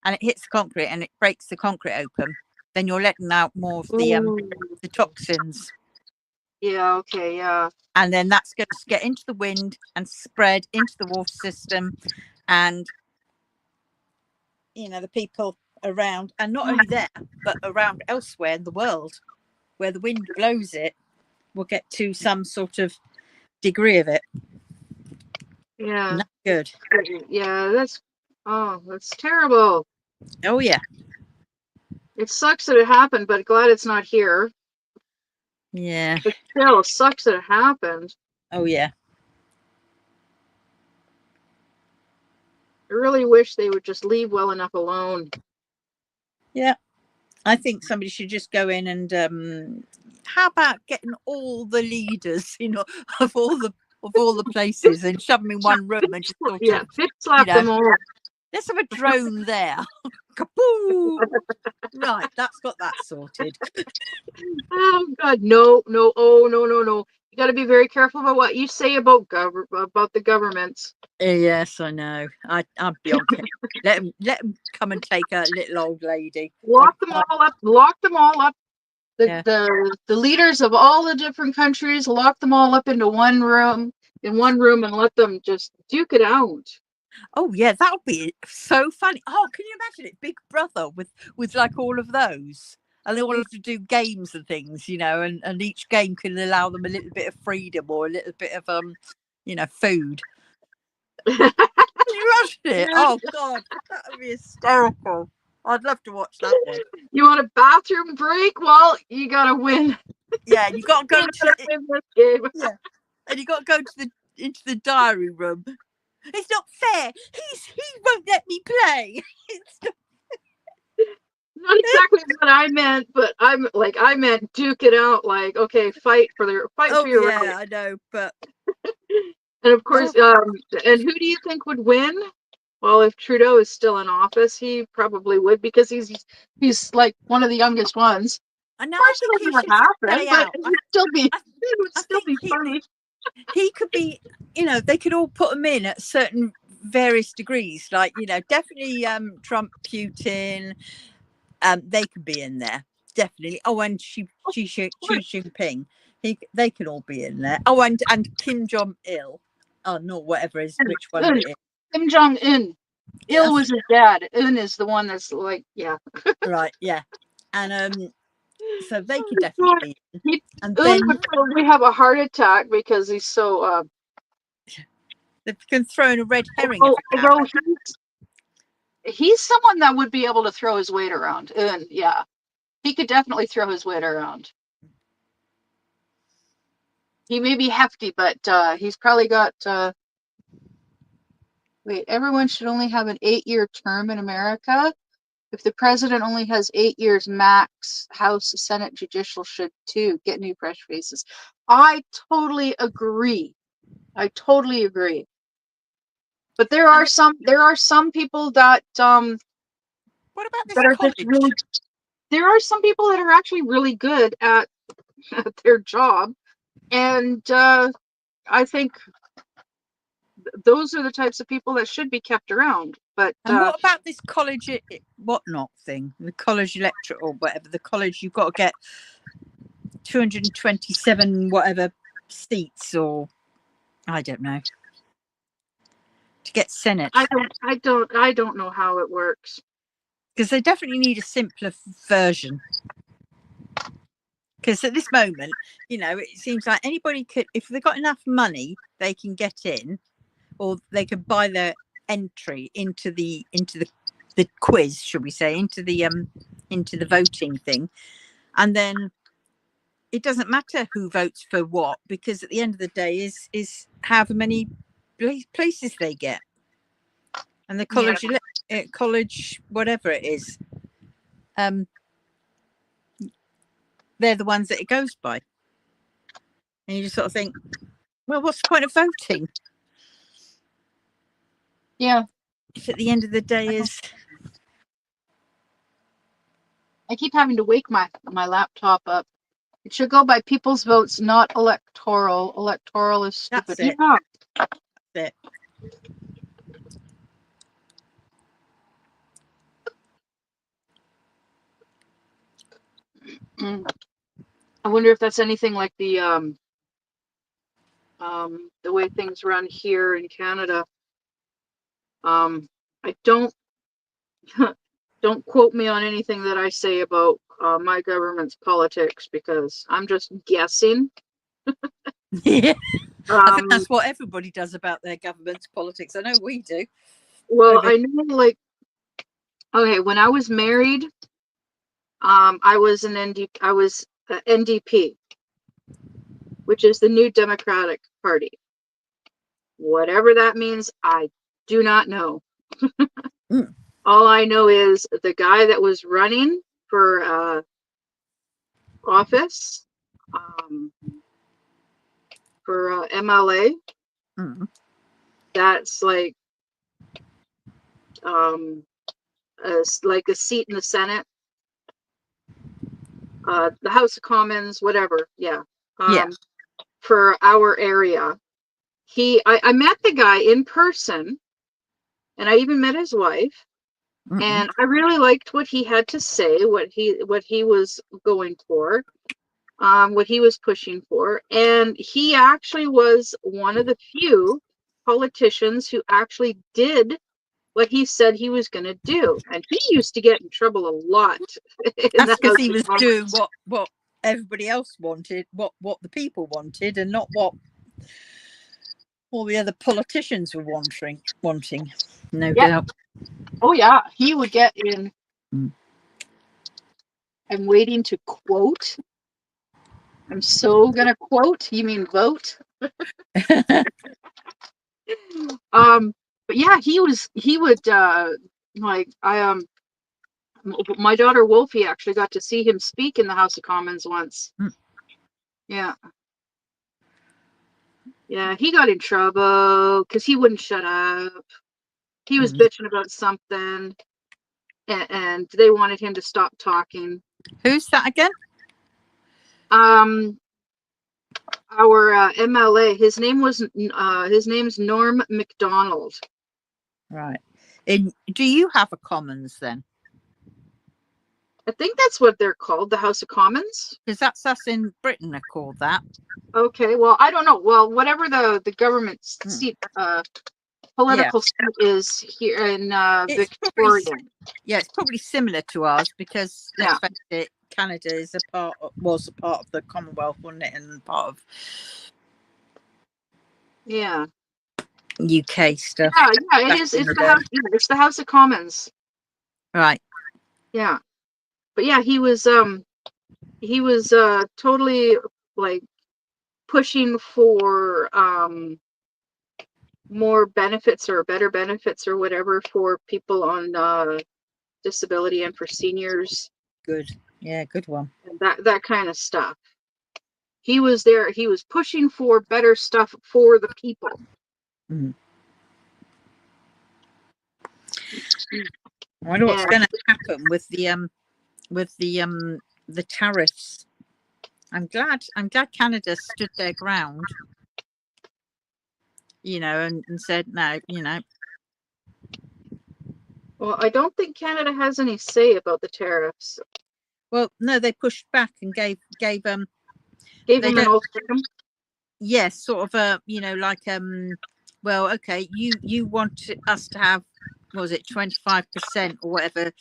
and it hits the concrete and it breaks the concrete open, then you're letting out more of the toxins. Yeah, okay, yeah. And then that's going to get into the wind and spread into the water system, and the people around, and not only there but around elsewhere in the world where the wind blows it, will get to some sort of degree of it. Yeah. Not good. Yeah, that's terrible. Oh yeah. It sucks that it happened, but glad it's not here. Yeah. But still, it sucks that it happened. Oh yeah. I really wish they would just leave well enough alone. Yeah. I think somebody should just go in and how about getting all the leaders, of all the places and shove them in one room and just sort of, slap them all. Let's have a drone there. Kapoo! Right, that's got that sorted. Oh God, no, oh no. You got to be very careful about what you say about the governments. Yes, I know. I'd be on. Let them come and take a little old lady. Lock them all up. The leaders of all the different countries, lock them all up into one room, and let them just duke it out. Oh yeah, that would be so funny. Oh, can you imagine it? Big Brother with like all of those, and they all have to do games and things, and each game can allow them a little bit of freedom or a little bit of food. Can you imagine it? Oh God, that would be hysterical. I'd love to watch that one. You want a bathroom break? Well, you gotta win. Yeah, you got to go You to gotta win this game. yeah, and you got to go to into the diary room. It's not fair. He won't let me play. It's not, Not exactly what I meant, but I meant duke it out. Like, okay, fight for your right. yeah, I know, but And of course, and who do you think would win? Well, if Trudeau is still in office, he probably would because he's like one of the youngest ones. I know. Of I course, think it'll he never should happen, stay but out. it would still be I, it would I still think be funny. he could be. They could all put him in at certain various degrees. Like, definitely Trump, Putin. They could be in there, definitely. Oh, and Xi Jinping. They can all be in there. Oh, and Kim Jong Il. Oh no, whatever is which one it is. Kim Jong Un. Il was his dad. Un is the one that's like, yeah. Right, yeah. And so they could definitely be in. And Un then would probably have a heart attack because he's so they can throw in a red herring. although he's someone that would be able to throw his weight around. Un, yeah. He could definitely throw his weight around. He may be hefty, but he's probably got wait, everyone should only have an 8-year term in America. If the president only has 8 years max, House, Senate, Judicial should too get new fresh faces. I totally agree. But there are some people that What about this that are college? just really, there are some people that are actually really good at their job, and I think those are the types of people that should be kept around. But And what about this college whatnot thing? The college electorate or whatever. The college, you've got to get 227 whatever seats, or I don't know, to get Senate. I don't know how it works. Because they definitely need a simpler version. Because at this moment, it seems like anybody could, if they've got enough money, they can get in, or they can buy their entry into the quiz, should we say, into the voting thing, and then it doesn't matter who votes for what, because at the end of the day is however many places they get, and the college college whatever it is, they're the ones that it goes by, and you just sort of think, well, what's the point of voting? Yeah. If at the end of the day is, I keep having to wake my laptop up. It should go by people's votes, not electoral. Electoral is stupid. That's it. Yeah. That's it. I wonder if that's anything like the way things run here in Canada. I don't don't quote me on anything that I say about my government's politics, because I'm just guessing. Yeah. I think that's what everybody does about their government's politics. I know we do. Well, I know, like, okay, when I was married, I was NDP, which is the New Democratic Party. Whatever that means, I do not know. All I know is the guy that was running for office, for MLA, that's like a seat in the Senate, the House of Commons, whatever. Yeah. For our area. I met the guy in person, and I even met his wife, and I really liked what he had to say, what he was going for, what he was pushing for. And he actually was one of the few politicians who actually did what he said he was going to do. And he used to get in trouble a lot. That's because he was doing what everybody else wanted, what the people wanted, and not what all the other politicians were wanting. No doubt. Oh yeah, he would get in Mm. I'm waiting to quote. I'm so gonna quote. You mean vote? But yeah, he would like my daughter Wolfie actually got to see him speak in the House of Commons once. Mm. Yeah. Yeah, he got in trouble because he wouldn't shut up. He was bitching about something, and they wanted him to stop talking. Who's that again? Our MLA, his name's Norm MacDonald. Right. Do you have a Commons then? I think that's what they're called, the House of Commons. Because that's us in Britain are called that. Okay, well, I don't know. Well, whatever the government seat, political seat is here in Victoria. It's probably similar to ours because Yeah. let's face it, Canada was a part of the Commonwealth, wasn't it, and part of UK stuff. Yeah, it is. It's the House. Yeah, it's the House of Commons. Right. Yeah, but yeah, he was totally like pushing for more benefits or better benefits or whatever for people on disability and for seniors. Good. Yeah, good one. And that kind of stuff. He was there. He was pushing for better stuff for the people. Mm. I wonder what's going to happen with the tariffs. I'm glad Canada stood their ground, and said no, Well, I don't think Canada has any say about the tariffs. Well, no, they pushed back and gave them an ultimatum. Yes, sort of like well, okay, you want us to have, what was it, 25% or whatever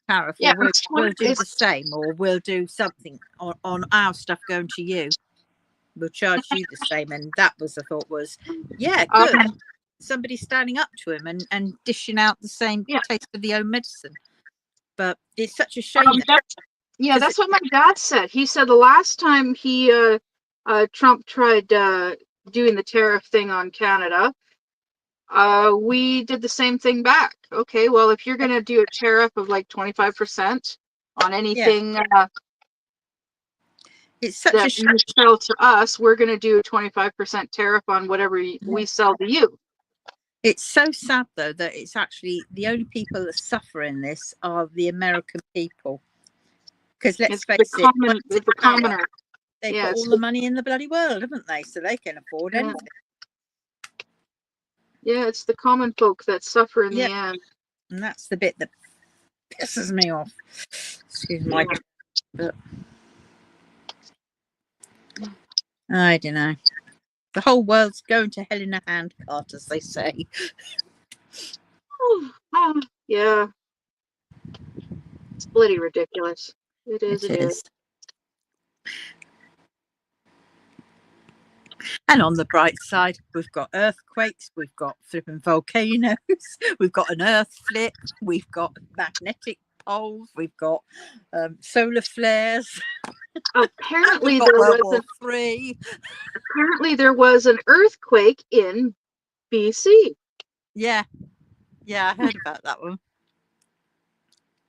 tariff, Yeah, or we'll do the same, or we'll do something on our stuff going to you. We'll charge you the same. And that was the thought was, yeah, good. Somebody standing up to him and dishing out the same taste of the own medicine. But it's such a shame. That's what my dad said. He said the last time Trump tried doing the tariff thing on Canada, we did the same thing back. Okay, well, if you're going to do a tariff of like 25% on anything it's such a shame. You sell to us, we're going to do a 25% tariff on whatever we sell to you. It's so sad, though, that it's actually the only people that suffer in this are the American people. Because let's face it, the commoner. They've got all the money in the bloody world, haven't they? So they can afford anything. Yeah, it's the common folk that suffer in the end. And that's the bit that pisses me off. Excuse my... But I don't know. The whole world's going to hell in a handcart, as they say. Yeah. It's bloody ridiculous. It is. And on the bright side, we've got earthquakes, we've got flipping volcanoes, we've got an earth flip, we've got magnetic poles, we've got solar flares. Apparently there was an earthquake in BC. Yeah, I heard about that one.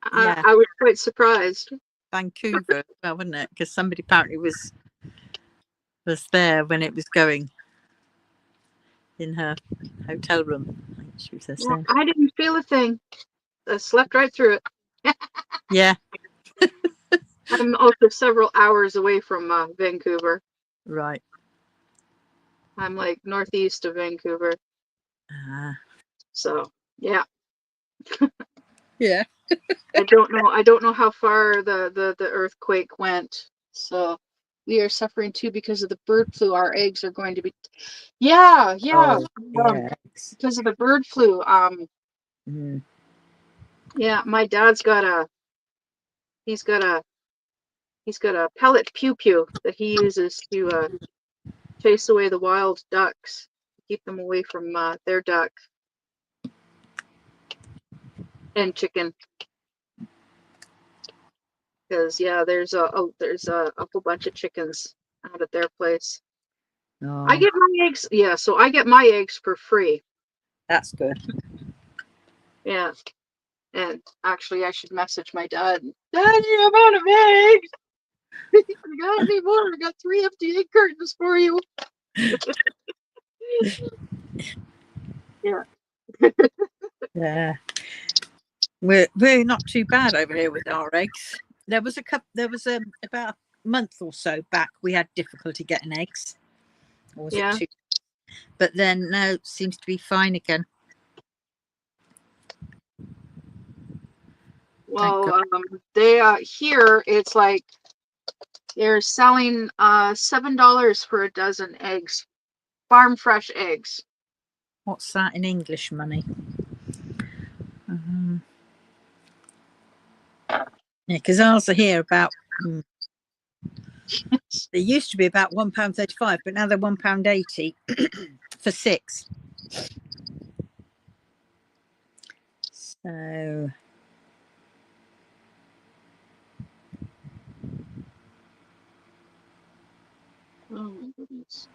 I was quite surprised. Vancouver, well, wasn't it? Because somebody apparently was there when it was going in her hotel room. She was there saying. I didn't feel a thing. I slept right through it. Yeah. I'm also several hours away from Vancouver. Right. I'm like northeast of Vancouver. So yeah. Yeah. I don't know how far the earthquake went. So we are suffering too because of the bird flu. Our eggs are going to be because of the bird flu. Yeah, my dad's got a pellet pew pew that he uses to chase away the wild ducks, keep them away from their duck and chicken. Because yeah, there's a whole bunch of chickens out at their place. I Oh, get my eggs. Yeah, so I get my eggs for free. that's good. Yeah, and actually, I should message my dad. Dad, you amount of eggs. You got any more? I got 3 empty egg cartons for you. Yeah. Yeah. We're not too bad over here with our eggs. There was about a month or so back we had difficulty getting eggs. Or was Yeah. it 2? But then now it seems to be fine again. Thank God. Well, they here it's like they're selling $7 for a dozen eggs, farm fresh eggs. What's that in English money? Yeah, because ours are here about. They used to be about £1.35, but now they're £1.80 for 6. So Oh my goodness.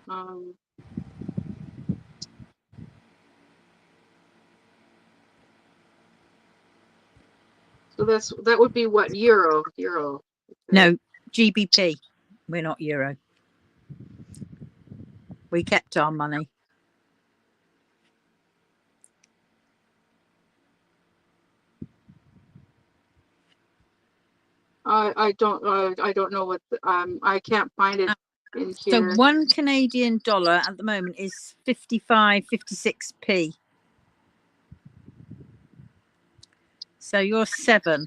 So that would be what, euro. no, GBP. We're not euro. We kept our money. I don't know what I can't find it in So here. one Canadian dollar at the moment is 56p. So you're 7.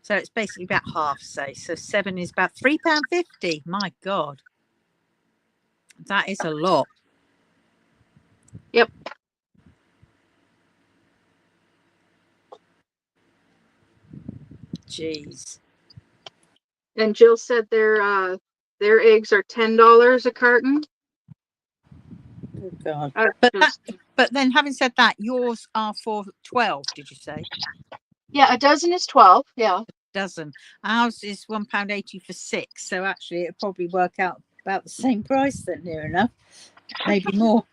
So it's basically about half, say. So 7 is about £3.50. My God. That is a lot. Yep. Jeez. And Jill said their eggs are $10 a carton. Oh God. Just, But then having said that, yours are for 12, did you say? yeah, a dozen is 12. Yeah. Dozen. Ours is £1.80 for 6. So actually it'll probably work out about the same price then, near enough. Maybe more.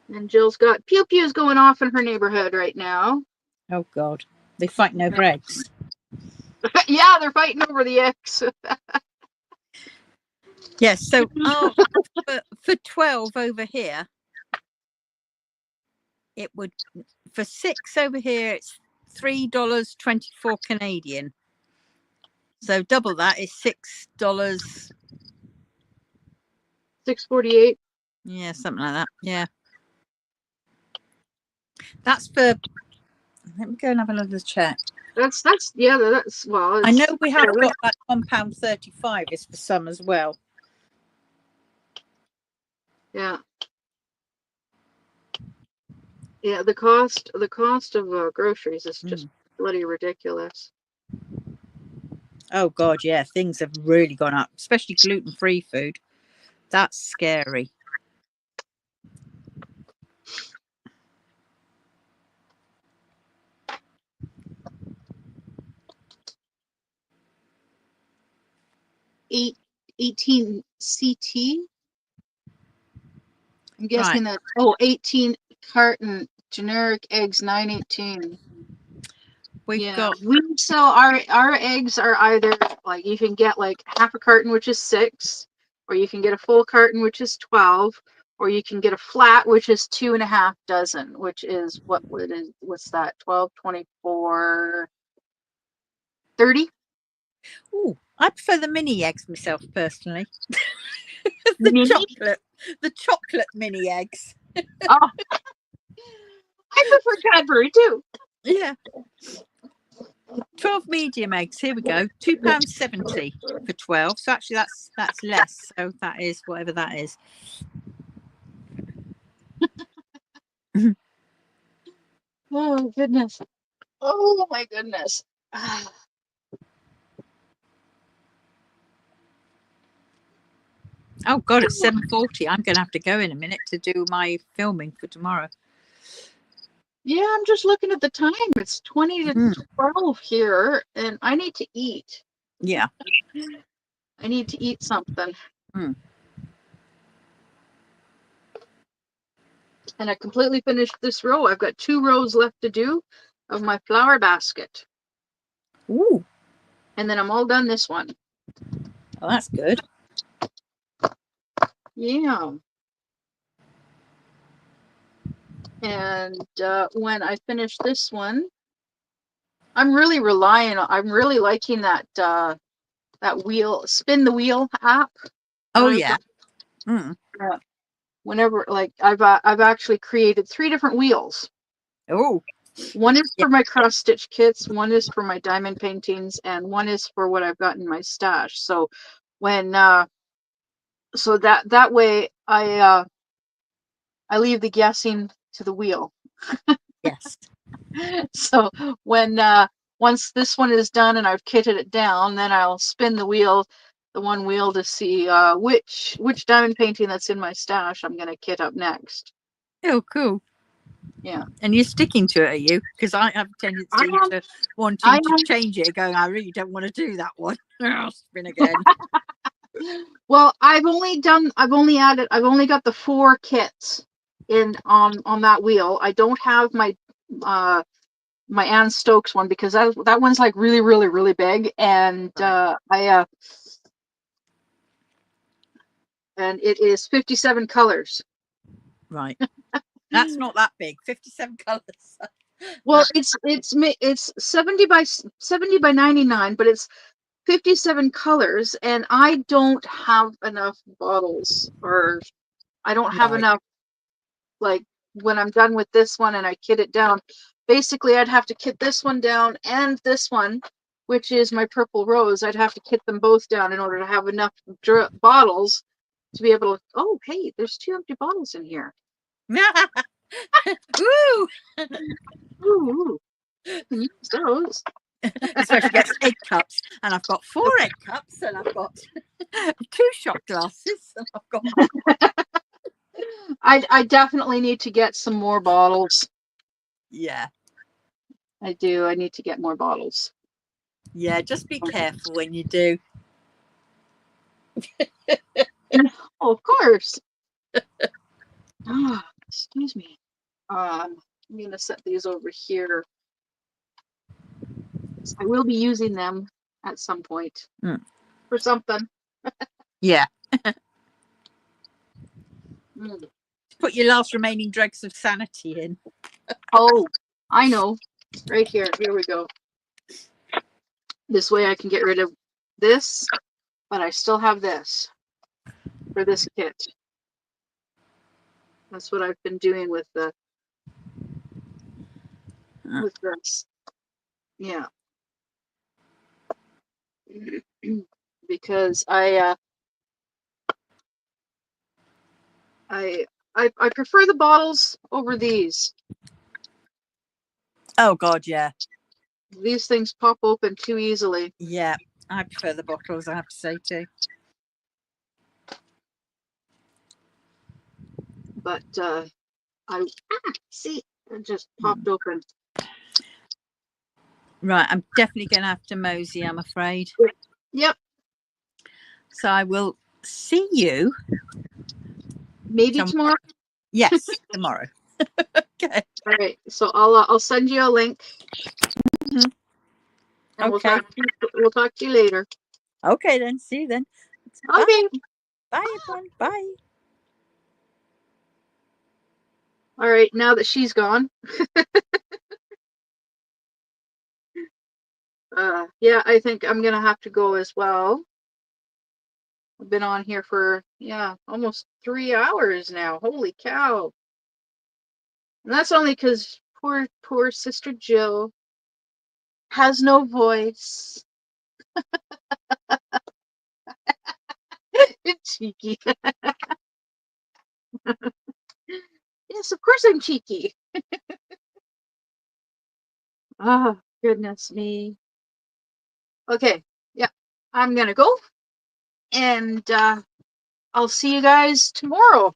And Jill's got pew pews going off in her neighborhood right now. Oh God. They're fighting over eggs. Yeah, they're fighting over the eggs. Yes. So for 12 over here, it would, for 6 over here, it's $3.24 Canadian. So double that is $6. $6.48. Yeah, something like that. Yeah. That's for, let me go and have another check. That's well. I know we have got like £1.35 is for some as well. Yeah. Yeah, the cost of groceries is just bloody ridiculous. Oh God, yeah, things have really gone up, especially gluten-free food. That's scary. Eight, 18 CT. I'm guessing Right. that 18 carton generic eggs, 9.18. We've got We sell our eggs are either like you can get like half a carton, which is 6, or you can get a full carton, which is 12, or you can get a flat, which is 2.5 dozen, which is what's that? 12, 24, 30? Oh, I prefer the mini eggs myself personally. Mini? the chocolate mini eggs. Oh, I prefer Cadbury too. Yeah. 12 medium eggs. Here we go. £2.70 for 12. So actually that's less. So that is whatever that is. Oh goodness. Oh my goodness. Oh God, it's 7:40. I'm gonna have to go in a minute to do my filming for tomorrow. Yeah, I'm just looking at the time. It's 20 to Mm, 12 here, and I need to eat. yeah. I need to eat something. Mm. And I completely finished this row. I've got 2 rows left to do of my flower basket. Ooh, And then I'm all done this one. well, that's good. Yeah. And when I finish this one, I'm really liking that that wheel, spin the wheel app. Oh, I've yeah. got, Mm. whenever, like, I've actually created 3 different wheels. Oh, One is yeah. for my cross stitch kits, one is for my diamond paintings, and one is for what I've got in my stash. So when so that way I leave the guessing to the wheel. Yes. So when once this one is done and I've kitted it down, then I'll spin the wheel, the one wheel, to see which diamond painting that's in my stash I'm gonna kit up next. Oh, cool. Yeah. And you're sticking to it, are you? Because I have a I tendency am to I wanting to change it, going, I really don't want to do that one. I'll spin again. Well, I've only got the 4 kits in on that wheel. I don't have my my Ann Stokes one because that one's like really, really, really big, and Right. and it is 57 colors. Right. That's not that big. 57 colours. Well, it's 70 by 99, but it's 57 colors, and I don't have enough bottles, or I don't have Right. enough, like, when I'm done with this one and I kit it down. Basically, I'd have to kit this one down and this one, which is my purple rose. I'd have to kit them both down in order to have enough bottles to be able to. Oh, hey, there's 2 empty bottles in here. Woo! Ooh, you can use those. This way she gets egg cups, and I've got 4 egg cups, and I've got 2 shot glasses, and I've got. I definitely need to get some more bottles. Yeah. I do. I need to get more bottles. Yeah. Just be careful when you do. Oh, of course. Excuse me. I'm gonna set these over here. I will be using them at some point for something. Yeah. Mm. Put your last remaining dregs of sanity in. Oh, I know. Right here. Here we go. This way I can get rid of this, but I still have this for this kit. That's what I've been doing with this. Yeah. Because I prefer the bottles over these. Oh God, yeah. These things pop open too easily. Yeah. I prefer the bottles, I have to say too. But I see it just popped open. Right, I'm definitely going to have to mosey, I'm afraid. Yep. So I will see you. Maybe tomorrow. Yes, tomorrow. Okay. All right. So I'll send you a link. Mhm. And Okay. we'll talk to you later. Okay, then. See you then. Bye. Okay. Bye, everyone. Bye. All right. Now that she's gone. Yeah, I think I'm gonna have to go as well. I've been on here for, yeah, almost 3 hours now. Holy cow. And that's only because poor Sister Jill has no voice. Cheeky. Yes, of course I'm cheeky. Oh, goodness me. Okay, yeah, I'm gonna go, and I'll see you guys tomorrow.